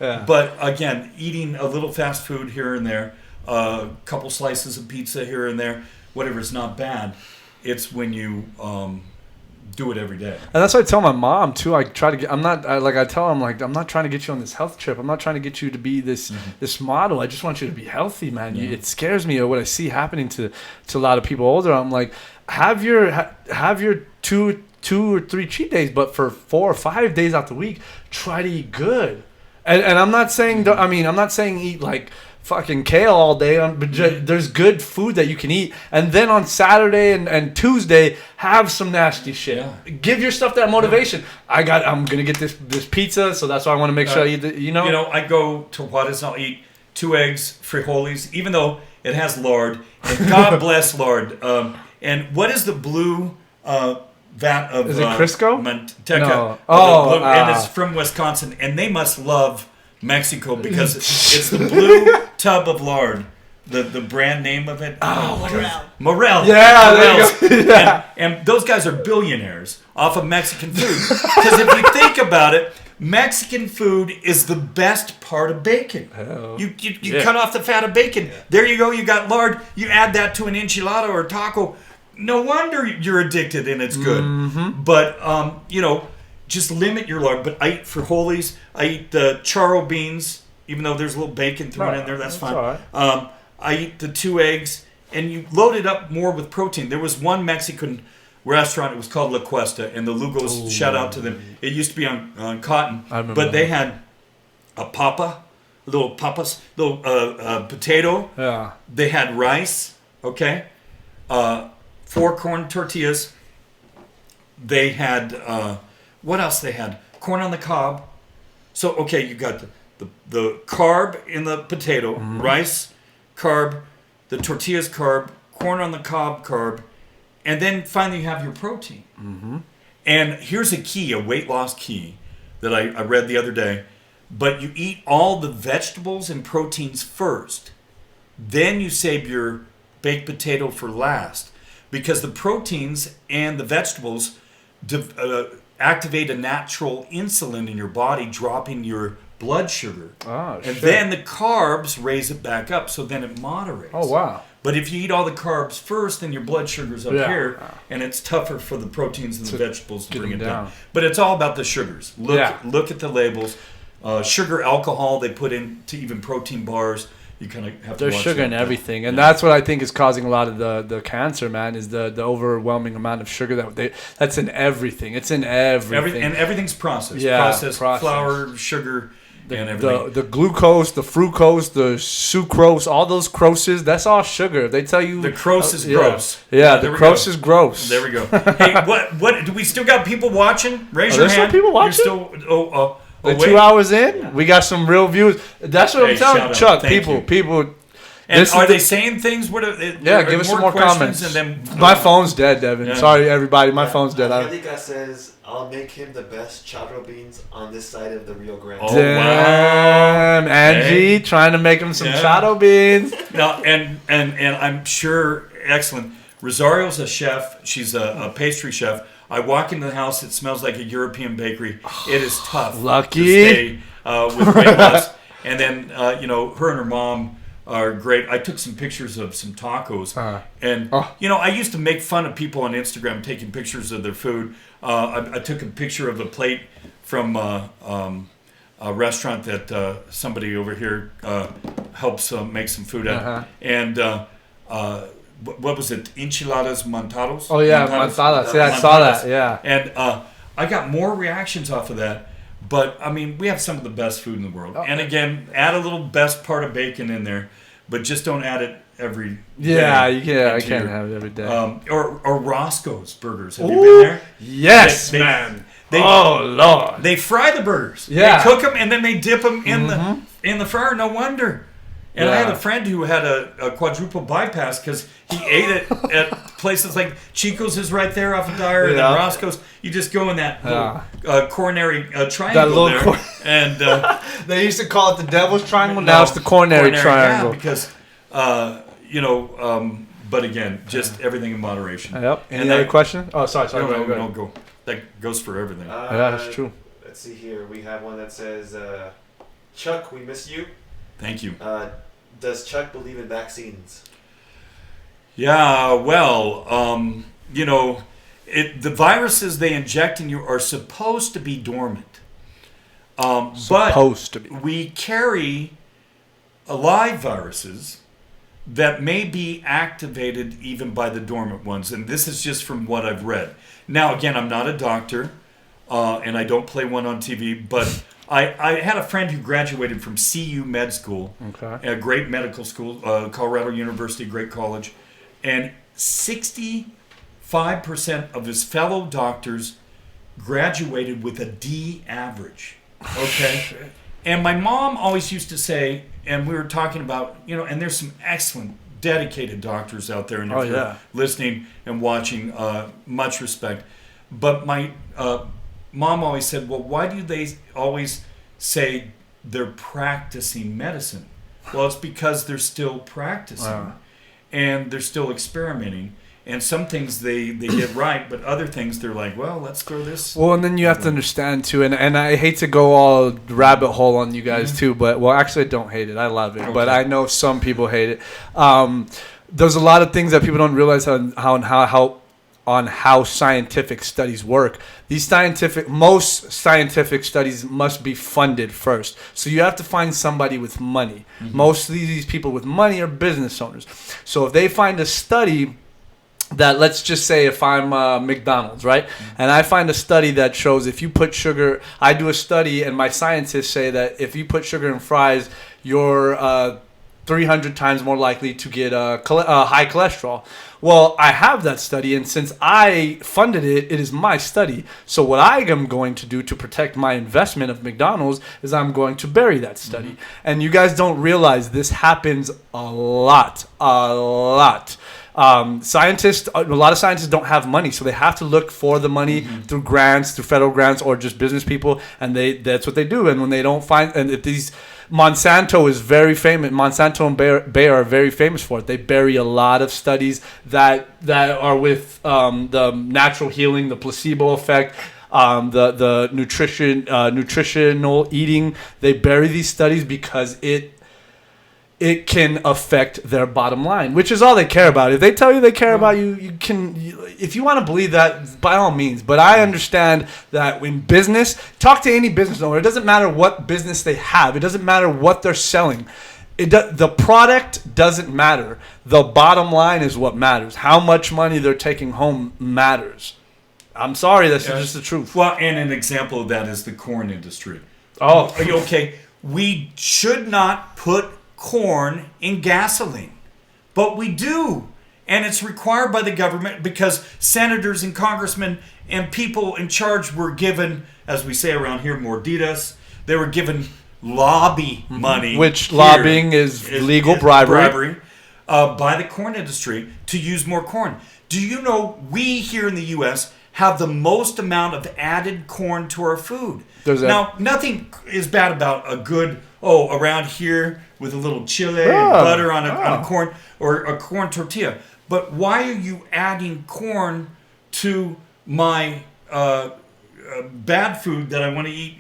Yeah. But again, eating a little fast food here and there, a couple slices of pizza here and there, whatever, it's not bad. It's when you do it every day. And that's what I tell my mom too. I try to get. I tell them like I'm not trying to get you on this health trip. I'm not trying to get you to be this model. I just want you to be healthy, man. It scares me what I see happening to a lot of people older. I'm like, have your two or three cheat days, but for 4 or 5 days out the week, try to eat good. And I'm not saying. I'm not saying eat like fucking kale all day. But there's good food that you can eat, and then on Saturday and Tuesday have some nasty shit. Yeah. Give yourself that motivation. I'm gonna get this pizza, so that's why I want to make sure I eat. I go to Juarez. I'll eat 2 eggs, frijoles, even though it has lard. And God bless lard. And what is the blue vat of? Is it Crisco? Manteca. No. And it's from Wisconsin, and they must love Mexico because it's the blue tub of lard. The brand name of it. Morel. Yeah, there you go. Yeah. And those guys are billionaires off of Mexican food. Because if you think about it, Mexican food is the best part of bacon. Oh. You cut off the fat of bacon. Yeah. There you go. You got lard. You add that to an enchilada or taco. No wonder you're addicted and it's good. Mm-hmm. But just limit your lard. But I eat frijoles. I eat the charro beans, even though there's a little bacon thrown in there. That's fine. All right. I eat the 2 eggs, and you load it up more with protein. There was one Mexican restaurant. It was called La Cuesta, and the Lugos, shout out to them. It used to be on Cotton, but they had a little potato. Yeah. They had rice, okay, 4 corn tortillas. They had, what else they had? Corn on the cob. So, okay, you got the carb in the potato, rice, carb, the tortillas carb, corn on the cob carb, and then finally you have your protein. Mm-hmm. And here's a weight loss key that I read the other day. But you eat all the vegetables and proteins first. Then you save your baked potato for last. Because the proteins and the vegetables activate a natural insulin in your body, dropping your blood sugar. Oh, and then the carbs raise it back up, so then it moderates. Oh, wow. But if you eat all the carbs first, then your blood sugar's up here, and it's tougher for the proteins and the vegetables to bring it down. But it's all about the sugars. Look at the labels. Sugar, alcohol, they put into even protein bars. You kind of have to watch. There's sugar in everything, and that's what I think is causing a lot of the cancer, man. Is the overwhelming amount of sugar that's in everything. It's in everything, and everything's processed. Yeah, processed flour, sugar, and everything. The glucose, the fructose, the sucrose, all those croses. That's all sugar. They tell you the crose is gross. Yeah, the crose is gross. There we go. Hey, what? Do we still got people watching? Raise your hand. Still people watching? You're still. 2 hours in, we got some real views. That's what I'm telling you, Chuck. People. And are they saying things? Give us some more comments. And then, my phone's dead, Devin. Yeah. Sorry, everybody. My phone's dead. Angelica says, I'll make him the best charro beans on this side of the Rio Grande. Oh, damn, wow. Angie, trying to make him some charro beans. No, and I'm sure, excellent. Rosario's a chef. She's a pastry chef. I walk into the house, it smells like a European bakery. It is tough Lucky. to stay with weight loss. And then, her and her mom are great. I took some pictures of some tacos. I used to make fun of people on Instagram taking pictures of their food. I took a picture of a plate from a restaurant that somebody over here helps make some food at. And what was it? Enchiladas montados? Oh, yeah, montadas. Yeah, I saw that, yeah. And I got more reactions off of that. But, I mean, we have some of the best food in the world. And, again, add a little best part of bacon in there. But just don't add it every day. I can't have it every day. Or Roscoe's Burgers. Have you been there? Yes, man. Oh, Lord. They fry the burgers. Yeah. They cook them, and then they dip them in the fryer. No wonder. And I had a friend who had a quadruple bypass because he ate it at places like Chico's is right there off of Dyer, and then Roscoe's. You just go in that little coronary triangle there. And they used to call it the Devil's Triangle. Now it's the coronary triangle. Yeah, because, but again, just everything in moderation. Yep. Any other question? Oh, sorry. No, go. That goes for everything. That's true. Let's see here. We have one that says... Chuck, we miss you. Thank you. Does Chuck believe in vaccines? Yeah, well, the viruses they inject in you are supposed to be dormant. Supposed to be. We carry live viruses that may be activated even by the dormant ones. And this is just from what I've read. Now, again, I'm not a doctor, and I don't play one on TV, but I had a friend who graduated from CU Med School, a great medical school, Colorado University, great college, and 65% of his fellow doctors graduated with a D average. Okay? And my mom always used to say, and we were talking about, and there's some excellent, dedicated doctors out there, and if you're listening and watching, much respect. But my mom always said, well, why do they always say they're practicing medicine? Well, it's because they're still practicing, and they're still experimenting. And some things they get right, but other things they're like, well, let's throw this. Well, and then you have to understand, too, and I hate to go all rabbit hole on you guys, too, but, well, actually, I don't hate it. I love it, but I know some people hate it. There's a lot of things that people don't realize on how scientific studies work. Most scientific studies must be funded first. So you have to find somebody with money. Most of these people with money are business owners. So if they find a study that, let's just say if I'm McDonald's, right? And I find a study that shows if you put sugar, I do a study and my scientists say that if you put sugar in fries, you're 300 times more likely to get high cholesterol. Well, I have that study, and since I funded it, it is my study. So what I am going to do to protect my investment of McDonald's is I'm going to bury that study. And you guys don't realize this happens a lot. A lot of scientists don't have money, so they have to look for the money through grants, through federal grants, or just business people, and that's what they do. And when they don't find, and if these Monsanto is very famous. Monsanto and Bayer are very famous for it. They bury a lot of studies that are with the natural healing, the placebo effect, the nutritional eating. They bury these studies because it can affect their bottom line, which is all they care about. If they tell you they care about you, if you want to believe that, by all means. But I understand that in business, talk to any business owner. It doesn't matter what business they have. It doesn't matter what they're selling. The product doesn't matter. The bottom line is what matters. How much money they're taking home matters. I'm sorry, that's just the truth. Well, and an example of that is the corn industry. Oh, okay. We should not put corn in gasoline, but we do, and it's required by the government because senators and congressmen and people in charge were given, as we say around here, morditas. They were given lobby money, which lobbying is legal bribery by the corn industry to use more corn. Do you know we here in the U.S. have the most amount of added corn to our food? Now, nothing is bad about a good around here with a little chile butter on a corn or a corn tortilla. But why are you adding corn to my bad food that I want to eat?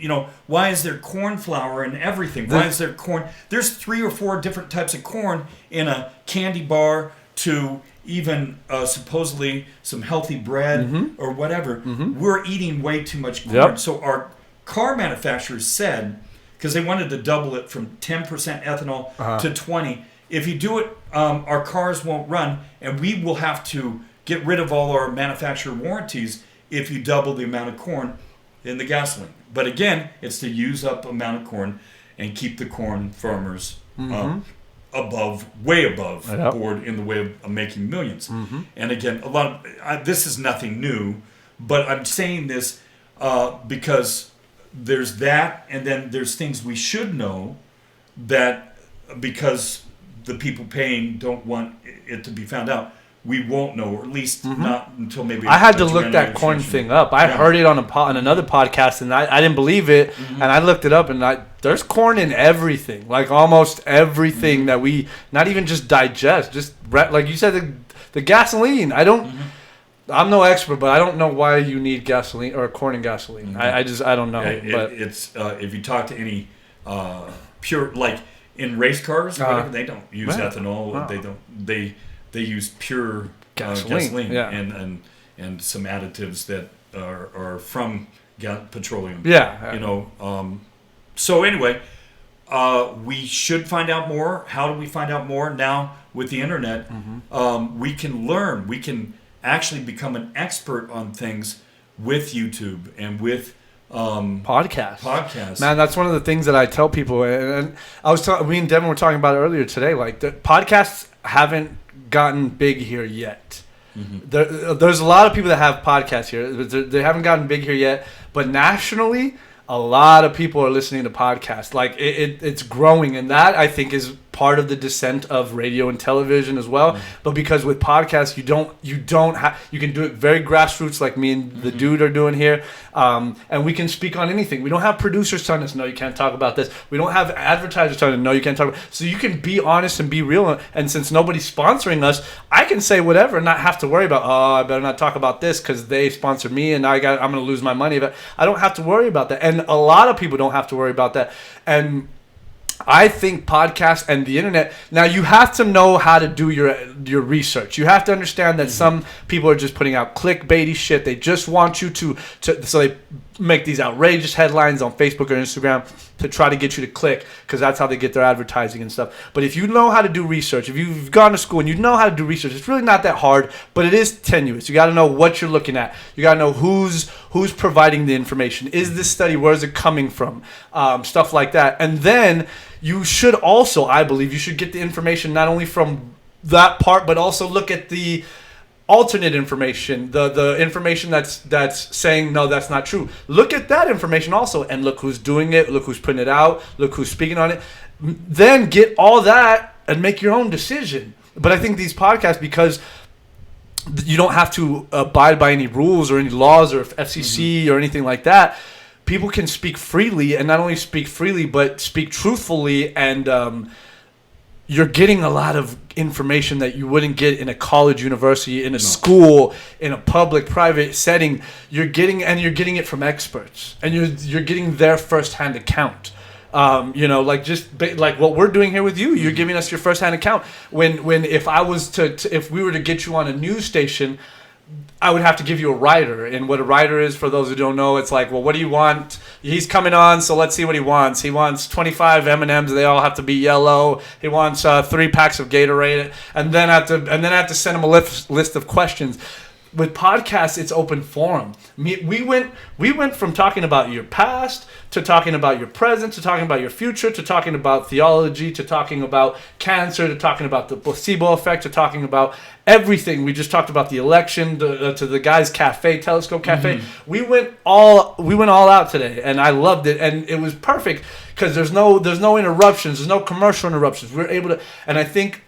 Why is there corn flour and everything? Why is there corn? There's 3 or 4 different types of corn in a candy bar to even supposedly some healthy bread or whatever. We're eating way too much corn. So our car manufacturers said, because they wanted to double it from 10% ethanol to 20%. If you do it, our cars won't run, and we will have to get rid of all our manufacturer warranties if you double the amount of corn in the gasoline. But again, it's to use up amount of corn and keep the corn farmers way above board in the way of making millions. And again, a lot of this is nothing new, but I'm saying this because there's that, and then there's things we should know that because the people paying don't want it to be found out, we won't know, or at least not until maybe. I had to look that corn thing up. I heard it on another podcast, and I didn't believe it, and I looked it up, and there's corn in everything, like almost everything that we not even just digest, just like you said, the gasoline. I'm no expert, but I don't know why you need gasoline or corn and gasoline. I don't know. It's if you talk to any pure, like in race cars, whatever, they don't use Right. ethanol. Wow. They don't. They use pure Gasoline, yeah. and some additives that are from petroleum. Yeah. You know. So anyway, we should find out more. How do we find out more now with the internet? We can learn. We can actually become an expert on things with YouTube and with Podcasts. Man, that's one of the things that I tell people. And we and Devin were talking about it earlier today. Like, the podcasts haven't gotten big here yet. There's a lot of people that have podcasts here. They haven't gotten big here yet. But nationally, a lot of people are listening to podcasts. Like, it's growing, and that, I think, is part of the descent of radio and television as well. But because with podcasts, you can do it very grassroots, like me and the dude are doing here, and we can speak on anything. We don't have producers telling us, no, you can't talk about this. We don't have advertisers telling us, no, you can't talk about. So you can be honest and be real, and since nobody's sponsoring us, I can say whatever and not have to worry about, oh, I better not talk about this because they sponsored me and I'm going to lose my money. But I don't have to worry about that, and a lot of people don't have to worry about that. And I think podcasts and the internet, now you have to know how to do your research. You have to understand that some people are just putting out clickbaity shit. They just want you to so they make these outrageous headlines on Facebook or Instagram to try to get you to click, because that's how they get their advertising and stuff. But if you know how to do research, if you've gone to school and you know how to do research, it's really not that hard, but it is tenuous. You got to know what you're looking at. You got to know who's providing the information. Is this study, where is it coming from? Stuff like that. And then you should also, I believe, you should get the information not only from that part, but also look at the alternate information, the information that's saying, no, that's not true. Look at that information also, and look who's doing it, look who's putting it out, look who's speaking on it. Then get all that and make your own decision. But I think these podcasts, because you don't have to abide by any rules or any laws or FCC or anything like that, people can speak freely, and not only speak freely, but speak truthfully, and you're getting a lot of information that you wouldn't get in a college, university, in a school, in a public, private setting. You're getting it from experts, and you're getting their firsthand account. Like what we're doing here with you, you're giving us your firsthand account. When if we were to get you on a news station, I would have to give you a writer. And what a writer is, for those who don't know, it's like, well, what do you want? He's coming on, so let's see what he wants. He wants 25 M&Ms. They all have to be yellow. He wants 3 packs of Gatorade, and then I have to send him a list of questions. With podcasts, it's open forum. We went from talking about your past to talking about your present to talking about your future to talking about theology to talking about cancer to talking about the placebo effect to talking about everything. We just talked about the election to the guy's cafe, Telescope Cafe. We went all out today, and I loved it, and it was perfect because there's no interruptions, there's no commercial interruptions. We're able to, and I think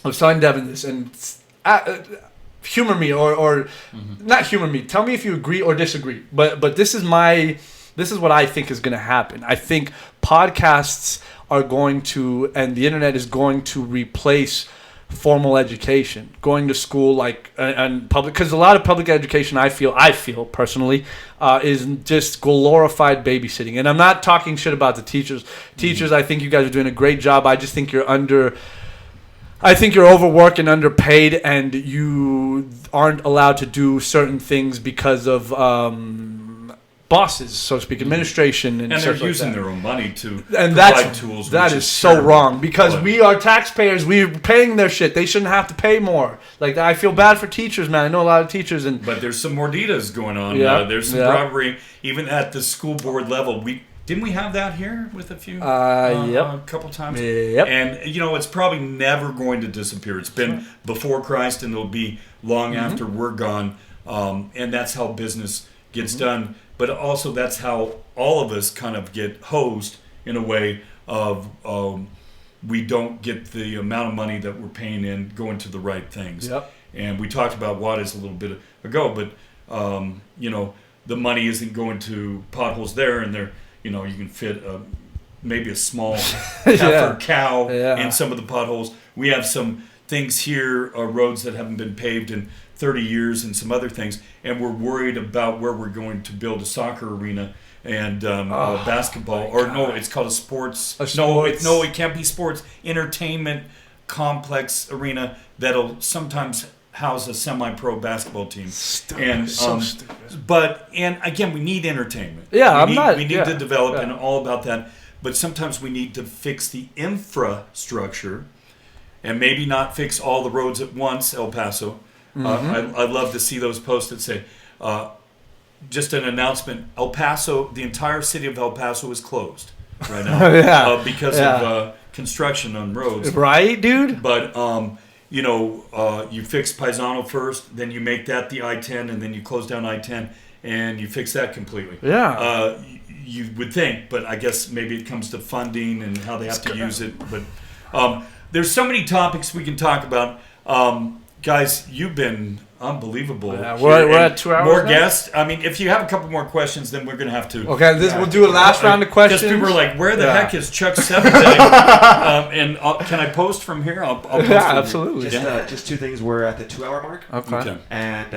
I was telling Devin this, and humor me or not humor me. Tell me if you agree or disagree. But this is what I think is going to happen. I think podcasts are going to, and the internet is going to replace formal education, going to school, and public, because a lot of public education, I feel personally, is just glorified babysitting. And I'm not talking shit about the teachers. Teachers, I think you guys are doing a great job. I just think you're overworked and underpaid, and you aren't allowed to do certain things because of bosses, so to speak, administration, and they're such using like that. their own money to and provide tools. That is so terrible. wrong, because we are taxpayers. We're paying their shit. They shouldn't have to pay more. Like, I feel bad for teachers, man. I know a lot of teachers, but there's some morditas going on. Yeah, there's some robbery, even at the school board level. Didn't we have that here with a few? A couple times. Yep. And it's probably never going to disappear. It's been before Christ, and it'll be long after we're gone. And that's how business gets done. But also that's how all of us kind of get hosed in a way of we don't get the amount of money that we're paying in going to the right things. Yep. And we talked about Wattis a little bit ago, but the money isn't going to potholes there, and they're you can fit maybe a small heifer cow in some of the potholes. We have some things here, roads that haven't been paved, and 30 years and some other things, and we're worried about where we're going to build a soccer arena and basketball, or no, it's called a sports. No, it can't be sports. Entertainment complex arena that'll sometimes house a semi-pro basketball team. Stupid. So stupid. But again, we need entertainment. Yeah, we need to develop and all about that. But sometimes we need to fix the infrastructure, and maybe not fix all the roads at once. El Paso. I'd love to see those posts that say, just an announcement: El Paso, the entire city of El Paso is closed right now because of construction on roads. Right, dude? But, you fix Paisano first, then you make that the I-10, and then you close down I-10, and you fix that completely. Yeah. You would think, but I guess maybe it comes to funding and how they have to use it. But there's so many topics we can talk about. Guys, you've been unbelievable. Yeah, we're at 2 hours More now? guests. I mean, if you have a couple more questions, then we're going to have to. Okay, we'll do a last round of questions. Because people are like, where the heck is Chuck Seventhing? And can I post from here? I'll post from absolutely. Just two things. We're at the 2 hour mark. Okay. And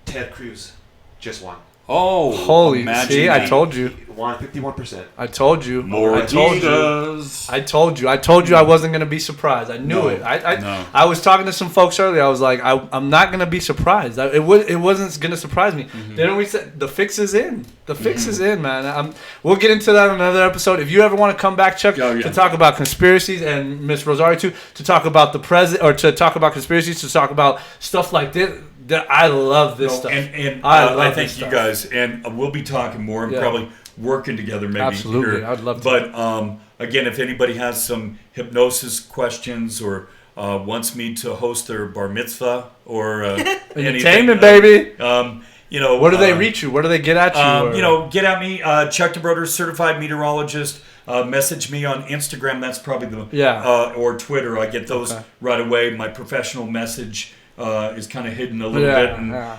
Ted Cruz just won. Oh, holy! See, I told you. Won 51%. I told you. More I told you. I told you I wasn't gonna be surprised. I knew it. I was talking to some folks earlier. I was like, I'm not gonna be surprised. It wasn't gonna surprise me. Then we said the fix is in. The fix is in, man. We'll get into that on another episode. If you ever want to come back, Chuck, to talk about conspiracies, and Miss Rosario too, to talk about the president, or to talk about conspiracies, to talk about stuff like this. I love this stuff. And I thank you guys. And we'll be talking more and probably working together maybe. Absolutely. Here. I'd love to. But again, if anybody has some hypnosis questions or wants me to host their bar mitzvah or entertainment, baby. Where do they reach you? Where do they get at you? Get at me, Chuck DeBroder-Certified Meteorologist. Message me on Instagram. That's probably the or Twitter. I get those right away. My professional message is kind of hidden a little bit,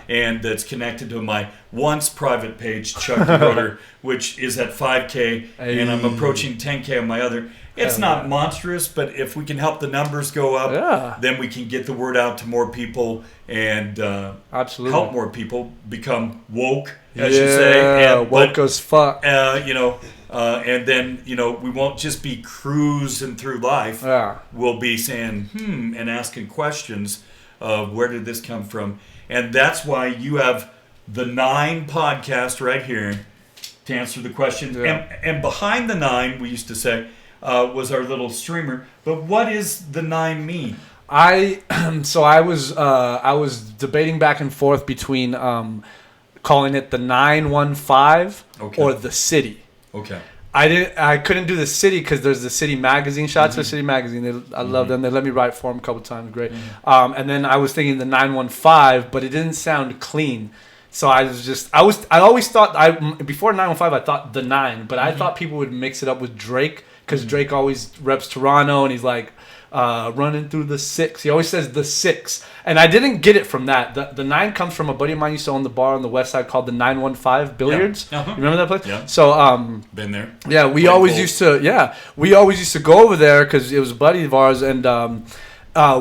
and it's connected to my once private page, Chuck DeBroder, which is at 5K, and I'm approaching 10K on my other. It's not monstrous, but if we can help the numbers go up, then we can get the word out to more people and help more people become woke, as you say. Woke as fuck. And then, we won't just be cruising through life. We'll be saying, and asking questions of where did this come from. And that's why you have the 9 podcast right here to answer the question. And behind the 9, we used to say, was our little streamer. But what does the 9 mean? I was debating back and forth between calling it the 915 or the city. Okay. I couldn't do the city because there's the city magazine. Shout out to the city magazine. I love them. They let me write for them a couple times. Great. And then I was thinking the 915, but it didn't sound clean. So I always thought before 915 I thought the 9, but I thought people would mix it up with Drake because Drake always reps Toronto and he's like running through the 6. He always says the 6, and I didn't get it from that. The 9 comes from a buddy of mine used to own the bar on the west side called the 915 Billiards. You remember that place? Yeah. So been there. Yeah, we always used to go over there because it was a buddy of ours, and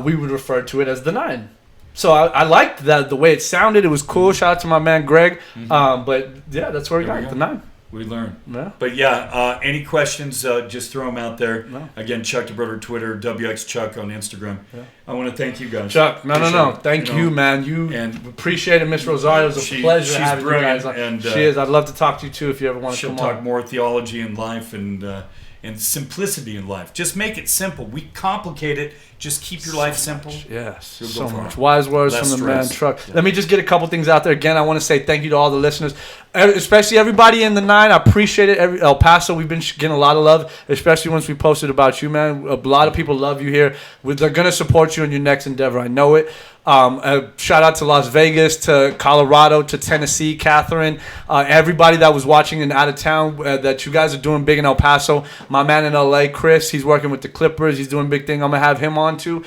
we would refer to it as the 9. So I liked that the way it sounded. It was cool. Shout out to my man Greg. But yeah, that's where we got the 9. We learn. Yeah. But any questions, just throw them out there. No. Again, Chuck DeBroder, Twitter, WX Chuck on Instagram. Yeah. I want to thank you guys. Chuck, no. Thank you, man. You appreciate it, Miss Rosario. It was a pleasure having you guys on. And, she is. I'd love to talk to you, too, if you ever want to come on. She'll talk more theology in life and simplicity in life. Just make it simple. We complicate it. Just keep your life simple. Yes, so much. Wise words from the man, Truck. Yeah. Let me just get a couple things out there. Again, I want to say thank you to all the listeners, especially everybody in the 9. I appreciate it. El Paso, we've been getting a lot of love, especially once we posted about you, man. A lot of people love you here. They're going to support you in your next endeavor. I know it. Shout out to Las Vegas, to Colorado, to Tennessee, Catherine, everybody that was watching and out of town, that you guys are doing big in El Paso. My man in LA, Chris, he's working with the Clippers. He's doing big thing. I'm going to have him on too.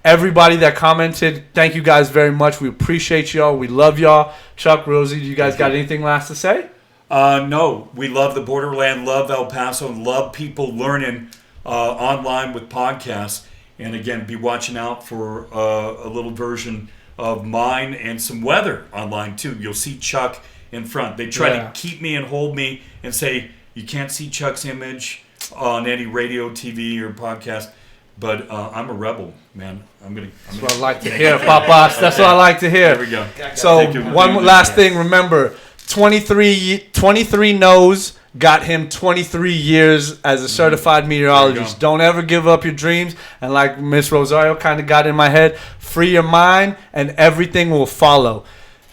Everybody that commented, thank you guys very much. We appreciate y'all. We love y'all. Chuck, Rosie, do you guys got anything last to say? No. We love the borderland, love El Paso, and love people learning online with podcasts. And again, be watching out for a little version of mine and some weather online too. You'll see Chuck in front. They try to keep me and hold me and say you can't see Chuck's image on any radio, TV, or podcast. But I'm a rebel, man. That's what I like to hear, Papas. That's what I like to hear. There we go. So one last thing, remember, 23 no's got him 23 years as a certified meteorologist. Don't ever give up your dreams. And like Miss Rosario kind of got in my head, free your mind and everything will follow.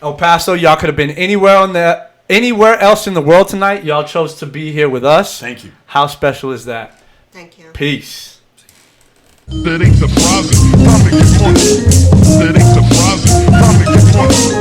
El Paso, y'all could have been anywhere else in the world tonight. Y'all chose to be here with us. Thank you. How special is that? Thank you. Peace. That ain't surprising. Time to get money. That ain't surprising. Time to get money.